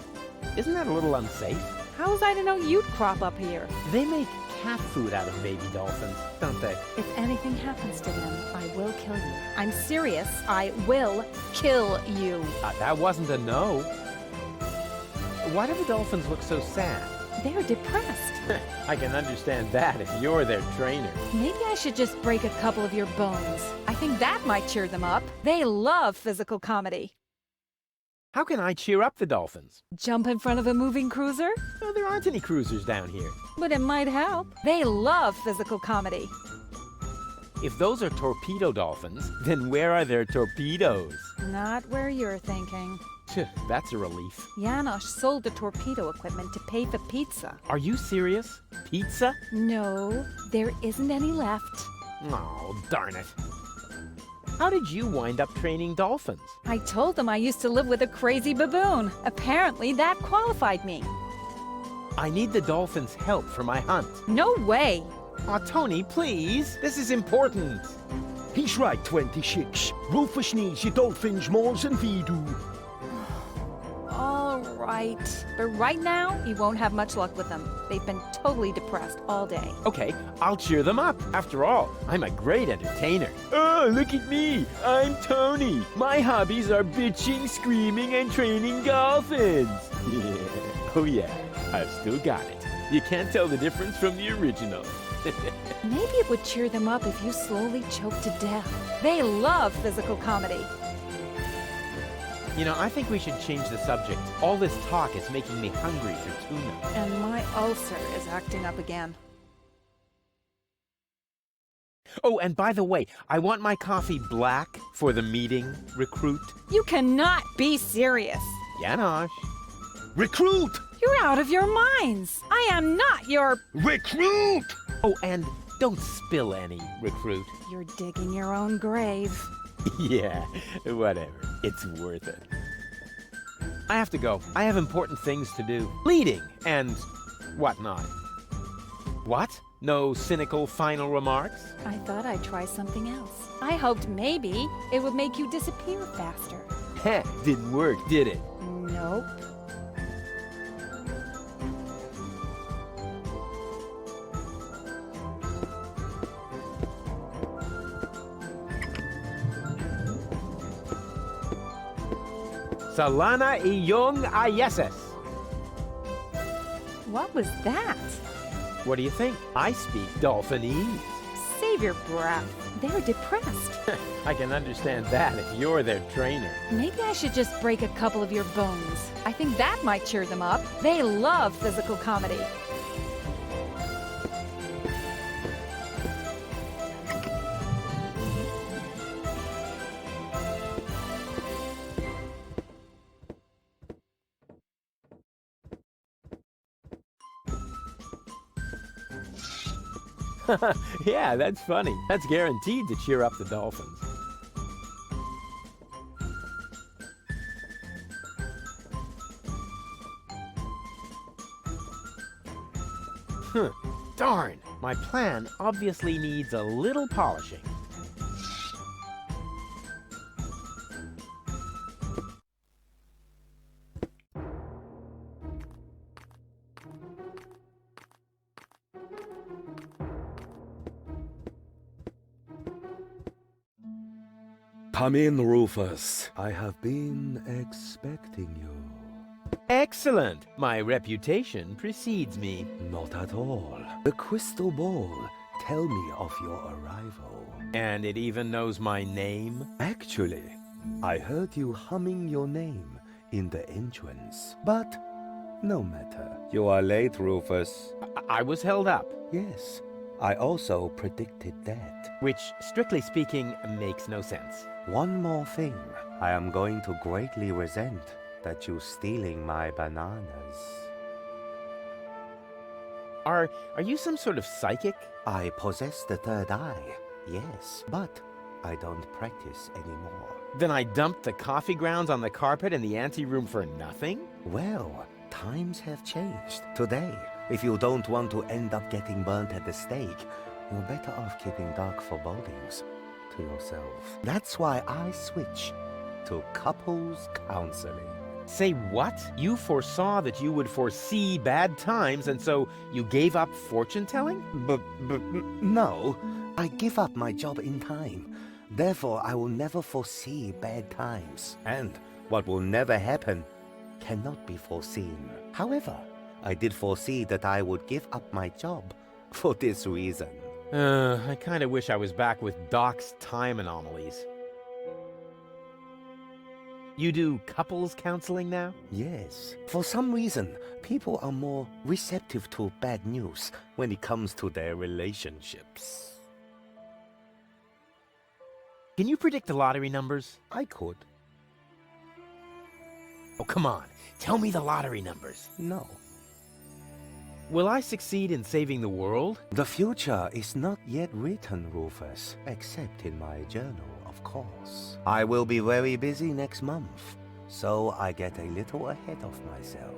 Isn't that a little unsafe? How was I to know you'd crop up here? They make cat food out of baby dolphins, don't they? If anything happens to them, I will kill you. I'm serious. I will kill you. That wasn't a no. Why do the dolphins look so sad? They're depressed. I can understand that if you're their trainer. Maybe I should just break a couple of your bones. I think that might cheer them up. They love physical comedy. How can I cheer up the dolphins? Jump in front of a moving cruiser? No, there aren't any cruisers down here. But it might help. They love physical comedy. If those are torpedo dolphins, then where are their torpedoes? Not where you're thinking. That's a relief. Janosch sold the torpedo equipment to pay for pizza. Are you serious? Pizza? No, there isn't any left. Oh, darn it. How did you wind up training dolphins? I told them I used to live with a crazy baboon. Apparently that qualified me. I need the dolphins' help for my hunt. No way. Aw, Tony, please. This is important. He's right, 26. Rufus needs the dolphins more than we do. All right. But right now, you won't have much luck with them. They've been totally depressed all day. Okay, I'll cheer them up. After all, I'm a great entertainer. Oh, look at me. I'm Tony. My hobbies are bitching, screaming, and training dolphins. Yeah. Oh, yeah. I've still got it. You can't tell the difference from the original. Maybe it would cheer them up if you slowly choke to death. They love physical comedy. You know, I think we should change the subject. All this talk is making me hungry for tuna. And my ulcer is acting up again. Oh, and by the way, I want my coffee black for the meeting, recruit. You cannot be serious. Janosch. Recruit! You're out of your minds. I am not your... Recruit! Oh, and don't spill any, recruit. You're digging your own grave. Yeah, whatever. It's worth it. I have to go. I have important things to do. Leading and whatnot. What? No cynical final remarks? I thought I'd try something else. I hoped maybe it would make you disappear faster. Heh, didn't work, did it? Nope. Salana iyong ayeses. What was that? What do you think? I speak Dolphinese. Save your breath. They're depressed. I can understand that if you're their trainer. Maybe I should just break a couple of your bones. I think that might cheer them up. They love physical comedy. Yeah, that's funny. That's guaranteed to cheer up the dolphins. Darn. My plan obviously needs a little polishing. Come in, Rufus. I have been expecting you. Excellent. My reputation precedes me. Not at all. The crystal ball tell me of your arrival. And it even knows my name? Actually, I heard you humming your name in the entrance. But no matter. You are late, Rufus. I was held up. Yes, I also predicted that. Which, strictly speaking, makes no sense. One more thing. I am going to greatly resent that you stealing my bananas. Are you some sort of psychic? I possess the third eye, yes, but I don't practice anymore. Then I dumped the coffee grounds on the carpet in the anteroom for nothing? Well, times have changed. Today, if you don't want to end up getting burnt at the stake, you're better off keeping dark forebodings to yourself. That's why I switch to couples counseling. Say what? You foresaw that you would foresee bad times, and so you gave up fortune-telling? No, I give up my job in time. Therefore, I will never foresee bad times. And what will never happen cannot be foreseen. However, I did foresee that I would give up my job for this reason. I kinda wish I was back with Doc's time anomalies. You do couples counseling now? Yes. For some reason, people are more receptive to bad news when it comes to their relationships. Can you predict the lottery numbers? I could. Oh, come on. Tell me the lottery numbers. No. Will I succeed in saving the world? The future is not yet written, Rufus, except in my journal, of course. I will be very busy next month, so I get a little ahead of myself.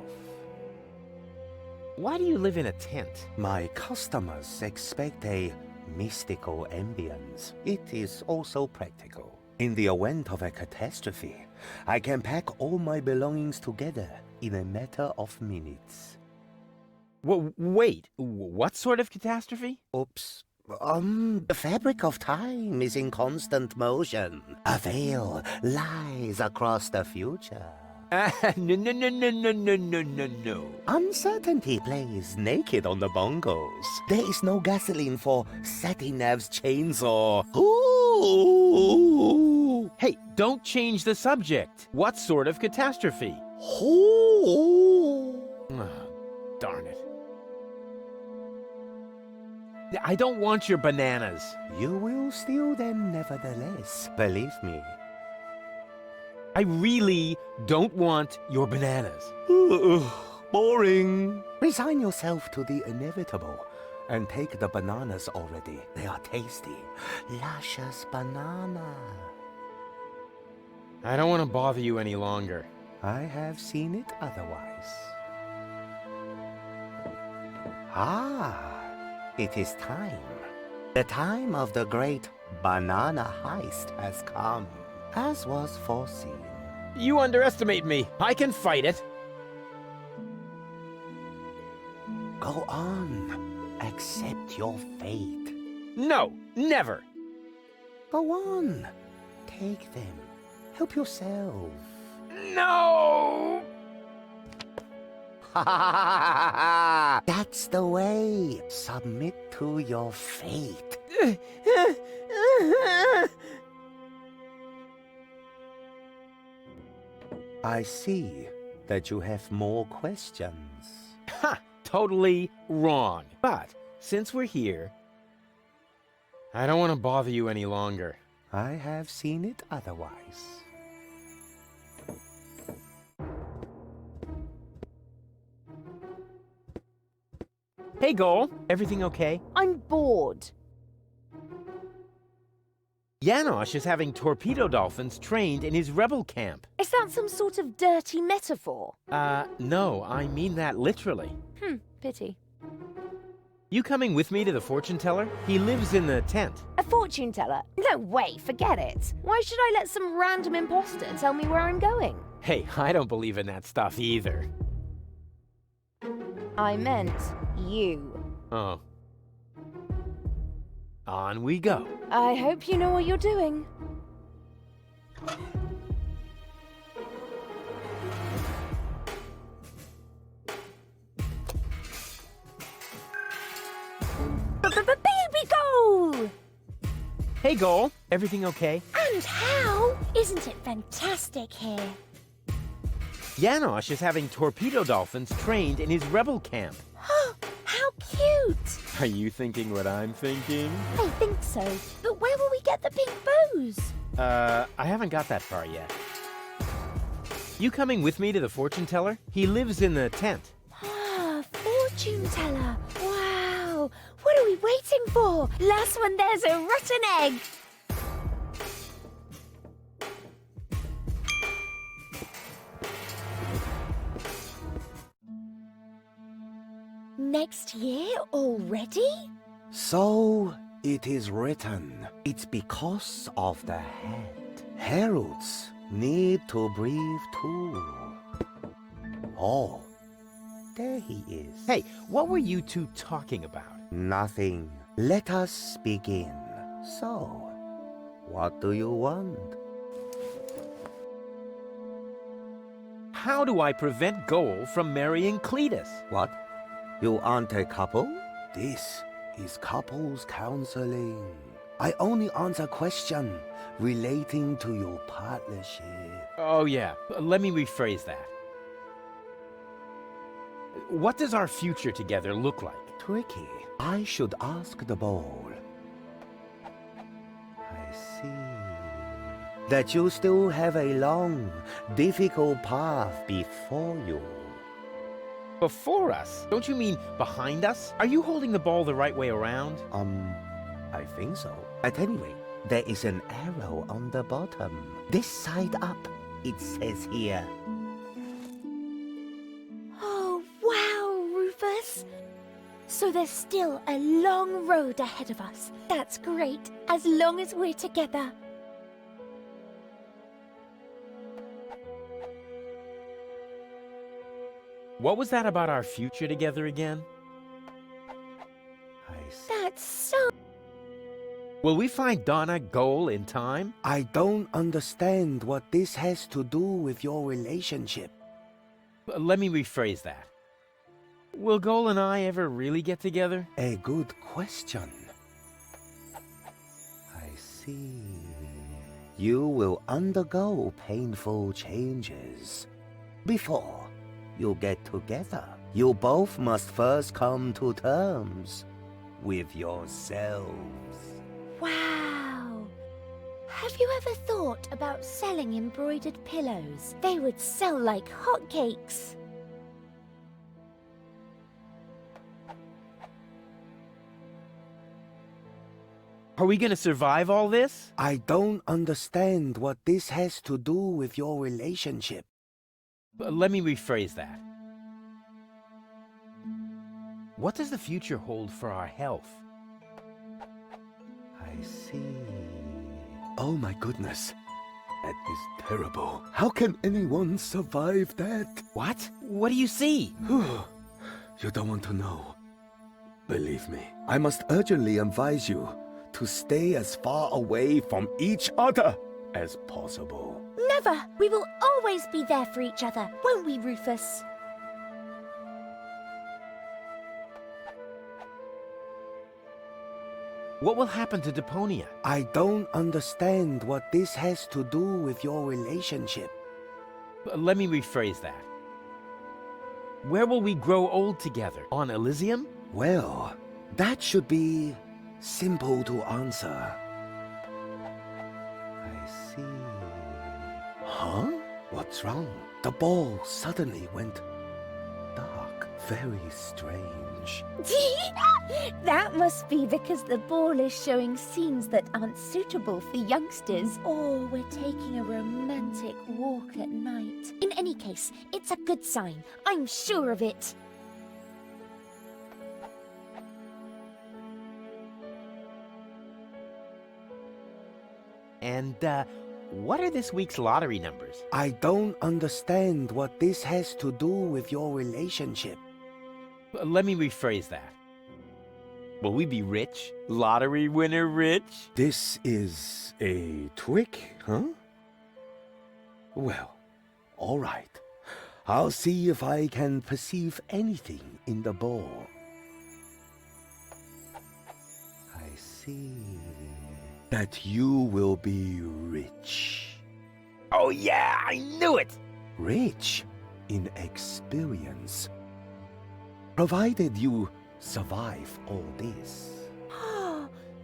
Why do you live in a tent? My customers expect a mystical ambience. It is also practical. In the event of a catastrophe, I can pack all my belongings together in a matter of minutes. Wait, what sort of catastrophe? Oops. The fabric of time is in constant motion. A veil lies across the future. No. Uncertainty plays naked on the bongos. There is no gasoline for Satinav's chainsaw. Ooh! Hey, don't change the subject. What sort of catastrophe? Ooh! Oh, darn it. I don't want your bananas. You will steal them nevertheless, believe me. I really don't want your bananas. Boring. Resign yourself to the inevitable and take the bananas already. They are tasty. Luscious banana. I don't want to bother you any longer. I have seen it otherwise. Ah. It is time. The time of the great banana heist has come, as was foreseen. You underestimate me. I can fight it. Go on. Accept your fate. No, never. Go on. Take them. Help yourself. No! That's the way. Submit to your fate. I see that you have more questions. Ha! Totally wrong. But since we're here, I don't want to bother you any longer. I have seen it otherwise. Hey, Goal. Everything okay? I'm bored. Janosch is having torpedo dolphins trained in his rebel camp. Is that some sort of dirty metaphor? No, I mean that literally. Pity. You coming with me to the fortune teller? He lives in the tent. A fortune teller? No way, forget it. Why should I let some random imposter tell me where I'm going? Hey, I don't believe in that stuff either. I meant you. Oh. On we go. I hope you know what you're doing. Baby Goal! Hey, Goal. Everything okay? And how? Isn't it fantastic here? Janosch is having torpedo dolphins trained in his rebel camp. How cute! Are you thinking what I'm thinking? I think so. But where will we get the pink bows? I haven't got that far yet. You coming with me to the fortune teller? He lives in the tent. Ah, fortune teller. Wow. What are we waiting for? Last one, there's a rotten egg. Next year already? So it is written. It's because of the head. Heralds need to breathe too. Oh, there he is. Hey, what were you two talking about? Nothing. Let us begin. So, what do you want? How do I prevent Goal from marrying Cletus? What? You aren't a couple? This is couples counseling. I only answer questions relating to your partnership. Oh yeah, let me rephrase that. What does our future together look like? Tricky. I should ask the ball. I see. That you still have a long, difficult path before you. Before us? Don't you mean behind us? Are you holding the ball the right way around? I think so. At any rate, there is an arrow on the bottom. This side up, it says here. Oh, wow, Rufus. So there's still a long road ahead of us. That's great, as long as we're together. What was that about our future together again? That's so... Will we find Donna Goal in time? I don't understand what this has to do with your relationship. Let me rephrase that. Will Goal and I ever really get together? A good question. I see. You will undergo painful changes. Before you get together, you both must first come to terms with yourselves. Wow. Have you ever thought about selling embroidered pillows? They would sell like hotcakes. Are we gonna survive all this? I don't understand what this has to do with your relationship. Let me rephrase that. What does the future hold for our health? I see. Oh my goodness. That is terrible. How can anyone survive that? What? What do you see? You don't want to know. Believe me, I must urgently advise you to stay as far away from each other as possible. Never! We will always be there for each other, won't we, Rufus? What will happen to Deponia? I don't understand what this has to do with your relationship. Let me rephrase that. Where will we grow old together? On Elysium? Well, that should be simple to answer. I see. Huh? What's wrong? The ball suddenly went dark. Very strange. That must be because the ball is showing scenes that aren't suitable for youngsters. Or we're taking a romantic walk at night. In any case, it's a good sign. I'm sure of it. And, what are this week's lottery numbers? I don't understand what this has to do with your relationship. Let me rephrase that. Will we be rich? Lottery winner rich? This is a trick, huh? Well, all right. I'll see if I can perceive anything in the ball. I see that you will be rich. Oh yeah, I knew it! Rich in experience. Provided you survive all this.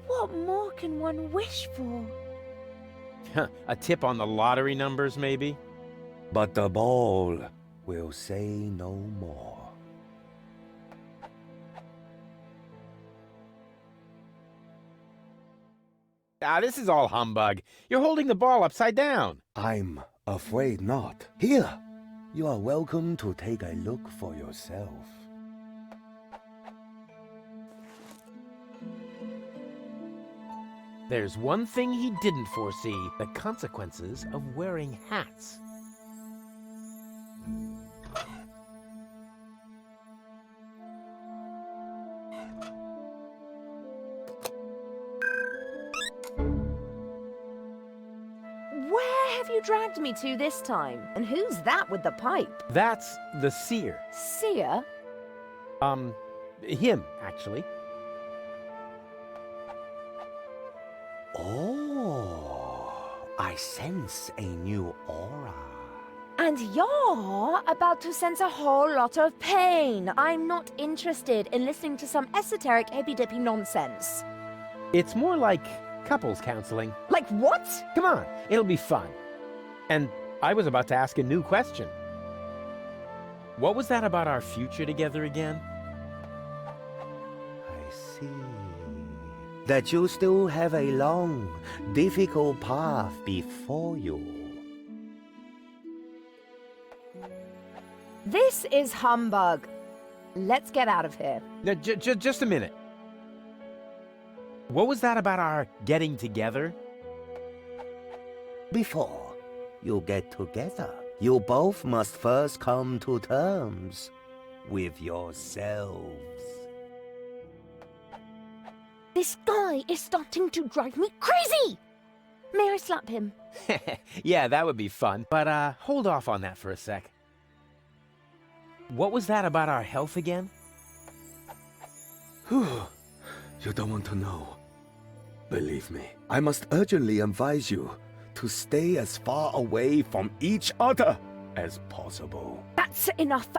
What more can one wish for? A tip on the lottery numbers, maybe? But the ball will say no more. Ah, this is all humbug. You're holding the ball upside down. I'm afraid not. Here, you are welcome to take a look for yourself. There's one thing he didn't foresee, the consequences of wearing hats. Where have you dragged me to this time? And who's that with the pipe? That's the seer. Seer? Him, actually. Oh, I sense a new aura. And you're about to sense a whole lot of pain. I'm not interested in listening to some esoteric hippy-dippy nonsense. It's more like couples counseling. Like what? Come on, it'll be fun. And I was about to ask a new question. What was that about our future together again? I see. That you still have a long, difficult path before you. This is humbug. Let's get out of here. Now, just a minute. What was that about our getting together? Before you get together, you both must first come to terms with yourselves. This guy is starting to drive me crazy! May I slap him? Yeah, that would be fun. But, hold off on that for a sec. What was that about our health again? You don't want to know. Believe me, I must urgently advise you to stay as far away from each other as possible. That's enough.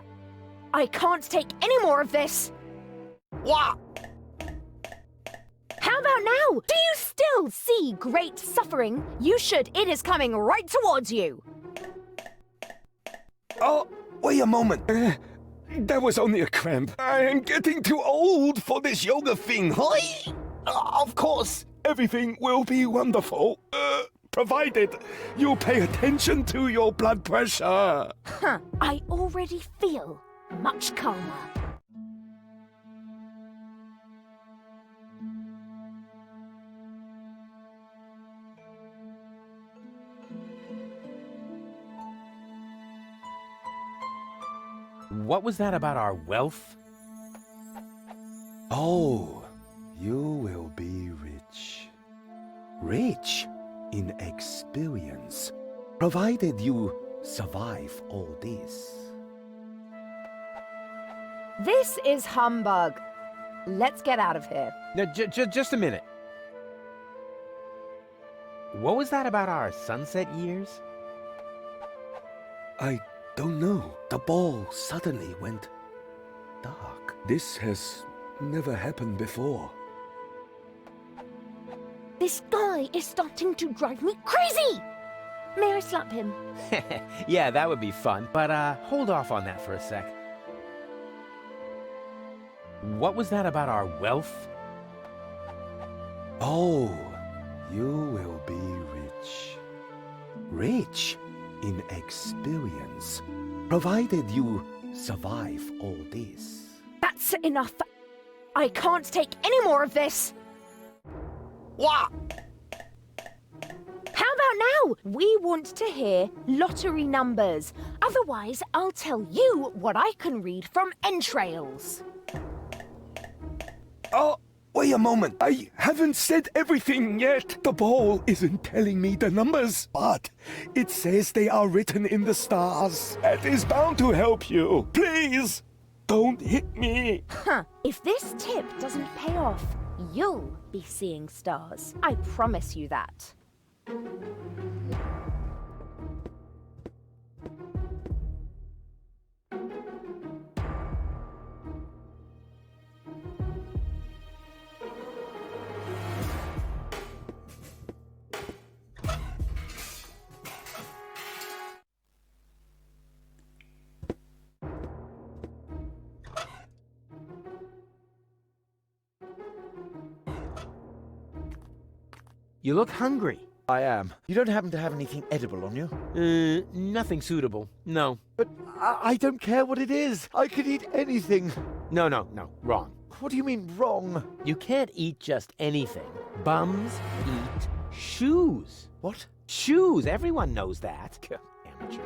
I can't take any more of this. What? How about now? Do you still see great suffering? You should. It is coming right towards you. Oh, wait a moment. That was only a cramp. I am getting too old for this yoga thing. Of course, everything will be wonderful. Provided you pay attention to your blood pressure. Huh. I already feel much calmer. What was that about our wealth? Oh, you will be rich. Rich in experience, provided you survive all this. This is humbug. Let's get out of here. Now, just a minute. What was that about our sunset years? I don't know. The ball suddenly went dark. This has never happened before. This guy is starting to drive me crazy! May I slap him? Yeah, that would be fun. But, hold off on that for a sec. What was that about our wealth? Oh, you will be rich. Rich in experience, provided you survive all this. That's enough. I can't take any more of this. What? How about now? We want to hear lottery numbers. Otherwise, I'll tell you what I can read from entrails. Oh, wait a moment. I haven't said everything yet. The ball isn't telling me the numbers, but it says they are written in the stars. That is bound to help you. Please, don't hit me. Huh. If this tip doesn't pay off, you'll be seeing stars. I promise you that. You look hungry. I am. You don't happen to have anything edible on you? Nothing suitable. No. But I don't care what it is. I could eat anything. No, wrong. What do you mean, wrong? You can't eat just anything. Bums eat shoes. What? Shoes, everyone knows that. Amateur.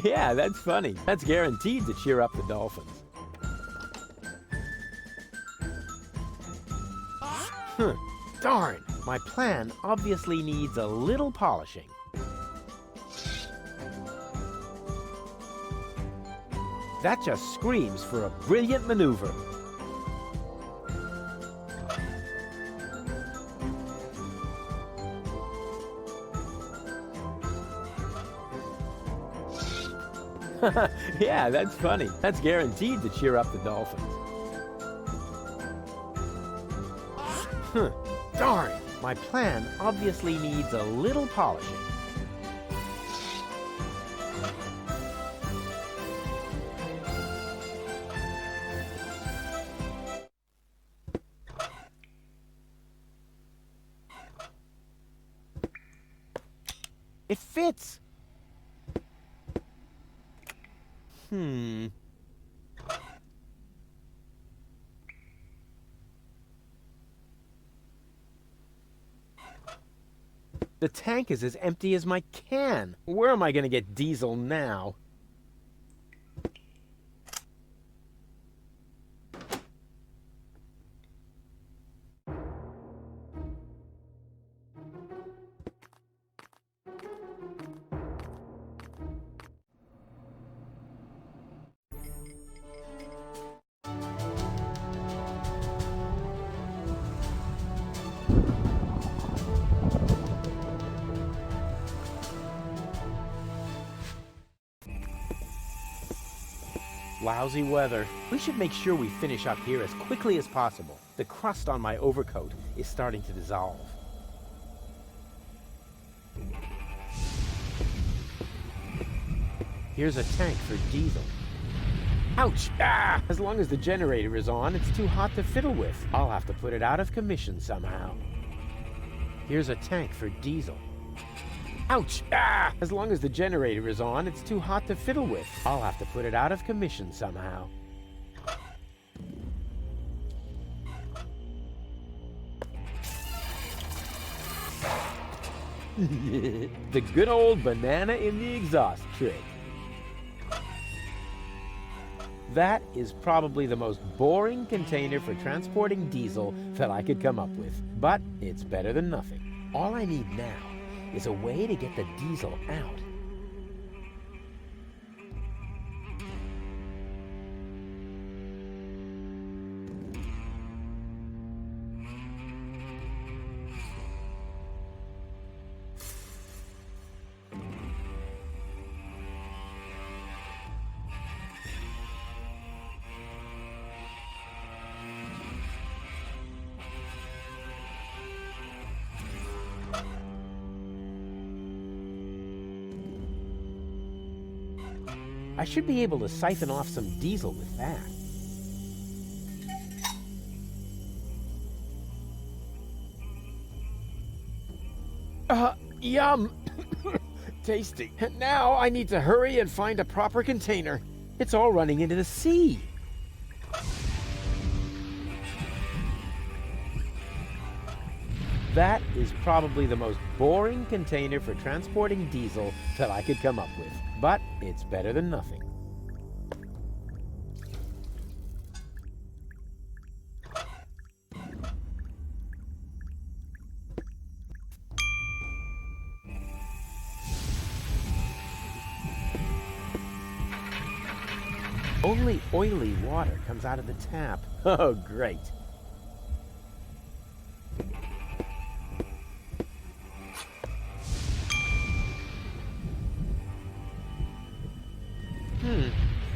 Yeah, that's funny. That's guaranteed to cheer up the dolphins. Darn, my plan obviously needs a little polishing. That just screams for a brilliant maneuver. Yeah, that's funny. That's guaranteed to cheer up the dolphins. Darn, my plan obviously needs a little polishing. It fits. The tank is as empty as my can. Where am I going to get diesel now? Lousy weather. We should make sure we finish up here as quickly as possible. The crust on my overcoat is starting to dissolve. Here's a tank for diesel. Ouch! Ah! As long as the generator is on, it's too hot to fiddle with. I'll have to put it out of commission somehow. Here's a tank for diesel. Ouch! Ah! As long as the generator is on, it's too hot to fiddle with. I'll have to put it out of commission somehow. The good old banana in the exhaust trick. That is probably the most boring container for transporting diesel that I could come up with. But it's better than nothing. All I need now is a way to get the diesel out. I should be able to siphon off some diesel with that. Yum! Tasty. Now I need to hurry and find a proper container. It's all running into the sea. That is probably the most boring container for transporting diesel that I could come up with. But it's better than nothing. Only oily water comes out of the tap. Oh, great.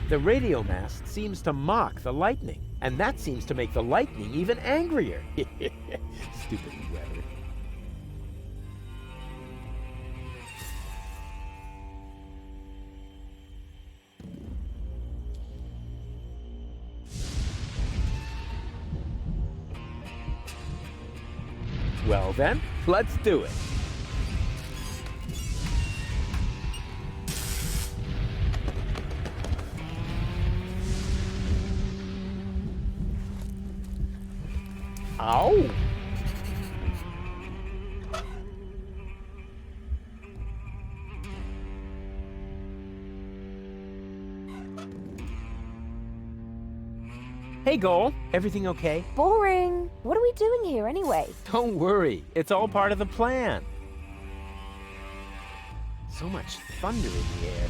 The radio mast seems to mock the lightning, and that seems to make the lightning even angrier. Stupid weather. Well then, let's do it. Ow! Hey, Goal. Everything okay? Boring. What are we doing here anyway? Don't worry. It's all part of the plan. So much thunder in the air.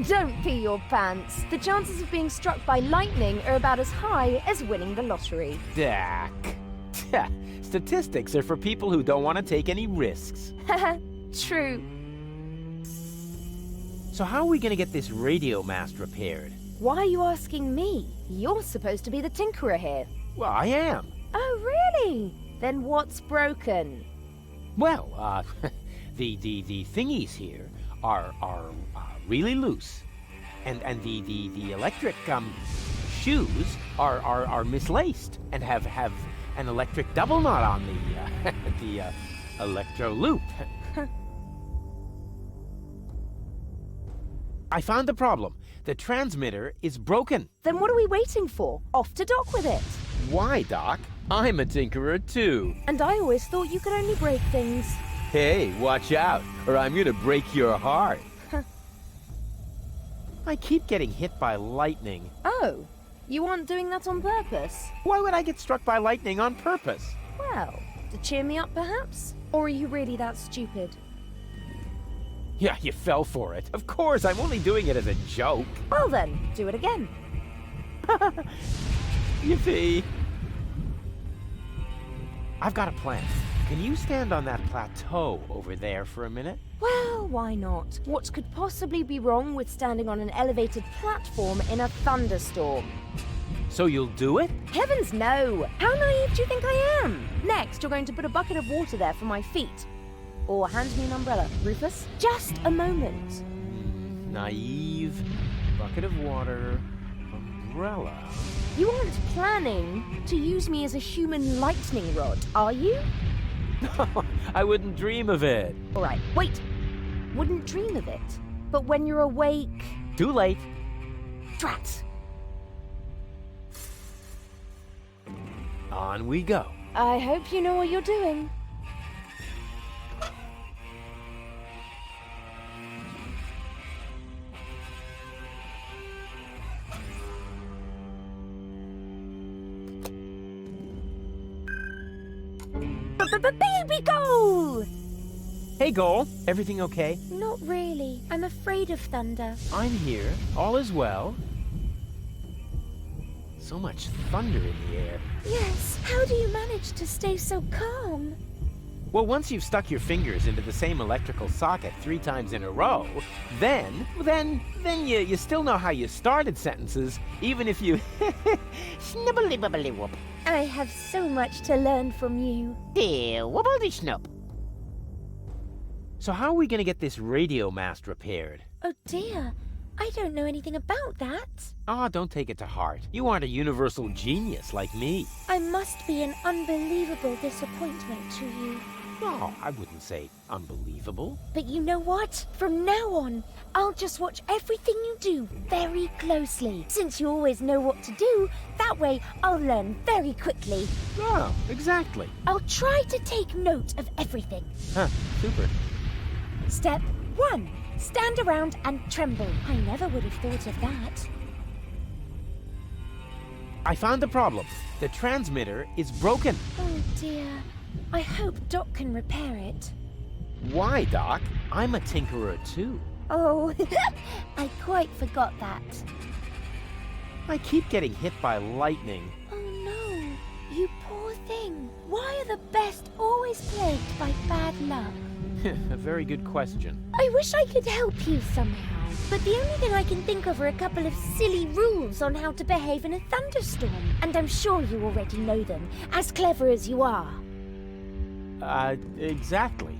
Don't pee your pants. The chances of being struck by lightning are about as high as winning the lottery. Dak. Statistics are for people who don't want to take any risks. True. So how are we going to get this radio mast repaired? Why are you asking me? You're supposed to be the tinkerer here. Well, I am. Oh, really? Then what's broken? Well, the thingies here are really loose, and the electric shoes are mislaced and have an electric double knot on the electro loop. I found the problem. The transmitter is broken. Then what are we waiting for? Off to dock with it. Why, Doc? I'm a tinkerer too. And I always thought you could only break things. Hey, watch out, or I'm gonna break your heart. I keep getting hit by lightning. Oh, you aren't doing that on purpose? Why would I get struck by lightning on purpose? Well, to cheer me up perhaps? Or are you really that stupid? Yeah, you fell for it. Of course, I'm only doing it as a joke. Well then, do it again. Yippee. I've got a plan. Can you stand on that plateau over there for a minute? Well, why not? What could possibly be wrong with standing on an elevated platform in a thunderstorm? So you'll do it? Heavens no! How naive do you think I am? Next, you're going to put a bucket of water there for my feet. Or hand me an umbrella, Rufus. Just a moment. Naive, bucket of water, umbrella. You aren't planning to use me as a human lightning rod, are you? No, I wouldn't dream of it. All right, wait. Wouldn't dream of it. But when you're awake... Too late. Drat. On we go. I hope you know what you're doing. Baby Goal! Hey, Goal. Everything okay? Not really. I'm afraid of thunder. I'm here. All is well. So much thunder in the air. Yes. How do you manage to stay so calm? Well, once you've stuck your fingers into the same electrical socket 3 times in a row, then you still know how you started sentences, even if you snibbly-bibbly-whoop. I have so much to learn from you. Dear wobbledy-snoop. So how are we going to get this radio mast repaired? Oh dear, I don't know anything about that. Ah, don't take it to heart. You aren't a universal genius like me. I must be an unbelievable disappointment to you. No, I wouldn't say unbelievable. But you know what? From now on, I'll just watch everything you do very closely. Since you always know what to do, that way I'll learn very quickly. Oh, exactly. I'll try to take note of everything. Huh, super. Step 1. Stand around and tremble. I never would have thought of that. I found the problem. The transmitter is broken. Oh dear. I hope Doc can repair it. Why, Doc? I'm a tinkerer too. Oh, I quite forgot that. I keep getting hit by lightning. Oh no, you poor thing. Why are the best always plagued by bad luck? A very good question. I wish I could help you somehow, but the only thing I can think of are a couple of silly rules on how to behave in a thunderstorm. And I'm sure you already know them, as clever as you are. Exactly.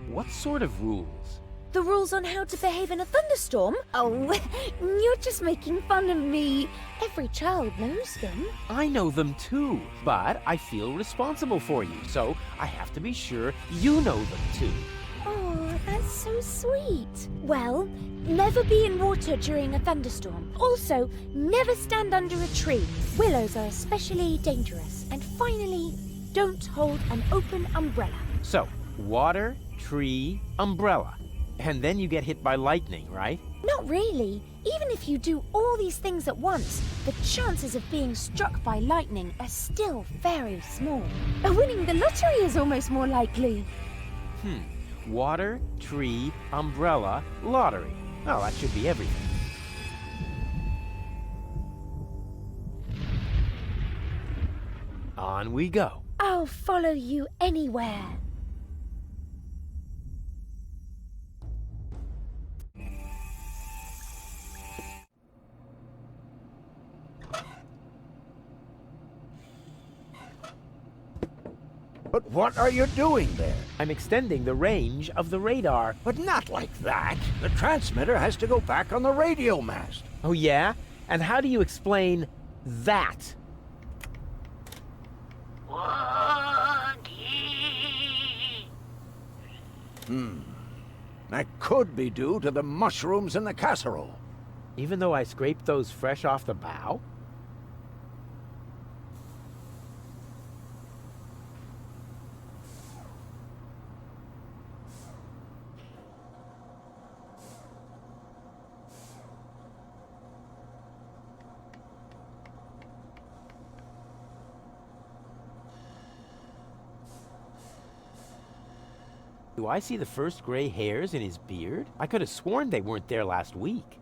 What sort of rules? The rules on how to behave in a thunderstorm? Oh, you're just making fun of me. Every child knows them. I know them too, but I feel responsible for you, so I have to be sure you know them too. Oh, that's so sweet. Well, never be in water during a thunderstorm. Also, never stand under a tree. Willows are especially dangerous. And finally, don't hold an open umbrella. So, water, tree, umbrella. And then you get hit by lightning, right? Not really. Even if you do all these things at once, the chances of being struck by lightning are still very small. Winning the lottery is almost more likely. Water, tree, umbrella, lottery. Well, that should be everything. On we go. I'll follow you anywhere. But what are you doing there? I'm extending the range of the radar. But not like that. The transmitter has to go back on the radio mast. Oh, yeah? And how do you explain that? That could be due to the mushrooms in the casserole. Even though I scraped those fresh off the bow? Do I see the first gray hairs in his beard? I could have sworn they weren't there last week.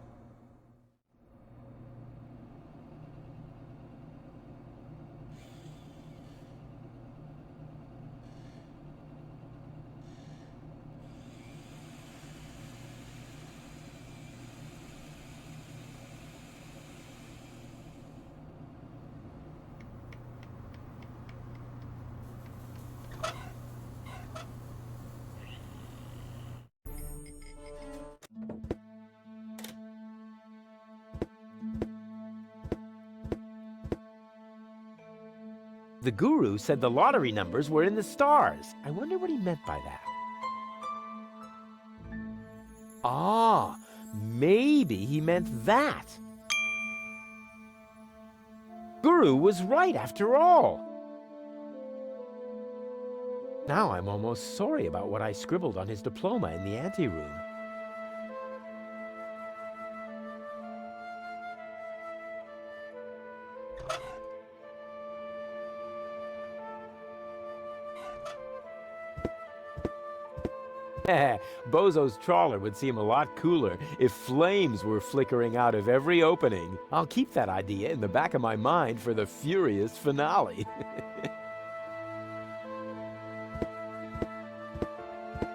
The guru said the lottery numbers were in the stars. I wonder what he meant by that. Ah, maybe he meant that. Guru was right after all. Now I'm almost sorry about what I scribbled on his diploma in the anteroom. Bozo's trawler would seem a lot cooler if flames were flickering out of every opening. I'll keep that idea in the back of my mind for the furious finale.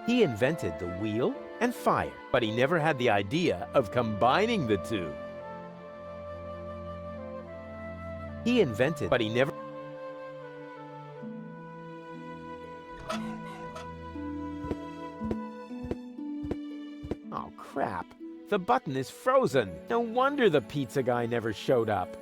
He invented the wheel and fire, but he never had the idea of combining the two. He invented, but he never... Oh, crap. The button is frozen. No wonder the pizza guy never showed up.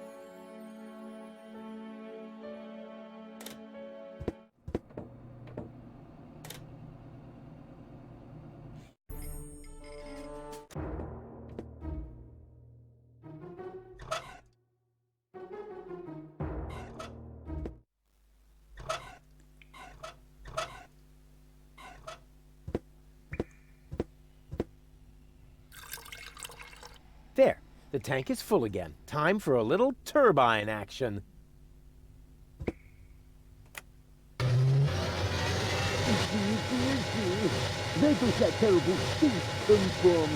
There, the tank is full again. Time for a little turbine action. Where does that terrible stink come from?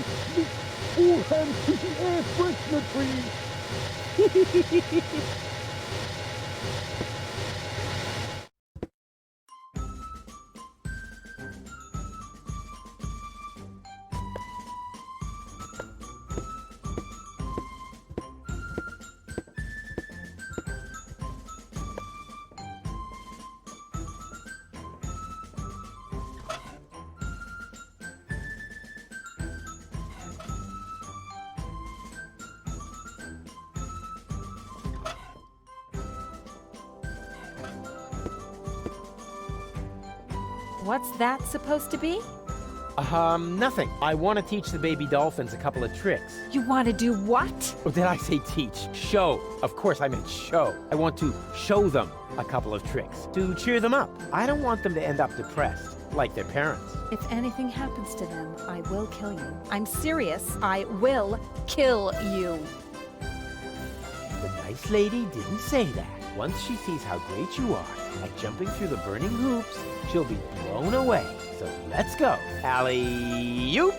All hands to the air freshener tree! What's that supposed to be? Nothing. I want to teach the baby dolphins a couple of tricks. You want to do what? Or did I say teach? Show. Of course I meant show. I want to show them a couple of tricks to cheer them up. I don't want them to end up depressed, like their parents. If anything happens to them, I will kill you. I'm serious. I will kill you. The nice lady didn't say that. Once she sees how great you are at jumping through the burning hoops, she'll be blown away. So let's go. Alley-oop!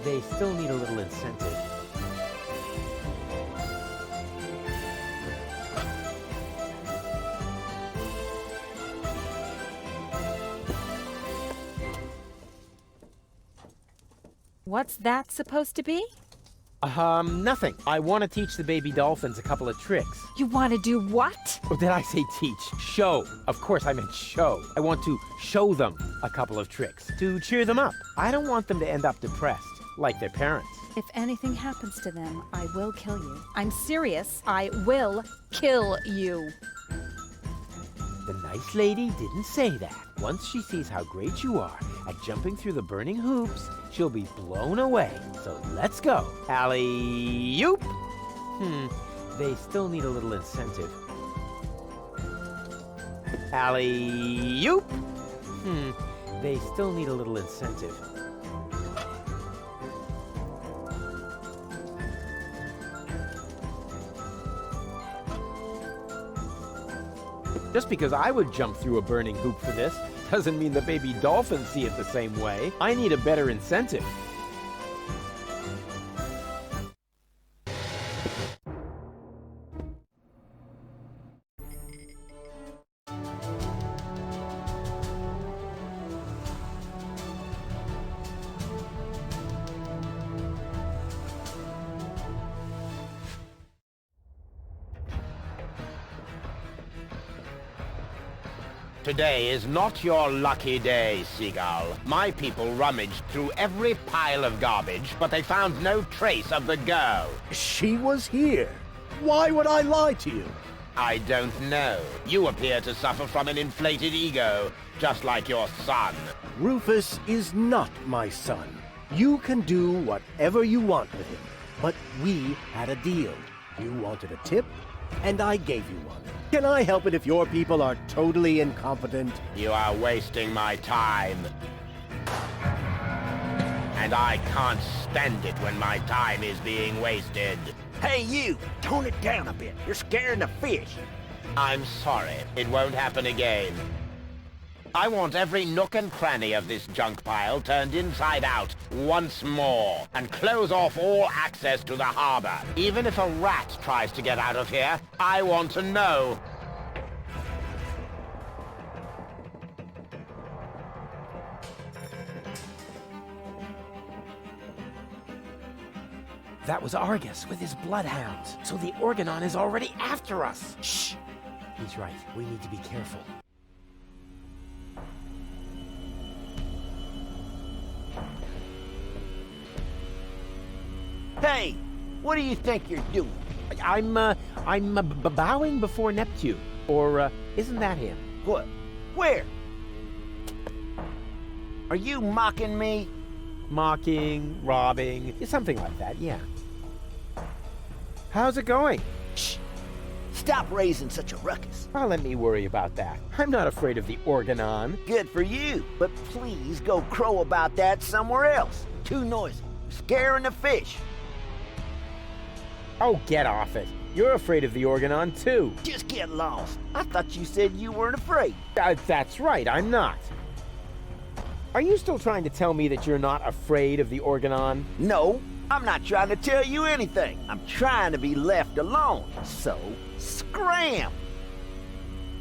They still need a little incentive. What's that supposed to be? Nothing. I want to teach the baby dolphins a couple of tricks. You want to do what? Or did I say teach? Show. Of course I meant show. I want to show them a couple of tricks to cheer them up. I don't want them to end up depressed, like their parents. If anything happens to them, I will kill you. I'm serious. I will kill you. The nice lady didn't say that. Once she sees how great you are at jumping through the burning hoops, she'll be blown away. So let's go. Alley-oop! They still need a little incentive. Alley-oop! They still need a little incentive. Just because I would jump through a burning hoop for this doesn't mean the baby dolphins see it the same way. I need a better incentive. Today is not your lucky day, Seagull. My people rummaged through every pile of garbage, but they found no trace of the girl. She was here. Why would I lie to you? I don't know. You appear to suffer from an inflated ego, just like your son. Rufus is not my son. You can do whatever you want with him. But we had a deal. You wanted a tip, and I gave you one. Can I help it if your people are totally incompetent? You are wasting my time. And I can't stand it when my time is being wasted. Hey, you! Tone it down a bit. You're scaring the fish. I'm sorry. It won't happen again. I want every nook and cranny of this junk pile turned inside out once more, and close off all access to the harbor. Even if a rat tries to get out of here, I want to know. That was Argus with his bloodhounds, so the Organon is already after us. Shh! He's right. We need to be careful. Hey, what do you think you're doing? I'm bowing before Neptune. Or, isn't that him? What? Where? Are you mocking me? Mocking, robbing, something like that, yeah. How's it going? Shh! Stop raising such a ruckus. Oh, let me worry about that. I'm not afraid of the Organon. Good for you, but please go crow about that somewhere else. Too noisy. Scaring the fish. Oh, get off it. You're afraid of the Organon, too. Just get lost. I thought you said you weren't afraid. That's right, I'm not. Are you still trying to tell me that you're not afraid of the Organon? No, I'm not trying to tell you anything. I'm trying to be left alone. So, scram!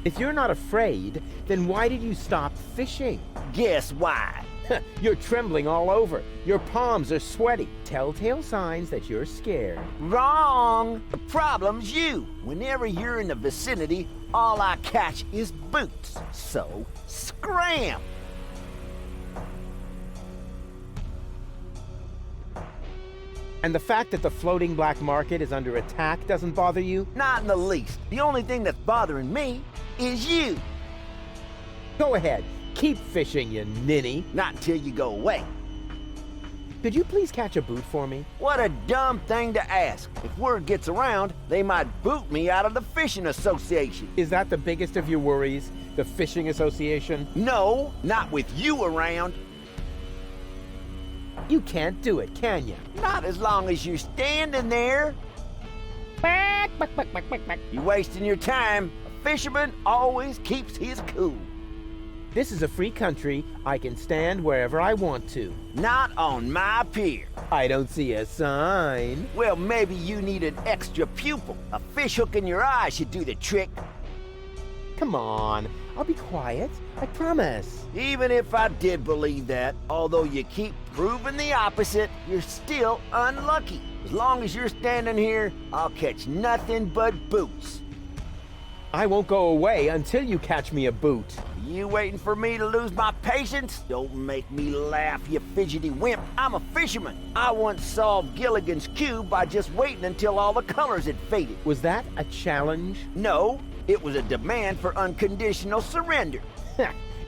If you're not afraid, then why did you stop fishing? Guess why? You're trembling all over. Your palms are sweaty. Telltale signs that you're scared. Wrong! The problem's you. Whenever you're in the vicinity, all I catch is boots. So, scram! And the fact that the floating black market is under attack doesn't bother you? Not in the least. The only thing that's bothering me is you. Go ahead. Keep fishing, you ninny. Not until you go away. Could you please catch a boot for me? What a dumb thing to ask. If word gets around, they might boot me out of the fishing association. Is that the biggest of your worries? The fishing association? No, not with you around. You can't do it, can you? Not as long as you're standing there. You're wasting your time. A fisherman always keeps his cool. This is a free country. I can stand wherever I want to. Not on my pier. I don't see a sign. Well, maybe you need an extra pupil. A fish hook in your eye should do the trick. Come on. I'll be quiet. I promise. Even if I did believe that, although you keep proving the opposite, you're still unlucky. As long as you're standing here, I'll catch nothing but boots. I won't go away until you catch me a boot. You waiting for me to lose my patience? Don't make me laugh, you fidgety wimp. I'm a fisherman. I once solved Gilligan's Cube by just waiting until all the colors had faded. Was that a challenge? No, it was a demand for unconditional surrender.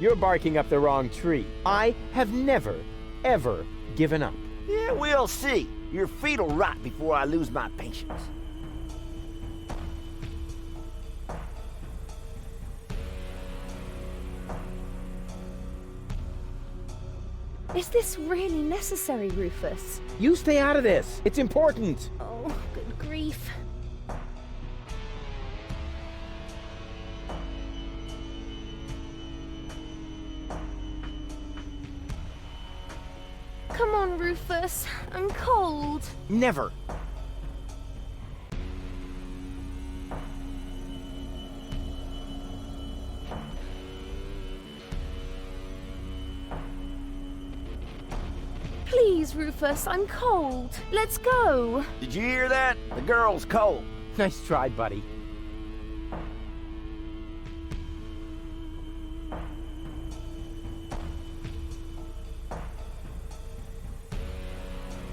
You're barking up the wrong tree. I have never, ever given up. Yeah, we'll see. Your feet'll rot before I lose my patience. Is this really necessary, Rufus? You stay out of this. It's important. Oh, good grief. Come on, Rufus. I'm cold. Never. Please, Rufus, I'm cold. Let's go. Did you hear that? The girl's cold. Nice try, buddy.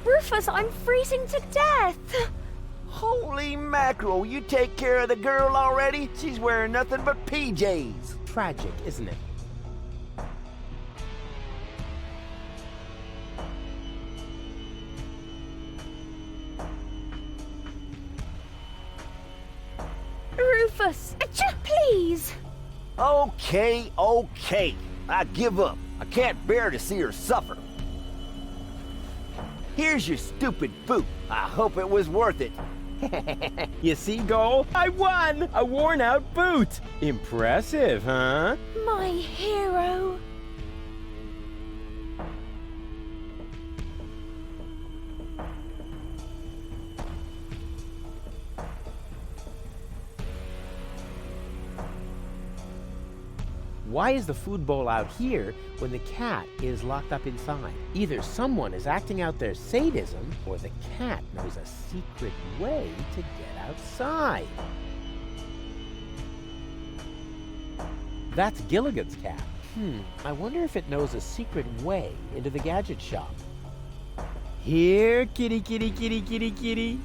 Rufus, I'm freezing to death. Holy mackerel, you take care of the girl already? She's wearing nothing but PJs. Tragic, isn't it? Rufus, please. Okay, okay. I give up. I can't bear to see her suffer. Here's your stupid boot. I hope it was worth it. You see, Goal? I won! A worn-out boot! Impressive, huh? My hero. Why is the food bowl out here when the cat is locked up inside? Either someone is acting out their sadism, or the cat knows a secret way to get outside. That's Gilligan's cat. I wonder if it knows a secret way into the gadget shop. Here, kitty, kitty, kitty, kitty, kitty.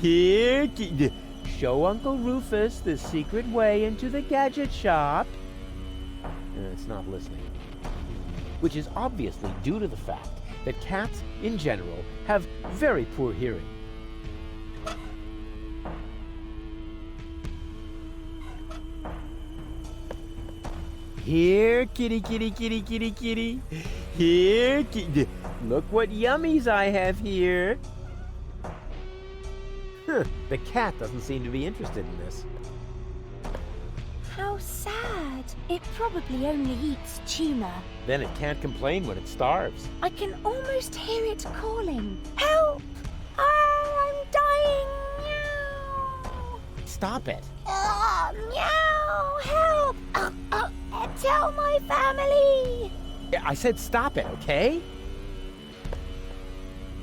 Here, kitty. Show Uncle Rufus the secret way into the gadget shop. It's not listening. Which is obviously due to the fact that cats, in general, have very poor hearing. Here, kitty, kitty, kitty, kitty, kitty. Here, kitty. Look what yummies I have here. The cat doesn't seem to be interested in this. How sad. It probably only eats tuna. Then it can't complain when it starves. I can almost hear it calling. Help! Oh, I'm dying! Meow! Stop it. Oh, meow! Help! Tell my family! I said stop it, okay?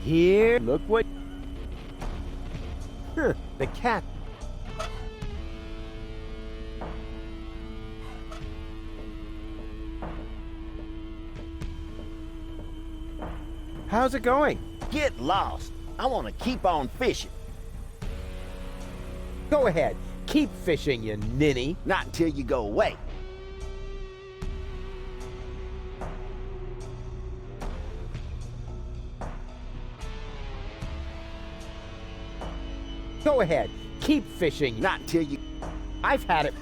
Here, look what... The cat... How's it going? Get lost. I want to keep on fishing. Go ahead. Keep fishing, you ninny. Not until you go away. Go ahead. Keep fishing. Not until you... I've had it.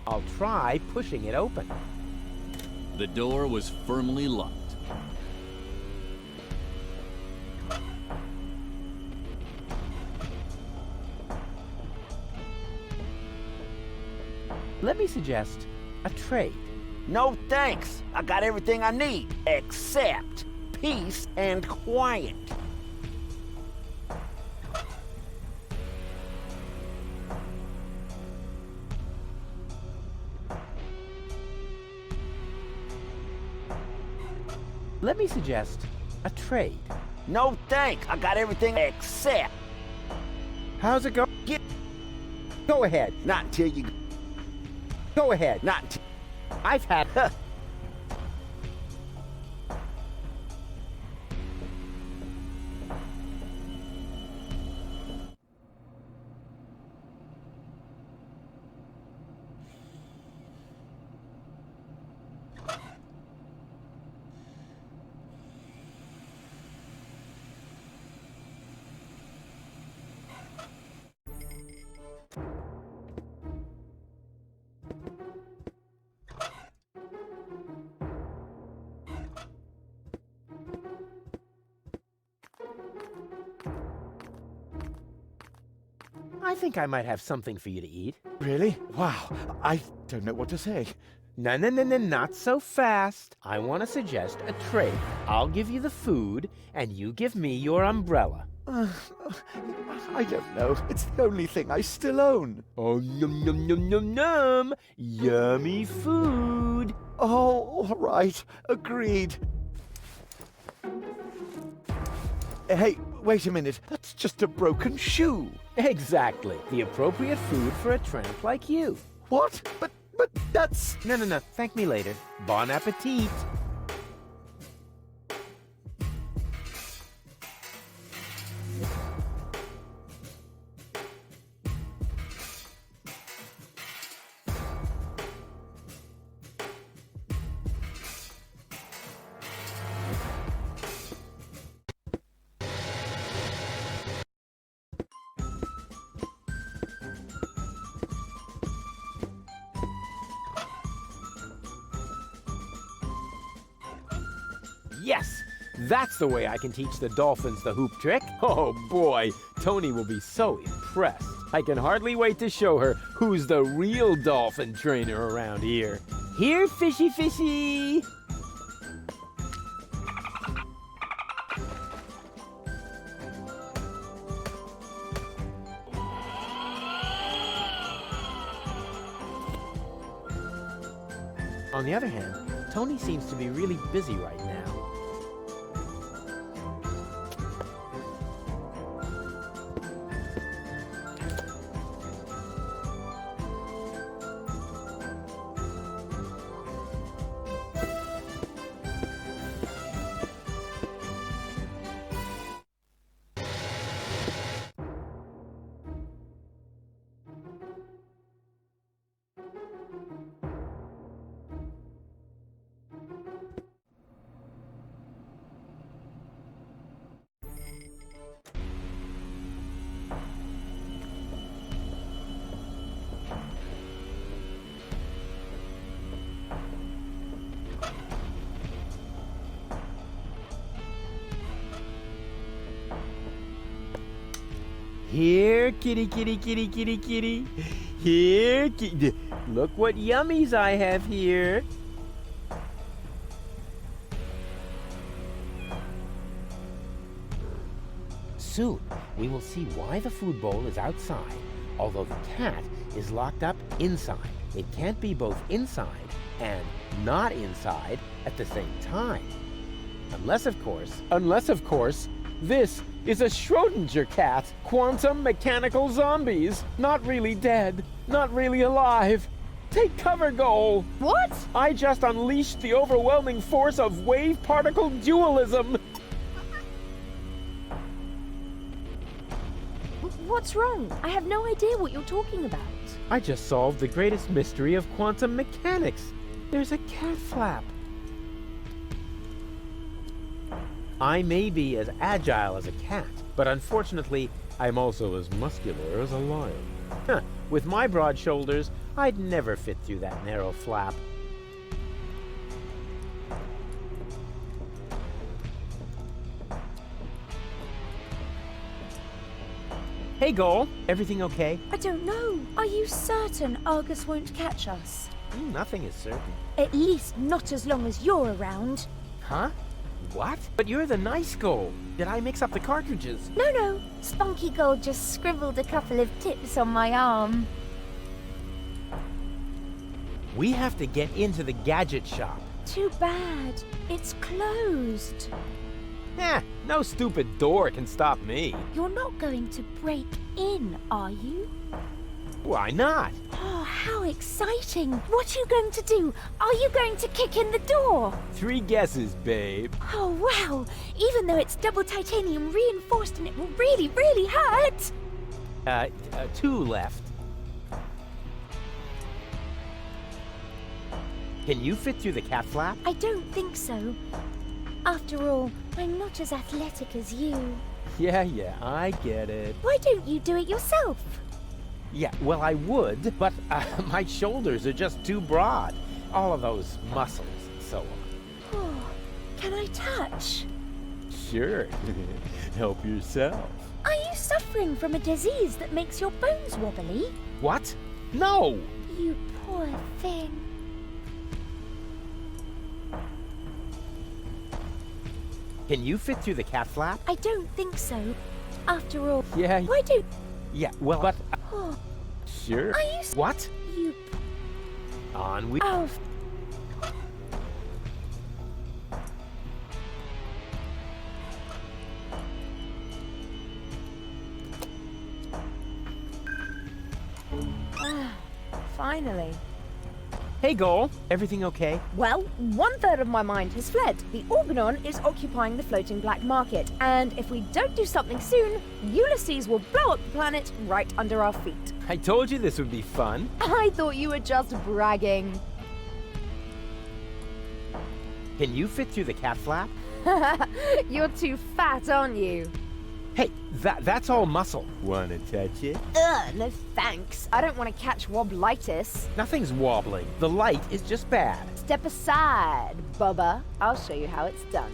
I'll try pushing it open. The door was firmly locked. Let me suggest a trade. No thanks. I got everything I need, except peace and quiet. Let me suggest a trade. No thanks. I got everything except... How's it go? Go ahead. Not until you... Go ahead. Not until... I've had... I think I might have something for you to eat. Really? Wow, I don't know what to say. No, not so fast. I want to suggest a trade. I'll give you the food, and you give me your umbrella. I don't know. It's the only thing I still own. Oh, num num num num num. Yummy food. Oh, all right. Agreed. Hey, wait a minute. That's just a broken shoe. Exactly. The appropriate food for a tramp like you. What? But that's... No. Thank me later. Bon appetit. Yes! That's the way I can teach the dolphins the hoop trick. Oh boy, Tony will be so impressed. I can hardly wait to show her who's the real dolphin trainer around here. Here, fishy fishy! On the other hand, Tony seems to be really busy right now. Here, kitty, kitty, kitty, kitty, kitty. Here, look what yummies I have here. Soon, we will see why the food bowl is outside, although the cat is locked up inside. It can't be both inside and not inside at the same time. Unless, of course, this is a Schrodinger cat. Quantum mechanical zombies. Not really dead. Not really alive. Take cover, Goal. What? I just unleashed the overwhelming force of wave-particle dualism. What's wrong? I have no idea what you're talking about. I just solved the greatest mystery of quantum mechanics. There's a cat flap. I may be as agile as a cat, but unfortunately, I'm also as muscular as a lion. Huh, with my broad shoulders, I'd never fit through that narrow flap. Hey, Goal. Everything okay? I don't know. Are you certain Argus won't catch us? Nothing is certain. At least not as long as you're around. Huh? What? But you're the nice Goal. Did I mix up the cartridges? No. Spunky Gold just scribbled a couple of tips on my arm. We have to get into the gadget shop. Too bad. It's closed. No stupid door can stop me. You're not going to break in, are you? Why not? Oh, how exciting. What are you going to do? Are you going to kick in the door? 3 guesses, babe. Oh, wow. Even though it's double titanium reinforced and it will really, really hurt. 2 left. Can you fit through the cat flap? I don't think so. After all, I'm not as athletic as you. Yeah, I get it. Why don't you do it yourself? Yeah, well, I would, but my shoulders are just too broad. All of those muscles and so on. Oh, can I touch? Sure. Help yourself. Are you suffering from a disease that makes your bones wobbly? What? No! You poor thing. Can you fit through the cat flap? I don't think so. After all, Yeah. why don't... Yeah, well, but... Oh, Sure. Are you... What? You... On we... Oh, Finally. Hey, Goal. Everything okay? Well, 1/3 of my mind has fled. The Organon is occupying the floating black market, and if we don't do something soon, Ulysses will blow up the planet right under our feet. I told you this would be fun. I thought you were just bragging. Can you fit through the cat flap? You're too fat, aren't you? Hey, that's all muscle. Wanna touch it? Ugh, no thanks. I don't want to catch wobblitis. Nothing's wobbling. The light is just bad. Step aside, Bubba. I'll show you how it's done.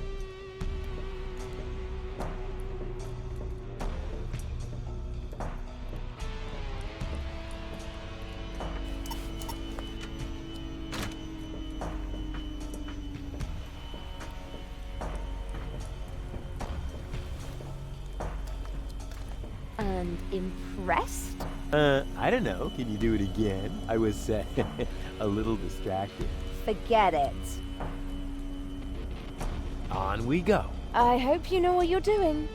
And impressed? I don't know. Can you do it again? I was a little distracted. Forget it. On we go. I hope you know what you're doing.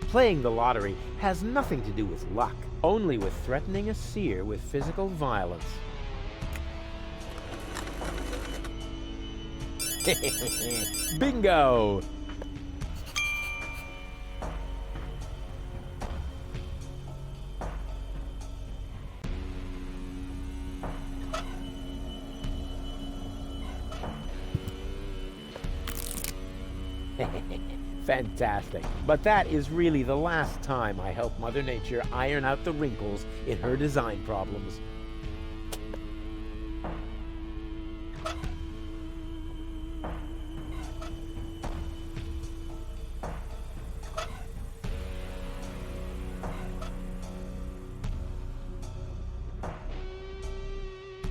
Playing the lottery has nothing to do with luck, only with threatening a seer with physical violence. Bingo! Fantastic. But that is really the last time I help Mother Nature iron out the wrinkles in her design problems.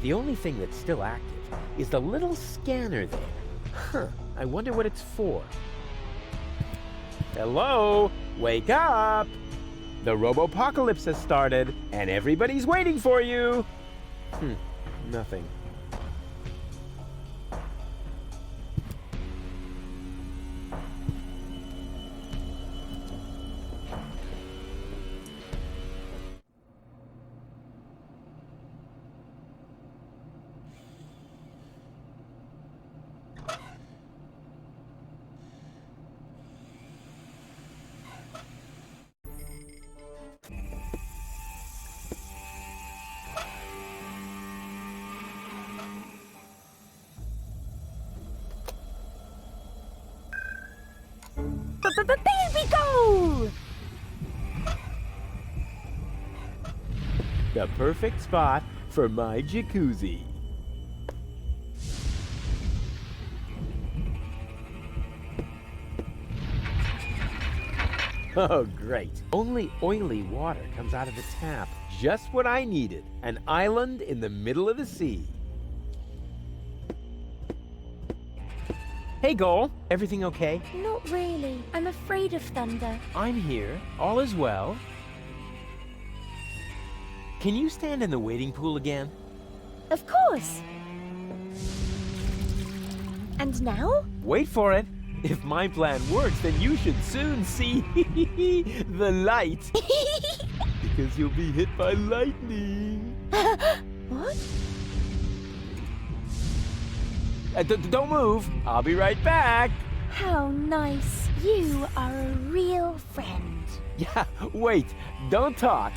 The only thing that's still active is the little scanner there. Huh, I wonder what it's for. Hello? Wake up! The Robopocalypse has started, and everybody's waiting for you! Nothing. baby goal! The perfect spot for my jacuzzi. Oh, great. Only oily water comes out of the tap. Just what I needed. An island in the middle of the sea. Hey, Goal. Everything okay? Not really. I'm afraid of thunder. I'm here. All is well. Can you stand in the wading pool again? Of course. And now? Wait for it. If my plan works, then you should soon see the light. Because you'll be hit by lightning. What? Don't move. I'll be right back. How nice. You are a real friend. Yeah, wait. Don't talk.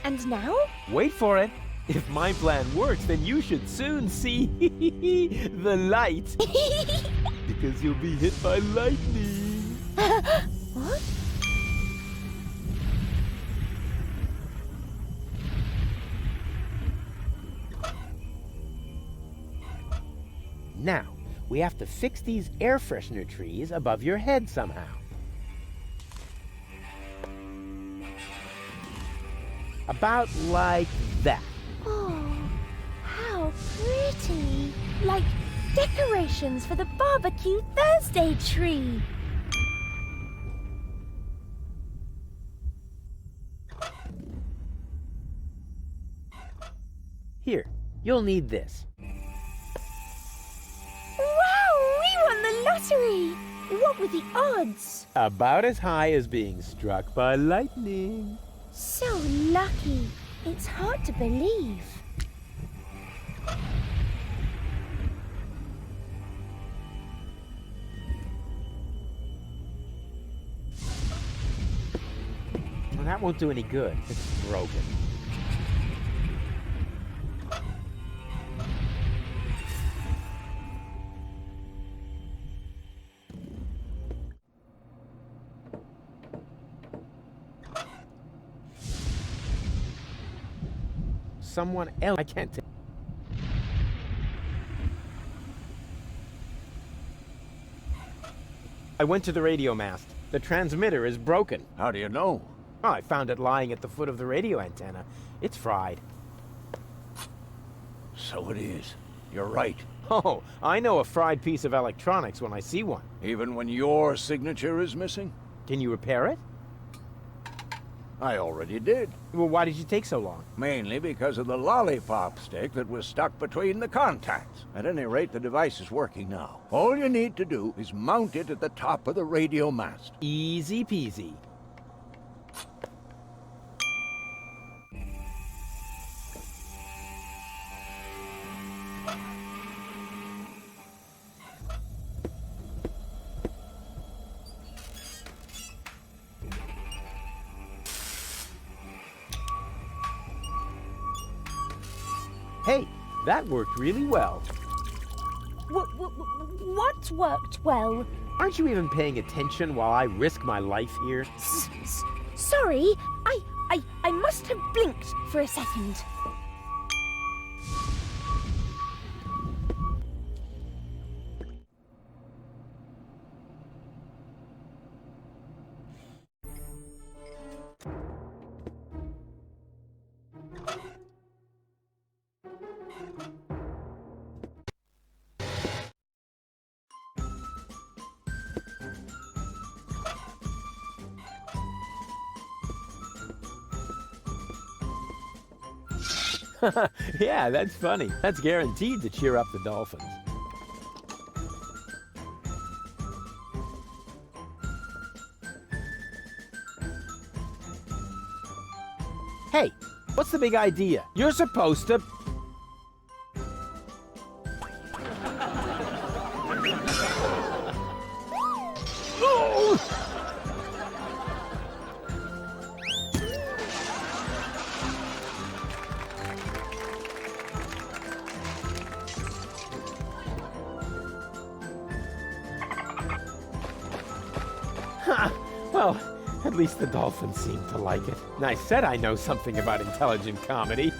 And now? Wait for it. If my plan works, then you should soon see the light. Because you'll be hit by lightning. What? Now, we have to fix these air freshener trees above your head somehow. About like that. Oh, how pretty. Like decorations for the barbecue Thursday tree. Here, you'll need this. Wow, we won the lottery! What were the odds? About as high as being struck by lightning. So lucky. It's hard to believe. Well, that won't do any good. It's broken. Someone else. I can't tell. I went to the radio mast. The transmitter is broken. How do you know? Oh, I found it lying at the foot of the radio antenna. It's fried. So it is. You're right. Oh, I know a fried piece of electronics when I see one. Even when your signature is missing? Can you repair it? I already did. Well, why did you take so long? Mainly because of the lollipop stick that was stuck between the contacts. At any rate, the device is working now. All you need to do is mount it at the top of the radio mast. Easy peasy. Hey, that worked really well. What worked well? Aren't you even paying attention while I risk my life here? Sorry, I must have blinked for a second. Yeah, that's funny. That's guaranteed to cheer up the dolphins. Hey, what's the big idea? You're supposed to... At least the dolphins seem to like it. I said I know something about intelligent comedy.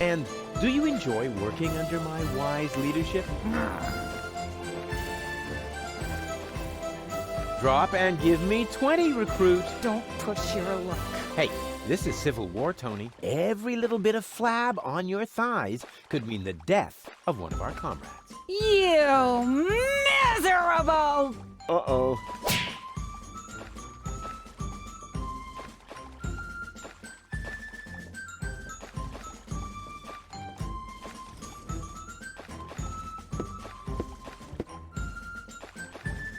And do you enjoy working under my wise leadership? Drop and give me 20, recruit. Don't push your luck. Hey, this is Civil War, Tony. Every little bit of flab on your thighs could mean the death of one of our comrades. You miserable! Uh-oh.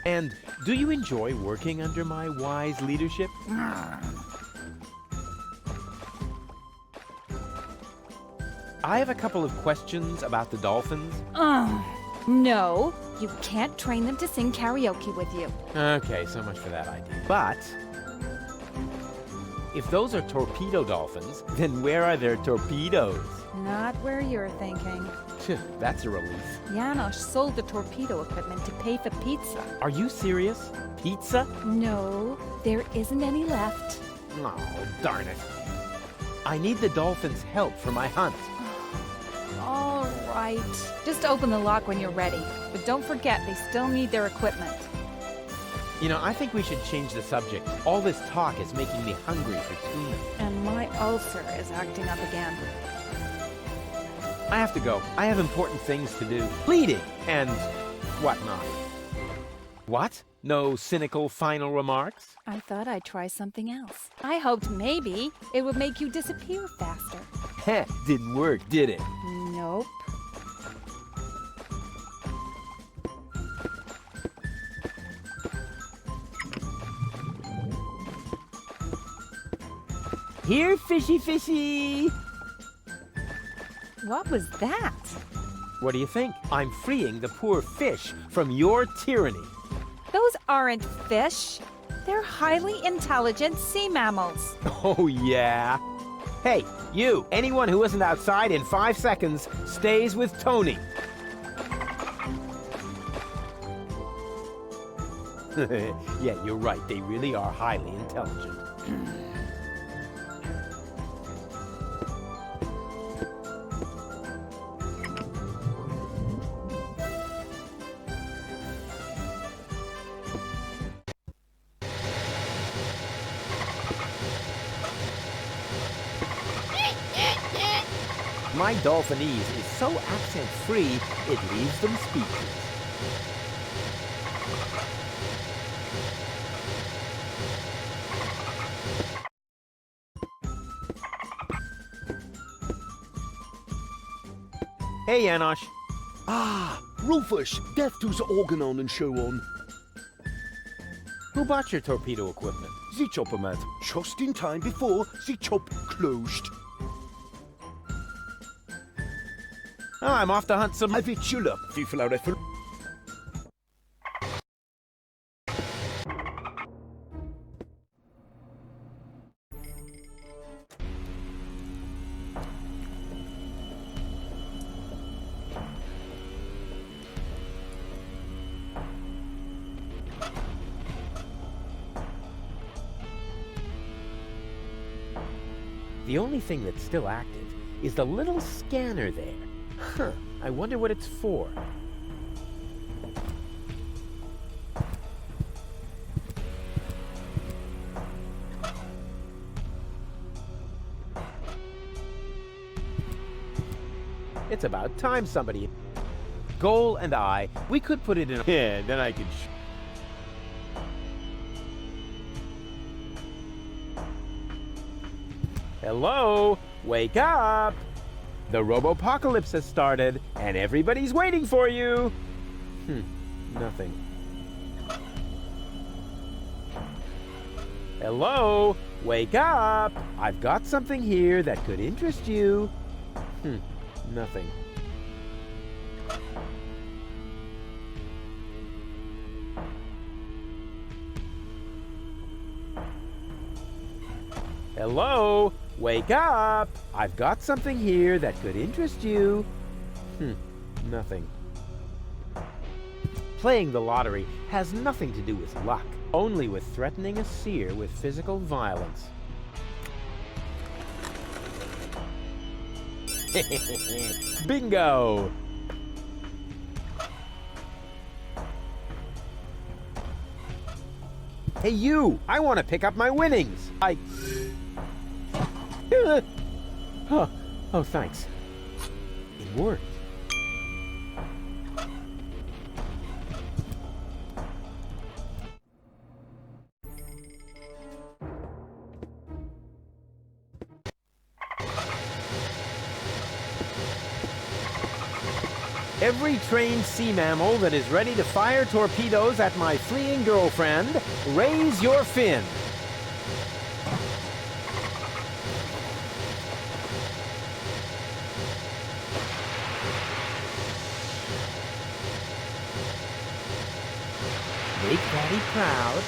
And do you enjoy working under my wise leadership? I have a couple of questions about the dolphins. No, you can't train them to sing karaoke with you. Okay, so much for that idea. But if those are torpedo dolphins, then where are their torpedoes? Not where you're thinking. Phew, that's a relief. Janosch sold the torpedo equipment to pay for pizza. Are you serious? Pizza? No, there isn't any left. Oh, darn it. I need the dolphins' help for my hunt. All right. Just open the lock when you're ready. But don't forget, they still need their equipment. You know, I think we should change the subject. All this talk is making me hungry for tuna. And my ulcer is acting up again. I have to go. I have important things to do. Bleeding and whatnot. What? No cynical final remarks? I thought I'd try something else. I hoped maybe it would make you disappear faster. Heh, didn't work, did it? Nope. Here, fishy fishy! What was that? What do you think? I'm freeing the poor fish from your tyranny. Those aren't fish. They're highly intelligent sea mammals. Oh, yeah? Hey, you! Anyone who isn't outside in 5 seconds stays with Tony. Yeah, you're right. They really are highly intelligent. My Dolphinese is so accent-free, it leaves them speechless. Hey, Janosch. Ah, Rufus, death to the organon and so on. Who bought your torpedo equipment? The chopper mat, just in time before the chop closed. Oh, I'm off to hunt some... I vet you up, vi får lära för... The only thing that's still active is the little scanner there. Huh, I wonder what it's for. It's about time somebody... Goal and I, we could put it in... Yeah, then I could... Hello? Wake up! The Robopocalypse has started, and everybody's waiting for you! Nothing. Hello? Wake up! I've got something here that could interest you. Nothing. Hello? Wake up! I've got something here that could interest you. Nothing. Playing the lottery has nothing to do with luck, only with threatening a seer with physical violence. Bingo! Hey, you! I want to pick up my winnings! Oh, thanks. It worked. Every trained sea mammal that is ready to fire torpedoes at my fleeing girlfriend, raise your fin. Make Daddy proud.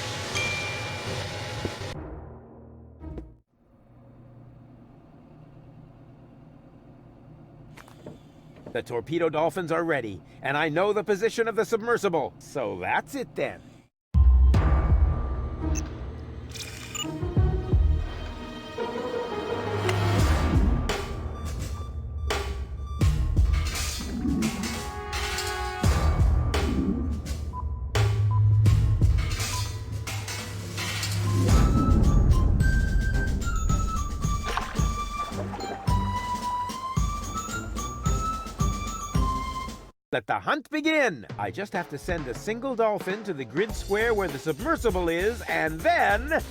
The torpedo dolphins are ready, and I know the position of the submersible. So that's it then. Let the hunt begin! I just have to send a single dolphin to the grid square where the submersible is, and then...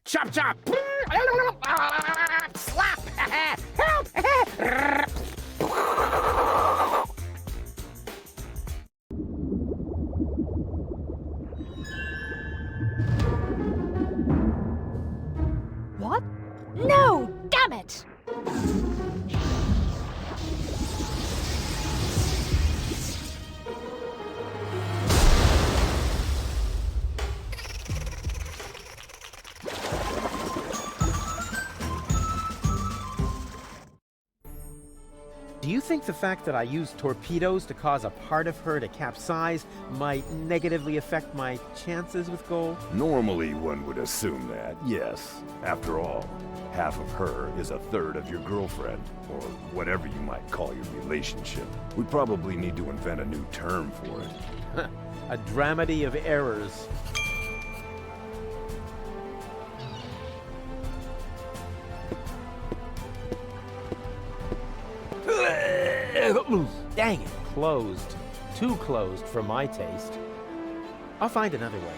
Chop chop! Slap! Help! What? No! Damn it! Do you think the fact that I used torpedoes to cause a part of her to capsize might negatively affect my chances with gold? Normally, one would assume that, yes. After all, half of her is a third of your girlfriend, or whatever you might call your relationship. We probably need to invent a new term for it. A dramedy of errors. Dang it, closed. Too closed for my taste. I'll find another way.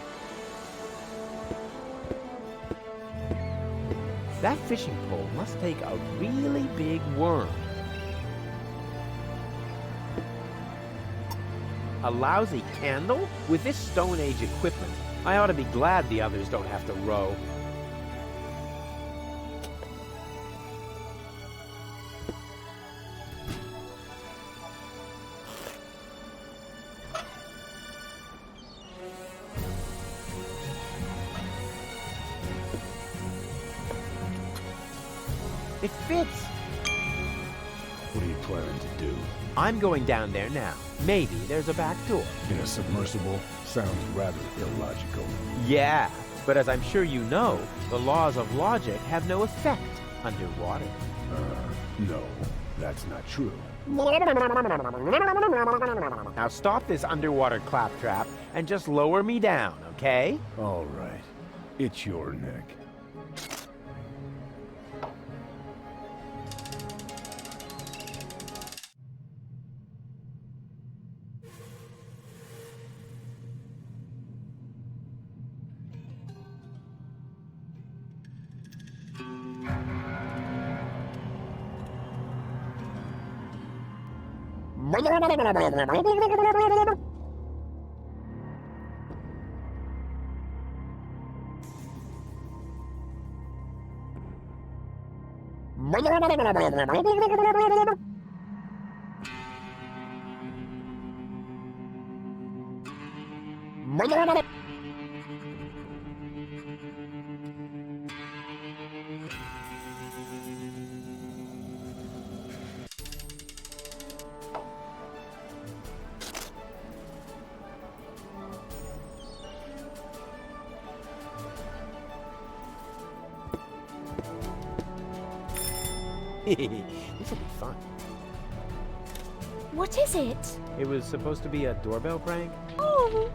That fishing pole must take a really big worm. A lousy candle? With this Stone Age equipment, I ought to be glad the others don't have to row. It fits. What are you planning to do? I'm going down there now. Maybe there's a back door. In a submersible? Sounds rather illogical. Yeah, but as I'm sure you know, the laws of logic have no effect underwater. No, that's not true. Now stop this underwater claptrap and just lower me down, okay? All right. It's your neck. This will be fun. What is it? It was supposed to be a doorbell prank? Oh,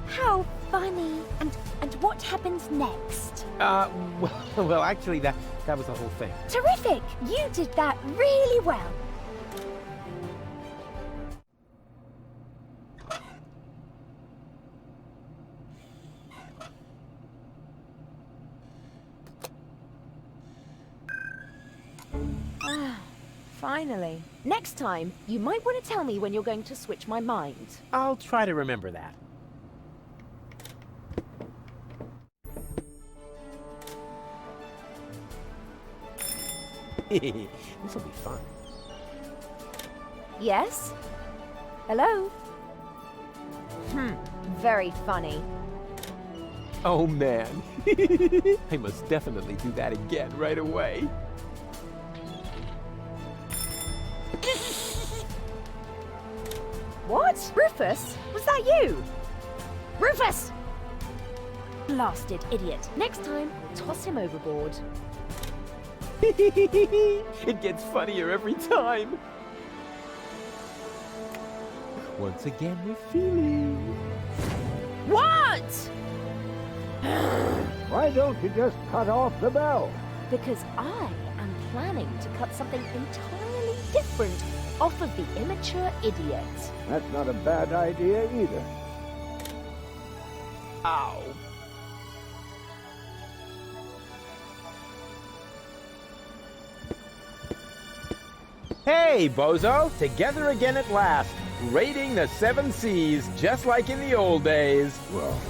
how funny. And what happens next? Well, actually, that was the whole thing. Terrific! You did that really well. Finally. Next time, you might want to tell me when you're going to switch my mind. I'll try to remember that. This will be fun. Yes? Hello? Very funny. Oh, man. I must definitely do that again right away. What? Rufus? Was that you? Rufus! Blasted idiot. Next time, I'll toss him overboard. It gets funnier every time. Once again, we're feeling. What? Why don't you just cut off the bell? Because I am planning to cut something entirely different off of the immature idiot. That's not a bad idea either. Ow. Hey, bozo! Together again at last, raiding the 7 seas, just like in the old days. Well,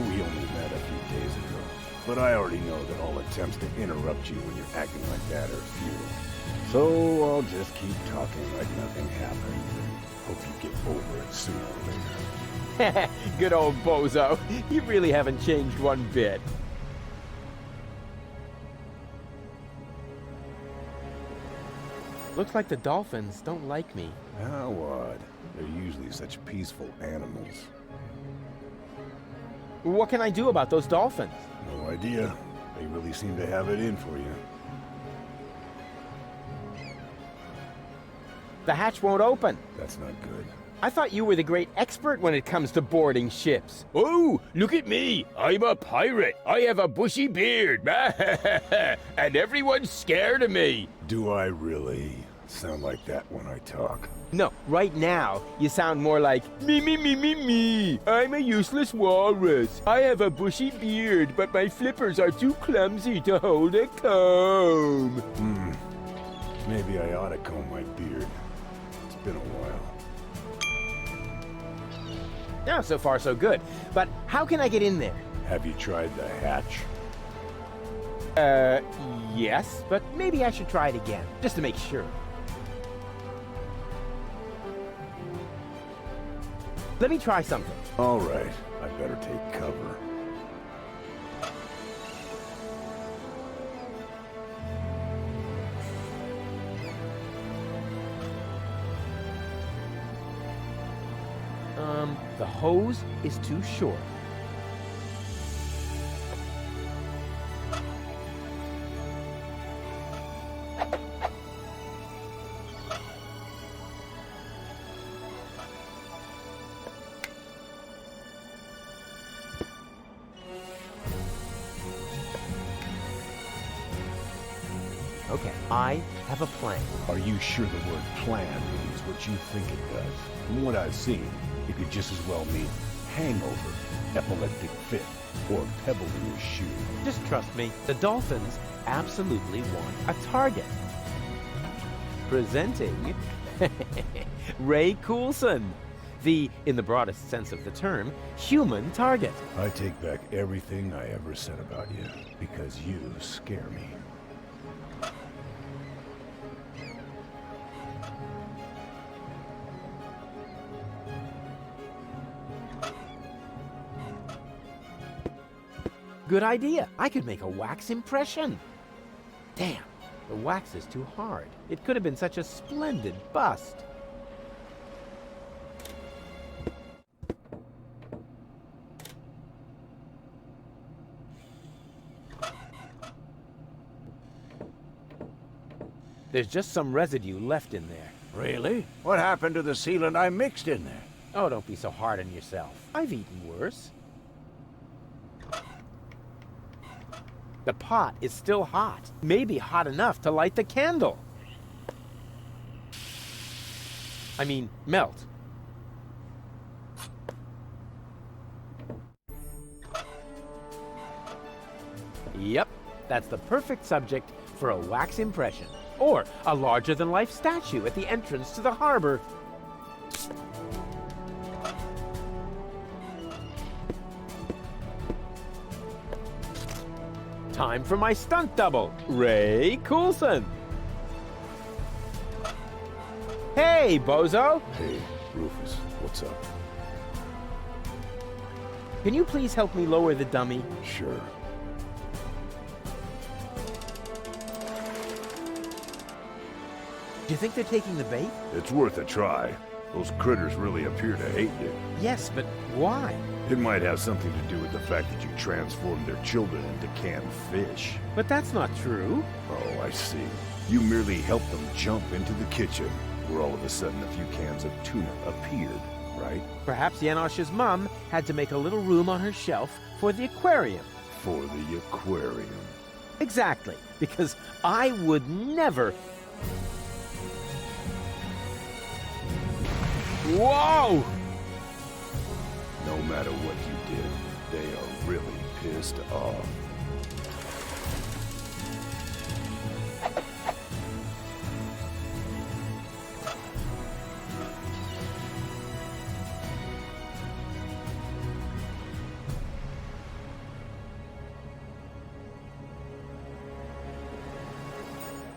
we only met a few days ago, but I already know that all attempts to interrupt you when you're acting like that are futile. So I'll just keep talking like nothing happened, and hope you get over it sooner or later. Good old bozo. You really haven't changed one bit. Looks like the dolphins don't like me. How odd. They're usually such peaceful animals. What can I do about those dolphins? No idea. They really seem to have it in for you. The hatch won't open. That's not good. I thought you were the great expert when it comes to boarding ships. Oh, look at me. I'm a pirate. I have a bushy beard. And everyone's scared of me. Do I really sound like that when I talk? No, right now, you sound more like, me. I'm a useless walrus. I have a bushy beard, but my flippers are too clumsy to hold a comb. Maybe I ought to comb my beard. It's been a while. Now, so far, so good. But how can I get in there? Have you tried the hatch? Yes, but maybe I should try it again, just to make sure. Let me try something. All right, I better take cover. The hose is too short. Okay, I have a plan. Are you sure the word plan means what you think it does? From what I've seen, it could just as well mean hangover, epileptic fit, or pebble in your shoe. Just trust me, the dolphins absolutely want a target. Presenting Ray Coulson, the, in the broadest sense of the term, human target. I take back everything I ever said about you, because you scare me. Good idea. I could make a wax impression. Damn, the wax is too hard. It could have been such a splendid bust. There's just some residue left in there. Really? What happened to the sealant I mixed in there? Oh, don't be so hard on yourself. I've eaten worse. The pot is still hot. Maybe hot enough to light the candle. I mean, melt. Yep, that's the perfect subject for a wax impression. Or a larger-than-life statue at the entrance to the harbor. Time for my stunt double, Ray Coulson. Hey, bozo. Hey, Rufus, what's up? Can you please help me lower the dummy? Sure. Do you think they're taking the bait? It's worth a try. Those critters really appear to hate you. Yes, but why? It might have something to do with the fact that you transformed their children into canned fish. But that's not true. Oh, I see. You merely helped them jump into the kitchen, where all of a sudden a few cans of tuna appeared, right? Perhaps Janosch's mom had to make a little room on her shelf for the aquarium. For the aquarium. Exactly, because I would never... Whoa! No matter what you did, they are really pissed off.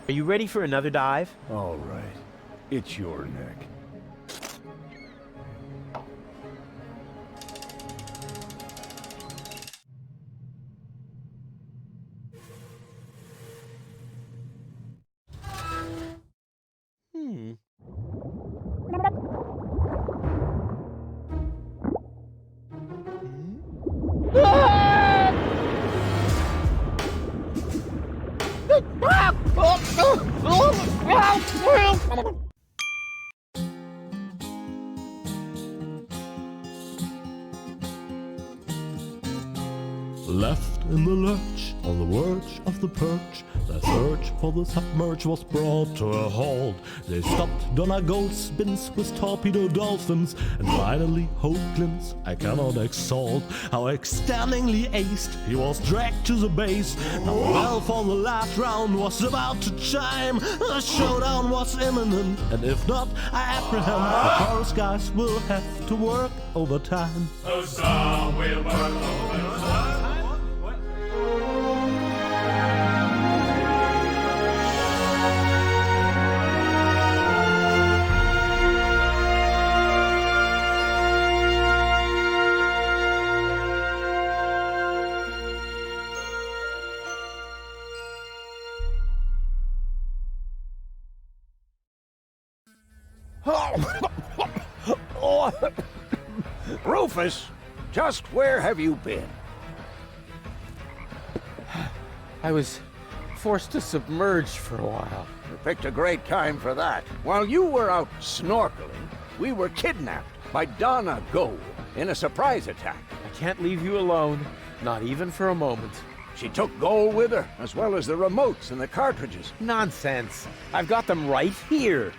Are you ready for another dive? All right. It's your neck. Left in the lurch, on the verge of the perch, their search for the submerge was brought to a halt. They stopped Donna Goldspins with torpedo dolphins, and finally Hoaglands I cannot exalt. How extendingly aced he was dragged to the base. Now the bell for the last round was about to chime. The showdown was imminent, and if not, I apprehend the chorus guys will have to work overtime. Huzzah, we'll work overtime. Rufus, just where have you been? I was forced to submerge for a while. You picked a great time for that. While you were out snorkeling, we were kidnapped by Donna Gold in a surprise attack. I can't leave you alone, not even for a moment. She took Gold with her, as well as the remotes and the cartridges. Nonsense. I've got them right here.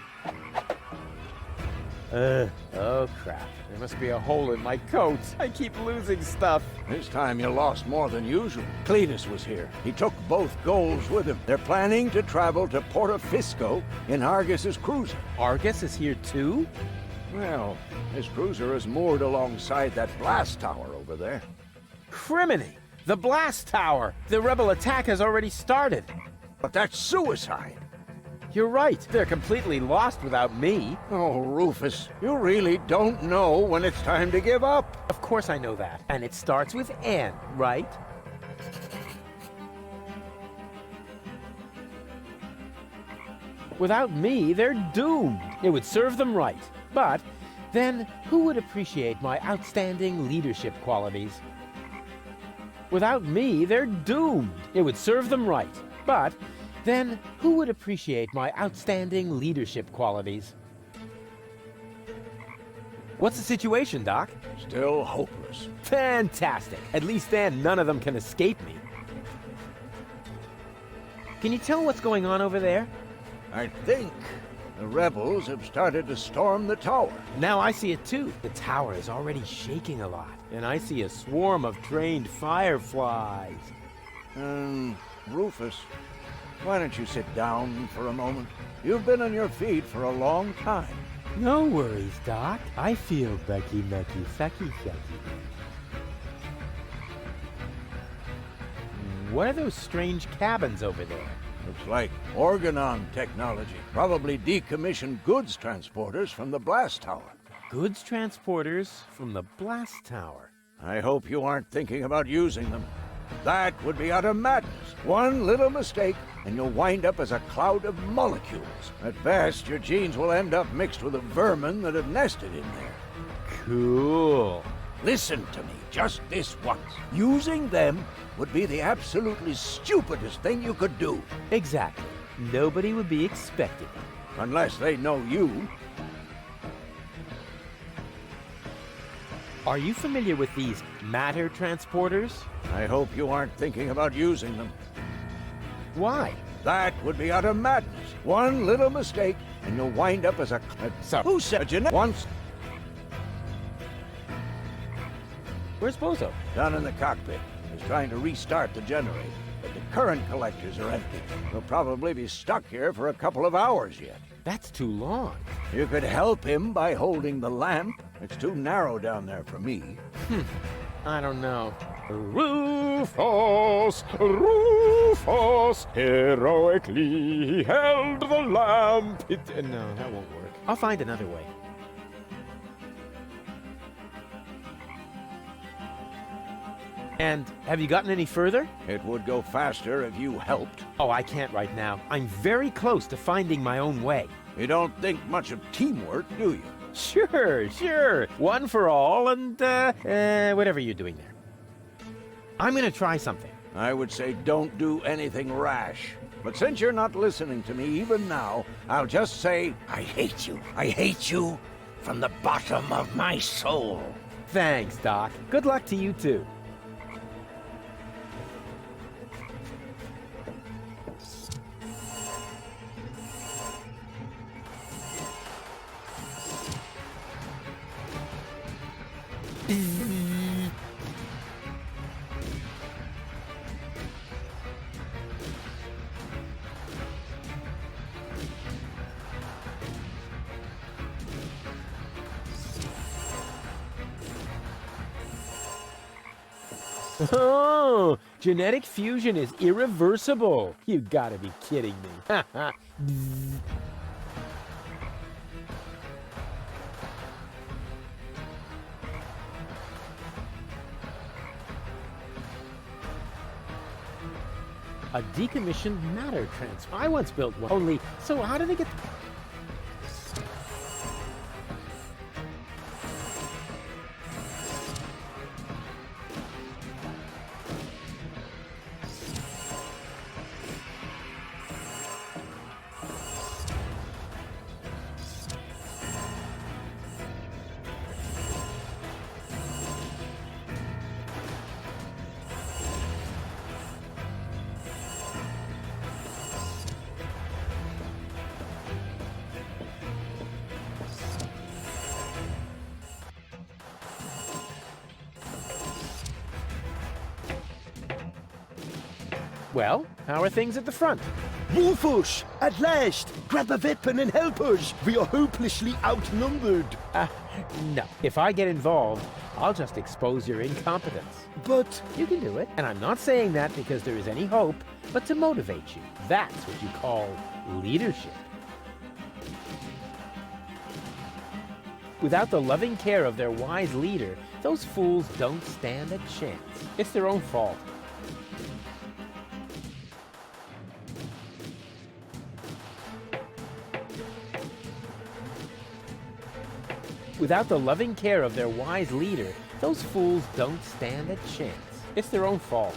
Oh crap. There must be a hole in my coat. I keep losing stuff. This time you lost more than usual. Cletus was here. He took both Golds with him. They're planning to travel to Portofisco in Argus's cruiser. Argus is here too? Well, his cruiser is moored alongside that blast tower over there. Criminy! The blast tower! The rebel attack has already started. But that's suicide. You're right. They're completely lost without me. Oh, Rufus, you really don't know when it's time to give up. Of course I know that. And it starts with N, right? Without me, they're doomed. It would serve them right. But then who would appreciate my outstanding leadership qualities? Without me, they're doomed. It would serve them right. But then who would appreciate my outstanding leadership qualities? What's the situation, Doc? Still hopeless. Fantastic. At least then none of them can escape me. Can you tell what's going on over there? I think the rebels have started to storm the tower. Now I see it too. The tower is already shaking a lot, and I see a swarm of trained fireflies. Rufus, why don't you sit down for a moment? You've been on your feet for a long time. No worries, Doc. I feel Becky, Mecky, Fecky, Fecky. What are those strange cabins over there? Looks like Organon technology. Probably decommissioned goods transporters from the blast tower. Goods transporters from the blast tower? I hope you aren't thinking about using them. That would be utter madness. One little mistake, and you'll wind up as a cloud of molecules. At best, your genes will end up mixed with the vermin that have nested in there. Cool. Listen to me, just this once. Using them would be the absolutely stupidest thing you could do. Exactly. Nobody would be expecting it. Unless they know you. Are you familiar with these matter transporters? I hope you aren't thinking about using them. Why? That would be utter madness. One little mistake, and you'll wind up as a... Who said you once? Where's Bozo? Down in the cockpit. He's trying to restart the generator, but the current collectors are empty. We'll probably be stuck here for a couple of hours yet. That's too long. You could help him by holding the lamp. It's too narrow down there for me. I don't know. Rufus, Rufus, heroically held the lamp. No, that won't work. I'll find another way. And have you gotten any further? It would go faster if you helped. Oh, I can't right now. I'm very close to finding my own way. You don't think much of teamwork, do you? Sure. One for all and, whatever you're doing there. I'm gonna try something. I would say don't do anything rash. But since you're not listening to me even now, I'll just say, I hate you. I hate you from the bottom of my soul. Thanks, Doc. Good luck to you, too. Oh, genetic fusion is irreversible. You gotta be kidding me. A decommissioned matter transfer. I once built one. Only, so how did they get... Well, how are things at the front? Rufus, at last! Grab a weapon and help us! We are hopelessly outnumbered. No. If I get involved, I'll just expose your incompetence. But... You can do it. And I'm not saying that because there is any hope, but to motivate you. That's what you call leadership. Without the loving care of their wise leader, those fools don't stand a chance. It's their own fault. Without the loving care of their wise leader, those fools don't stand a chance. It's their own fault.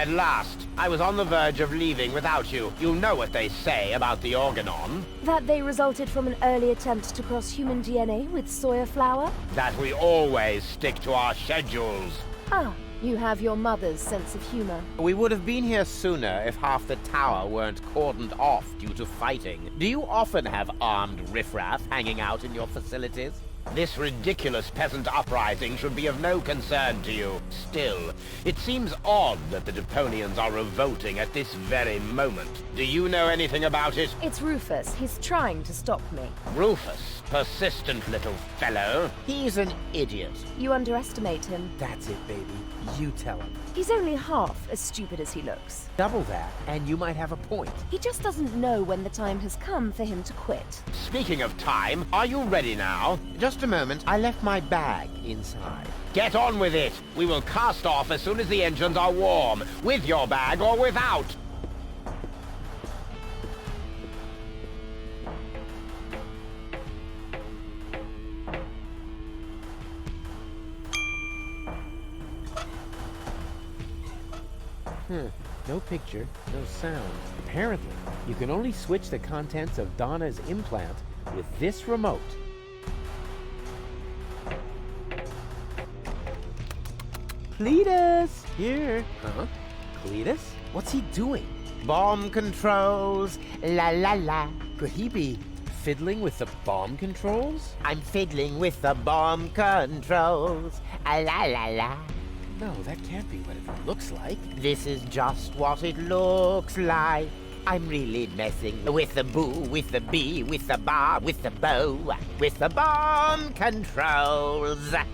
At last, I was on the verge of leaving without you. You know what they say about the Organon. That they resulted from an early attempt to cross human DNA with soya flour? That we always stick to our schedules. Ah, you have your mother's sense of humor. We would have been here sooner if half the tower weren't cordoned off due to fighting. Do you often have armed riffraff hanging out in your facilities? This ridiculous peasant uprising should be of no concern to you. Still, it seems odd that the Deponians are revolting at this very moment. Do you know anything about it? It's Rufus. He's trying to stop me. Rufus, persistent little fellow. He's an idiot. You underestimate him. That's it, baby. You tell him. He's only half as stupid as he looks. Double that, and you might have a point. He just doesn't know when the time has come for him to quit. Speaking of time, are you ready now? Just a moment. I left my bag inside. Get on with it. We will cast off as soon as the engines are warm, with your bag or without. No picture, no sound. Apparently, you can only switch the contents of Donna's implant with this remote. Cletus! Here. Huh? Cletus? What's he doing? Bomb controls, la la la. Could he be fiddling with the bomb controls? I'm fiddling with the bomb controls, la la la. No, that can't be what it looks like. This is just what it looks like. I'm really messing with the boo, with the bee, with the bar, with the bow, with the bomb controls. That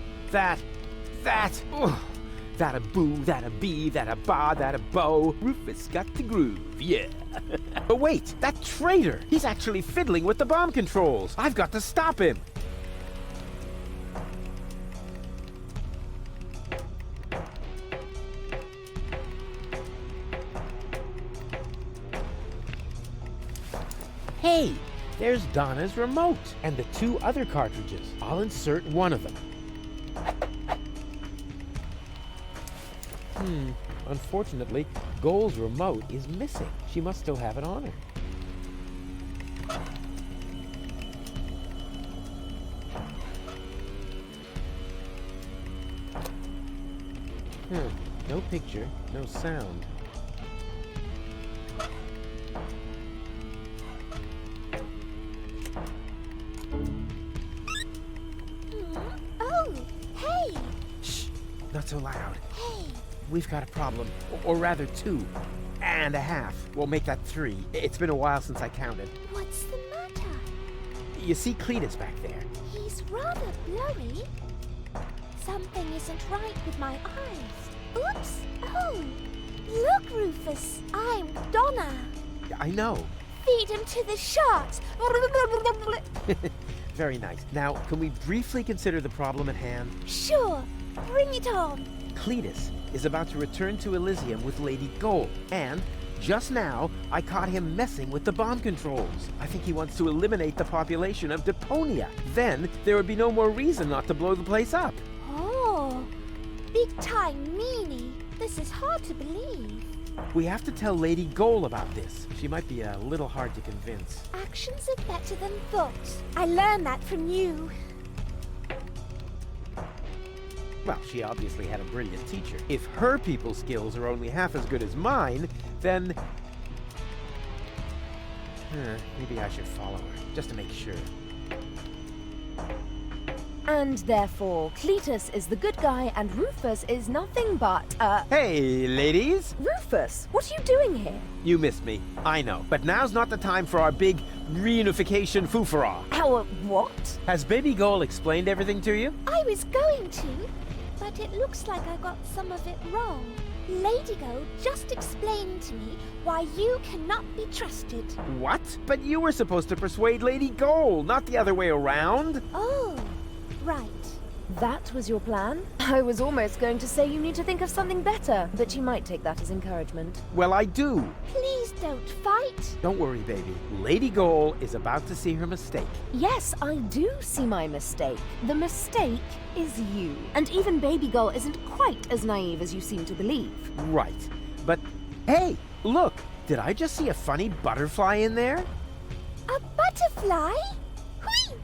a boo, that a bee, that a bar, that a bow. Rufus got the groove, yeah. But wait, that traitor! He's actually fiddling with the bomb controls. I've got to stop him. Hey, there's Donna's remote and the 2 other cartridges. I'll insert one of them. Unfortunately, Goal's remote is missing. She must still have it on her. No picture, no sound. Oh, hey! Shh, not so loud. Hey! We've got a problem, or rather 2 and a half. We'll make that 3. It's been a while since I counted. What's the matter? You see Cletus back there? He's rather blurry. Something isn't right with my eyes. Oops! Oh! Look, Rufus! I'm Donna! I know. Feed him to the sharks! Very nice. Now, can we briefly consider the problem at hand? Sure! Bring it on! Cletus is about to return to Elysium with Lady Gold, and just now, I caught him messing with the bomb controls. I think he wants to eliminate the population of Deponia. Then, there would be no more reason not to blow the place up. Oh! Big time meanie! This is hard to believe. We have to tell Lady Goal about this. She might be a little hard to convince. Actions are better than thoughts. I learned that from you. Well, she obviously had a brilliant teacher. If her people skills are only half as good as mine, then... maybe I should follow her, just to make sure. And therefore, Cletus is the good guy and Rufus is nothing but, Hey, ladies! Rufus, what are you doing here? You missed me, I know. But now's not the time for our big reunification foofara. Our what? Has Baby Goal explained everything to you? I was going to, but it looks like I got some of it wrong. Lady Go just explained to me why you cannot be trusted. What? But you were supposed to persuade Lady Goal, not the other way around. Oh, right. That was your plan? I was almost going to say you need to think of something better, but you might take that as encouragement. Well, I do. Please don't fight. Don't worry, baby. Lady Goal is about to see her mistake. Yes, I do see my mistake. The mistake is you. And even Baby Girl isn't quite as naive as you seem to believe. Right. But, hey, look! Did I just see a funny butterfly in there? A butterfly? Whee!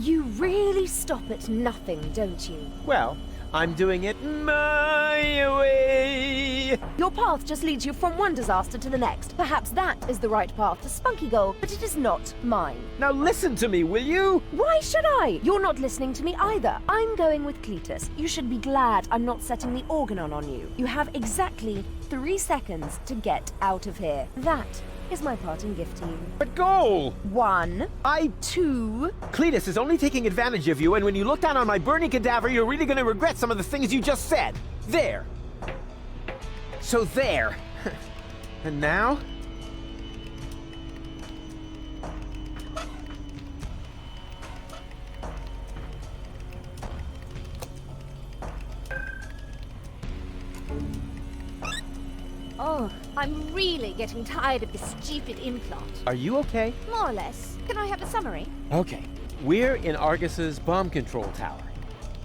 You really stop at nothing, don't you? Well, I'm doing it my way! Your path just leads you from one disaster to the next. Perhaps that is the right path for Spunky Goal, but it is not mine. Now listen to me, will you? Why should I? You're not listening to me either. I'm going with Cletus. You should be glad I'm not setting the organon on you. You have exactly 3 seconds to get out of here. That is my parting gift to you. But Goal! 1, 2... Cletus is only taking advantage of you, and when you look down on my burning cadaver, you're really gonna regret some of the things you just said. There. So there. And now? Oh, I'm really getting tired of this stupid implant. Are you okay? More or less. Can I have a summary? Okay. We're in Argus's bomb control tower.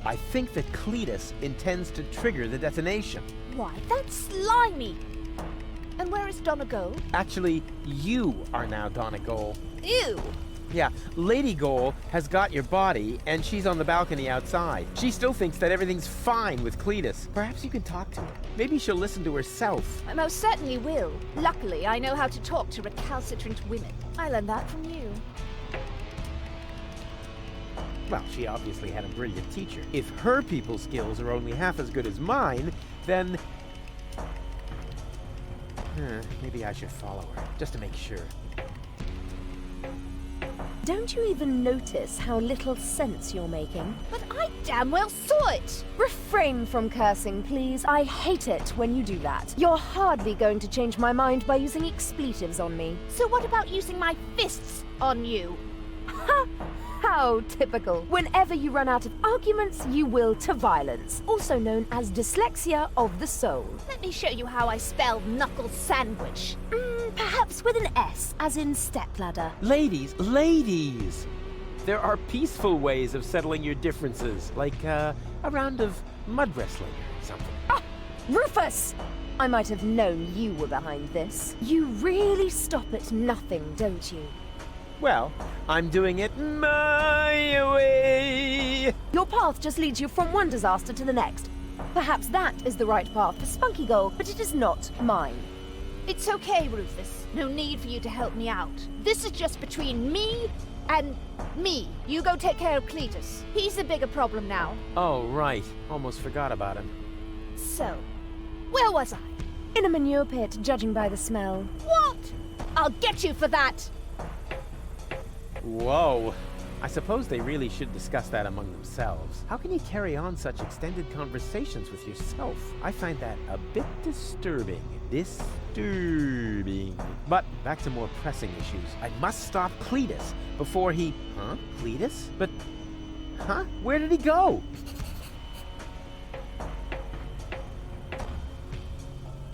I think that Cletus intends to trigger the detonation. Why, that's slimy. And where is Donna Gold? Actually, you are now Donna Goal. Ew. Yeah, Lady Goal has got your body, and she's on the balcony outside. She still thinks that everything's fine with Cletus. Perhaps you can talk to her. Maybe she'll listen to herself. I most certainly will. Luckily, I know how to talk to recalcitrant women. I learned that from you. Well, she obviously had a brilliant teacher. If her people skills are only half as good as mine, then... maybe I should follow her, just to make sure. Don't you even notice how little sense you're making? But I damn well saw it! Refrain from cursing, please. I hate it when you do that. You're hardly going to change my mind by using expletives on me. So what about using my fists on you? Ha! How typical. Whenever you run out of arguments, you will to violence, also known as dyslexia of the soul. Let me show you how I spell knuckle sandwich. Perhaps with an S, as in stepladder. Ladies, ladies! There are peaceful ways of settling your differences, like a round of mud wrestling or something. Ah! Rufus! I might have known you were behind this. You really stop at nothing, don't you? Well, I'm doing it my way. Your path just leads you from one disaster to the next. Perhaps that is the right path for Spunky Goal, but it is not mine. It's okay, Rufus. No need for you to help me out. This is just between me and me. You go take care of Cletus. He's the bigger problem now. Oh, right. Almost forgot about him. So, where was I? In a manure pit, judging by the smell. What? I'll get you for that! Whoa. I suppose they really should discuss that among themselves. How can you carry on such extended conversations with yourself? I find that a bit disturbing. Disturbing. But back to more pressing issues. I must stop Cletus before he... Huh? Cletus? But... Huh? Where did he go?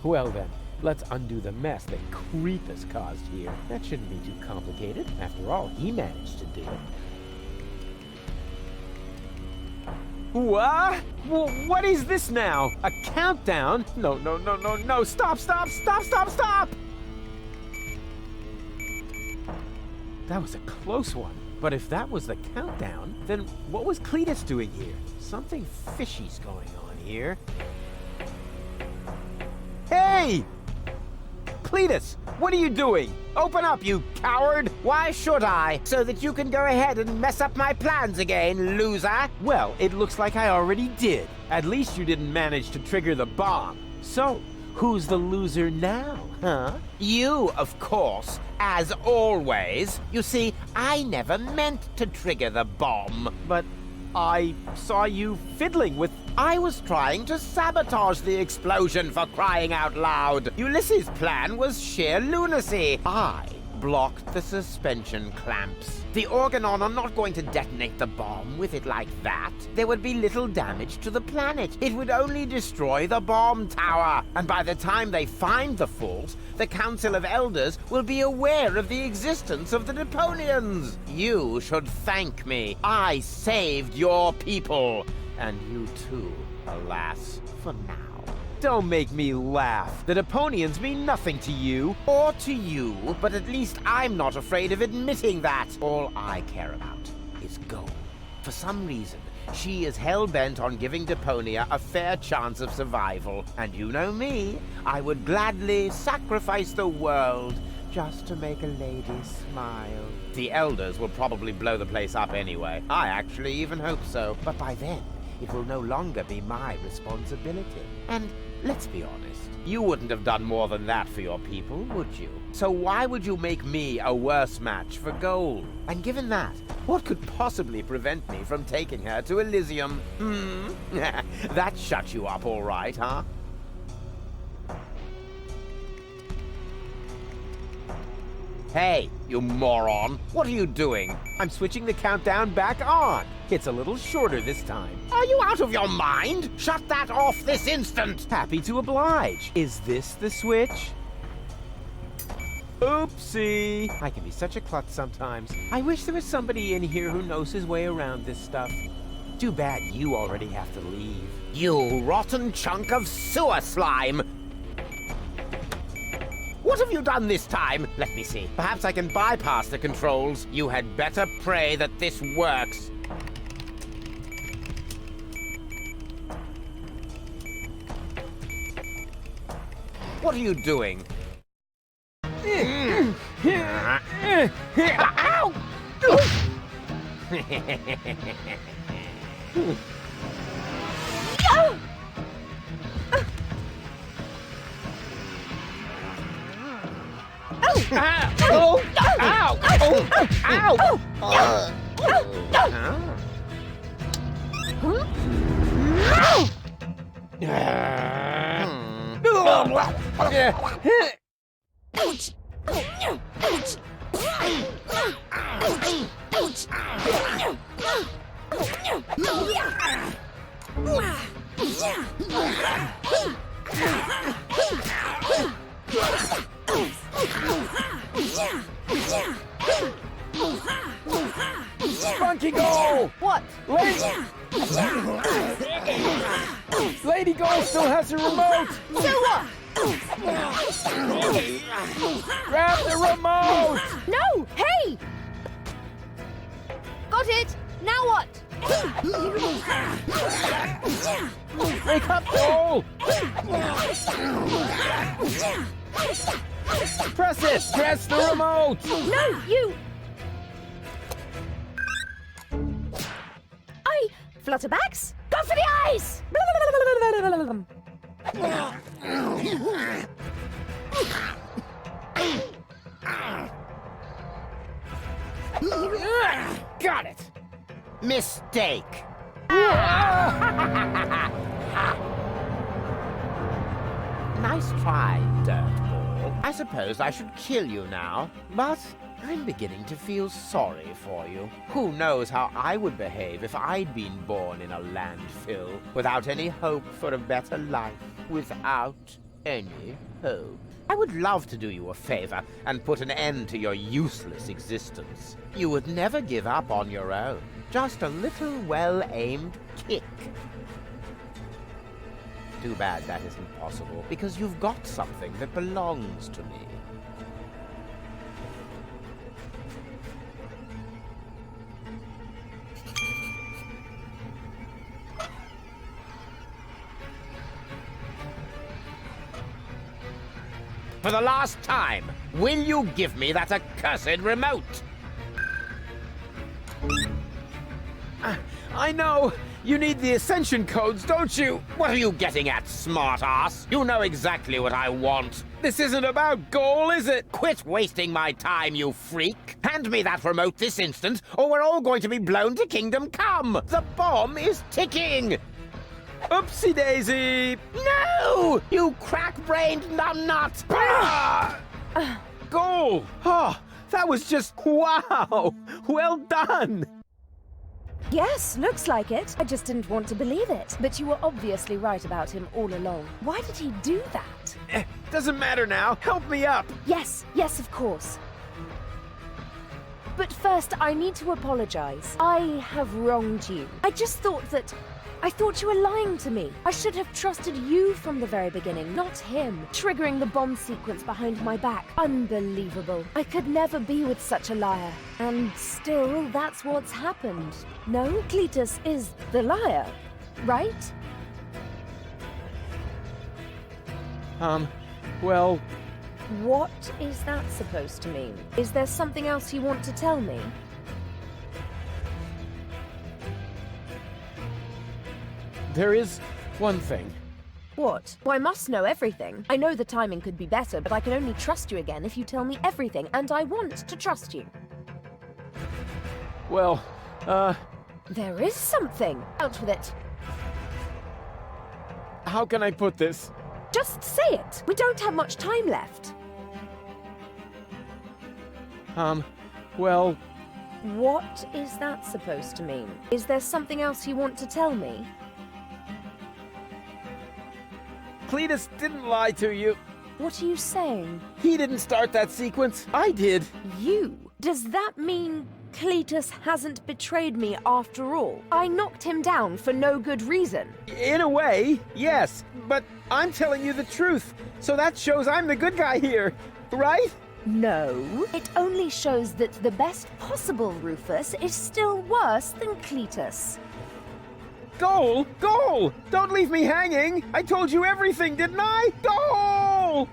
Well then. Let's undo the mess that Creep has caused here. That shouldn't be too complicated. After all, he managed to do it. What? What is this now? A countdown? No, no, no, no, no. Stop, stop, stop, stop, stop! That was a close one. But if that was the countdown, then what was Cletus doing here? Something fishy's going on here. Hey! Cletus, what are you doing? Open up, you coward! Why should I? So that you can go ahead and mess up my plans again, loser? Well, it looks like I already did. At least you didn't manage to trigger the bomb. So, who's the loser now, huh? You, of course, as always. You see, I never meant to trigger the bomb. But I saw you fiddling with... I was trying to sabotage the explosion, for crying out loud. Ulysses' plan was sheer lunacy. I blocked the suspension clamps. The Organon are not going to detonate the bomb with it like that. There would be little damage to the planet. It would only destroy the bomb tower. And by the time they find the fault, the Council of Elders will be aware of the existence of the Deponians. You should thank me. I saved your people. And you too, alas, for now. Don't make me laugh. The Deponians mean nothing to you. Or to you, but at least I'm not afraid of admitting that. All I care about is gold. For some reason, she is hell-bent on giving Deponia a fair chance of survival. And you know me, I would gladly sacrifice the world just to make a lady smile. The elders will probably blow the place up anyway. I actually even hope so. But by then, it will no longer be my responsibility. And let's be honest, you wouldn't have done more than that for your people, would you? So why would you make me a worse match for gold? And given that, what could possibly prevent me from taking her to Elysium? That shut you up all right, huh? Hey, you moron! What are you doing? I'm switching the countdown back on. It's a little shorter this time. Are you out of your mind? Shut that off this instant! Happy to oblige. Is this the switch? Oopsie! I can be such a klutz sometimes. I wish there was somebody in here who knows his way around this stuff. Too bad you already have to leave. You rotten chunk of sewer slime! What have you done this time? Let me see. Perhaps I can bypass the controls. You had better pray that this works. What are you doing? Ow! Oh! Ow! Oh! Funky Goal! What? Lady Goal still has her remote! So what? Grab the remote! No! Hey! Got it! Now what? Wake up, Goal! Press it! Press the remote! No, you! Flutterbacks, go for the eyes! Got it! Mistake! Nice try, Dirtball. I suppose I should kill you now, but I'm beginning to feel sorry for you. Who knows how I would behave if I'd been born in a landfill, without any hope for a better life, without any hope. I would love to do you a favor and put an end to your useless existence. You would never give up on your own. Just a little well-aimed kick. Too bad that isn't possible, because you've got something that belongs to me. For the last time, will you give me that accursed remote? I know! You need the Ascension codes, don't you? What are you getting at, smart-ass? You know exactly what I want. This isn't about goal, is it? Quit wasting my time, you freak! Hand me that remote this instant, or we're all going to be blown to Kingdom Come! The bomb is ticking! Oopsie-daisy! No! You crack-brained numbnut! Goal! Oh, that was just wow! Well done! Yes, looks like it. I just didn't want to believe it. But you were obviously right about him all along. Why did he do that? Doesn't matter now. Help me up! Yes, of course. But first, I need to apologize. I have wronged you. I just thought that I thought you were lying to me. I should have trusted you from the very beginning, not him. Triggering the bomb sequence behind my back. Unbelievable. I could never be with such a liar. And still, that's what's happened. No, Cletus is the liar, right? Well... What is that supposed to mean? Is there something else you want to tell me? There is one thing. What? Well, I must know everything. I know the timing could be better, but I can only trust you again if you tell me everything, and I want to trust you. Well, There is something. Out with it. how can I put this? Just say it. We don't have much time left. Well... What is that supposed to mean? Is there something else you want to tell me? Cletus didn't lie to you. What are you saying? He didn't start that sequence. I did. You? Does that mean Cletus hasn't betrayed me after all? I knocked him down for no good reason. In a way, yes. But I'm telling you the truth. So that shows I'm the good guy here, right? No. It only shows that the best possible Rufus is still worse than Cletus. Goal! Goal! Don't leave me hanging! I told you everything, didn't I? Goal!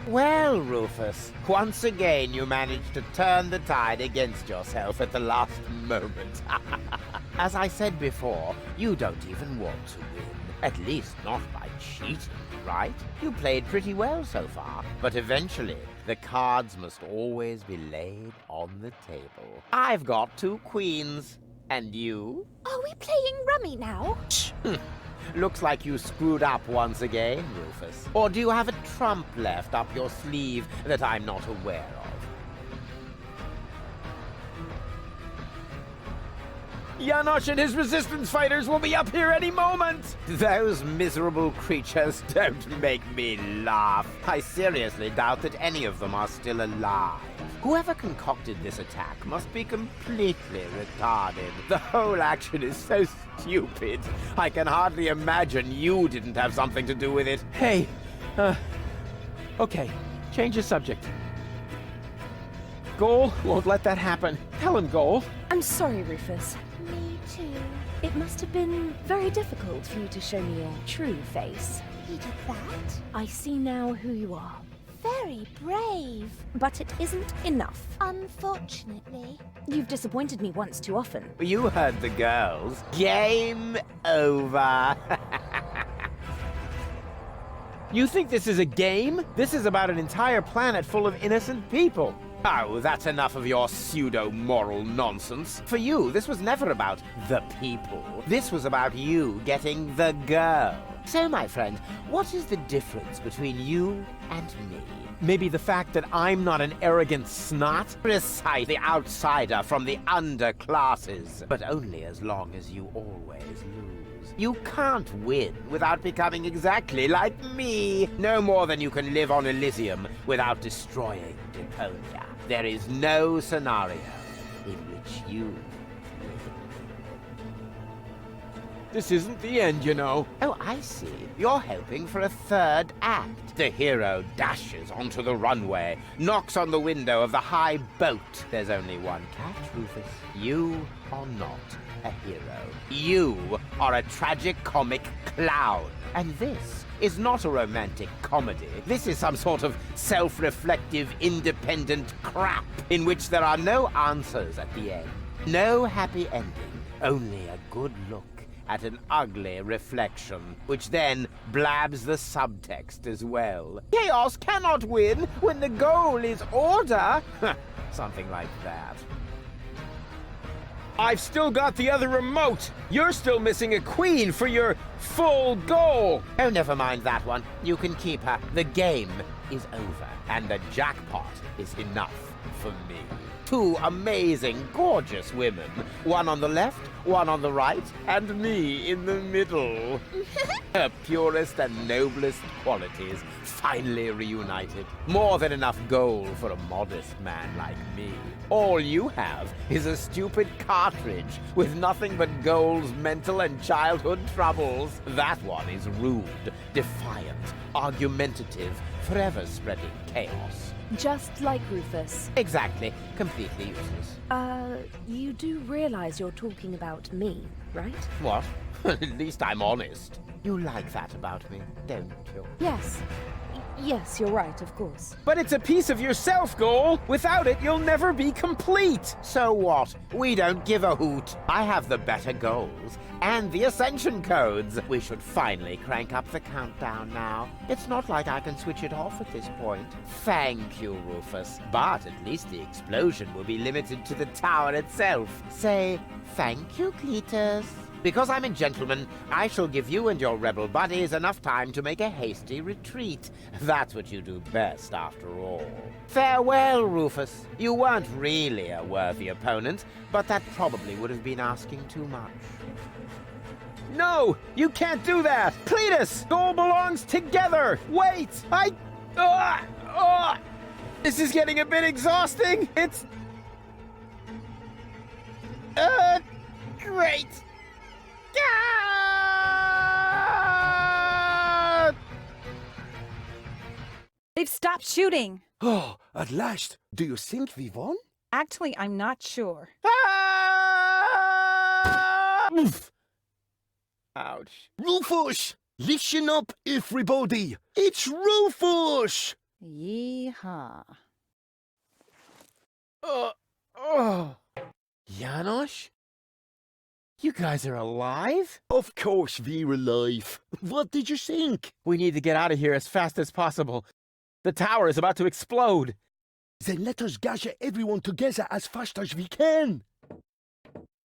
Well, Rufus, once again you managed to turn the tide against yourself at the last moment. As I said before, you don't even want to win. At least not by cheating, right? You played pretty well so far, but eventually the cards must always be laid on the table. I've got 2 queens. And you? Are we playing rummy now? Looks like you screwed up once again, Rufus. Or do you have a trump left up your sleeve that I'm not aware of? Janosch and his resistance fighters will be up here any moment! Those miserable creatures don't make me laugh. I seriously doubt that any of them are still alive. Whoever concocted this attack must be completely retarded. The whole action is so stupid. I can hardly imagine you didn't have something to do with it. Hey, okay, change the subject. Goal won't let that happen. Tell him, Goal. I'm sorry, Rufus. Me too. It must have been very difficult for you to show me your true face. He did that? I see now who you are. Very brave. But it isn't enough. Unfortunately. You've disappointed me once too often. You heard the girls. Game over. You think this is a game? This is about an entire planet full of innocent people. Oh, that's enough of your pseudo-moral nonsense. For you, this was never about the people. This was about you getting the girl. So, my friend, what is the difference between you and me? Maybe the fact that I'm not an arrogant snot? Precisely, the outsider from the underclasses. But only as long as you always lose. You can't win without becoming exactly like me. No more than you can live on Elysium without destroying Deponia. There is no scenario in which you This isn't the end, you know. Oh, I see. You're hoping for a third act. The hero dashes onto the runway, knocks on the window of the high boat. There's only one catch, Rufus. You are not a hero. You are a tragic-comic clown. And this is not a romantic comedy. This is some sort of self-reflective, independent crap in which there are no answers at the end. No happy ending, only a good look at an ugly reflection, which then blabs the subtext as well. Chaos cannot win when the goal is order. Something like that. I've still got the other remote. You're still missing a queen for your full goal. Oh, never mind that one. You can keep her. The game is over, and the jackpot is enough. for me. Two amazing, gorgeous women. One on the left, one on the right, and me in the middle. Her purest and noblest qualities finally reunited. More than enough gold for a modest man like me. All you have is a stupid cartridge with nothing but Gold's mental and childhood troubles. That one is rude, defiant, argumentative, forever spreading chaos. Just like Rufus. Exactly. Completely useless. You do realize you're talking about me, right? What? At least I'm honest. You like that about me, don't you? Yes. Yes, you're right, of course. But it's a piece of yourself, Goal. Without it, you'll never be complete. So what? We don't give a hoot. I have the better goals and the ascension codes. We should finally crank up the countdown now. It's not like I can switch it off at this point. Thank you, Rufus. But at least the explosion will be limited to the tower itself. Say thank you, Cletus. Because I'm a gentleman, I shall give you and your rebel buddies enough time to make a hasty retreat. That's what you do best, after all. Farewell, Rufus. You weren't really a worthy opponent, but that probably would have been asking too much. No! You can't do that! Cletus! Goal belongs together! Wait! This is getting a bit exhausting! It's... great! They've stopped shooting. Oh, at last. Do you think we won? Actually, I'm not sure. Oof. Ouch. Rufus! Listen up, everybody! It's Rufus! Yeehaw. Janosch? You guys are alive? Of course we're alive. What did you think? We need to get out of here as fast as possible. The tower is about to explode. Then let us gather everyone together as fast as we can.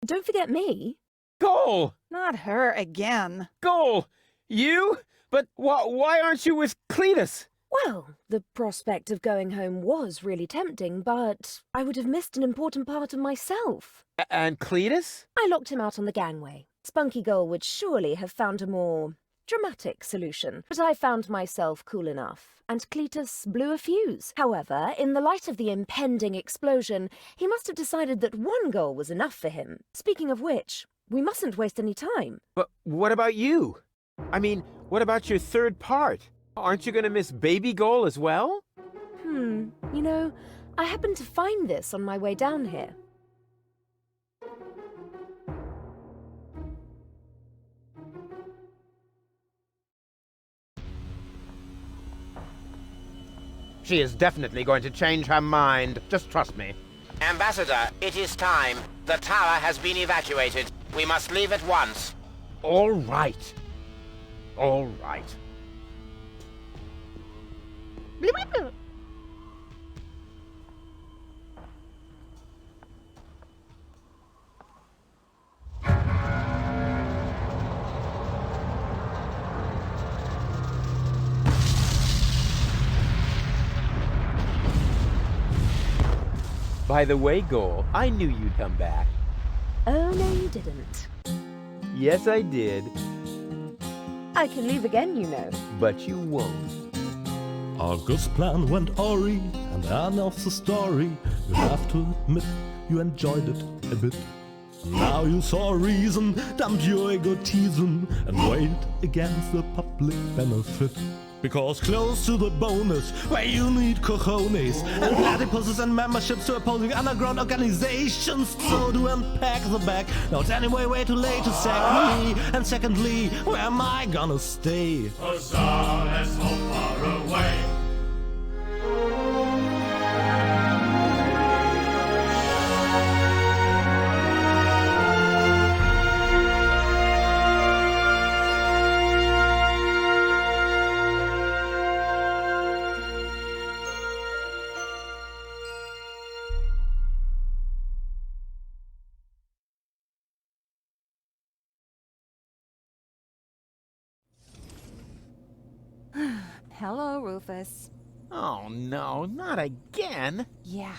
Don't forget me. Goal! Not her again. Goal! You? But why aren't you with Cletus? Well, the prospect of going home was really tempting, but I would have missed an important part of myself. And Cletus? I locked him out on the gangway. Spunky Gull would surely have found a more dramatic solution, but I found myself cool enough, and Cletus blew a fuse. However, in the light of the impending explosion, he must have decided that one goal was enough for him. Speaking of which, we mustn't waste any time. But what about you? I mean, what about your third part? Aren't you going to miss Baby Goal as well? You know, I happened to find this on my way down here. She is definitely going to change her mind. Just trust me. Ambassador, it is time. The tower has been evacuated. We must leave at once. All right. All right. By the way, Goal, I knew you'd come back. Oh, no, you didn't. Yes, I did. I can leave again, you know. But you won't. August's plan went awry, and the end of the story. You have to admit you enjoyed it a bit. Now you saw a reason, dumped your egotism, and weighed against the public benefit. Because close to the bonus, where you need cojones and platypuses and memberships to opposing underground organizations. So to unpack the bag, now it's anyway way too late to sack me. And secondly, where am I gonna stay? Huzzah, let's so far away. Hello, Rufus. Oh, no, not again. Yeah,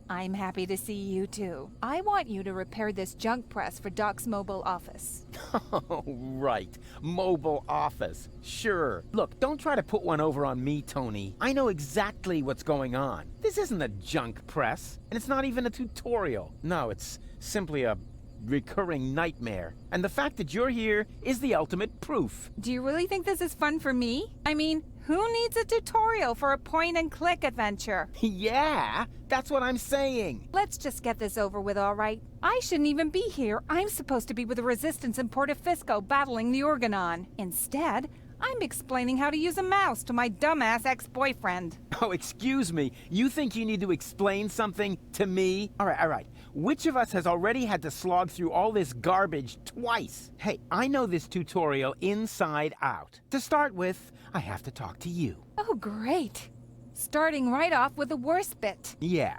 I'm happy to see you too. I want you to repair this junk press for Doc's mobile office. Oh, right. Mobile office. Sure. Look, don't try to put one over on me, Tony. I know exactly what's going on. This isn't a junk press, and it's not even a tutorial. No, it's simply a recurring nightmare. And the fact that you're here is the ultimate proof. Do you really think this is fun for me? I mean, who needs a tutorial for a point-and-click adventure? Yeah, that's what I'm saying. Let's just get this over with, all right? I shouldn't even be here. I'm supposed to be with the Resistance in Portofisco battling the Organon. Instead, I'm explaining how to use a mouse to my dumbass ex-boyfriend. Oh, excuse me. You think you need to explain something to me? All right. Which of us has already had to slog through all this garbage twice? Hey, I know this tutorial inside out. To start with, I have to talk to you. Oh, great. Starting right off with the worst bit. Yeah.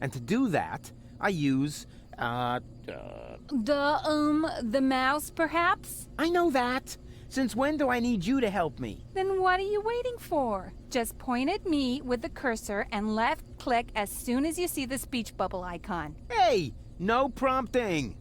And to do that, I use, The mouse, perhaps? I know that. Since when do I need you to help me? Then what are you waiting for? Just point at me with the cursor and left-click as soon as you see the speech bubble icon. Hey, no prompting.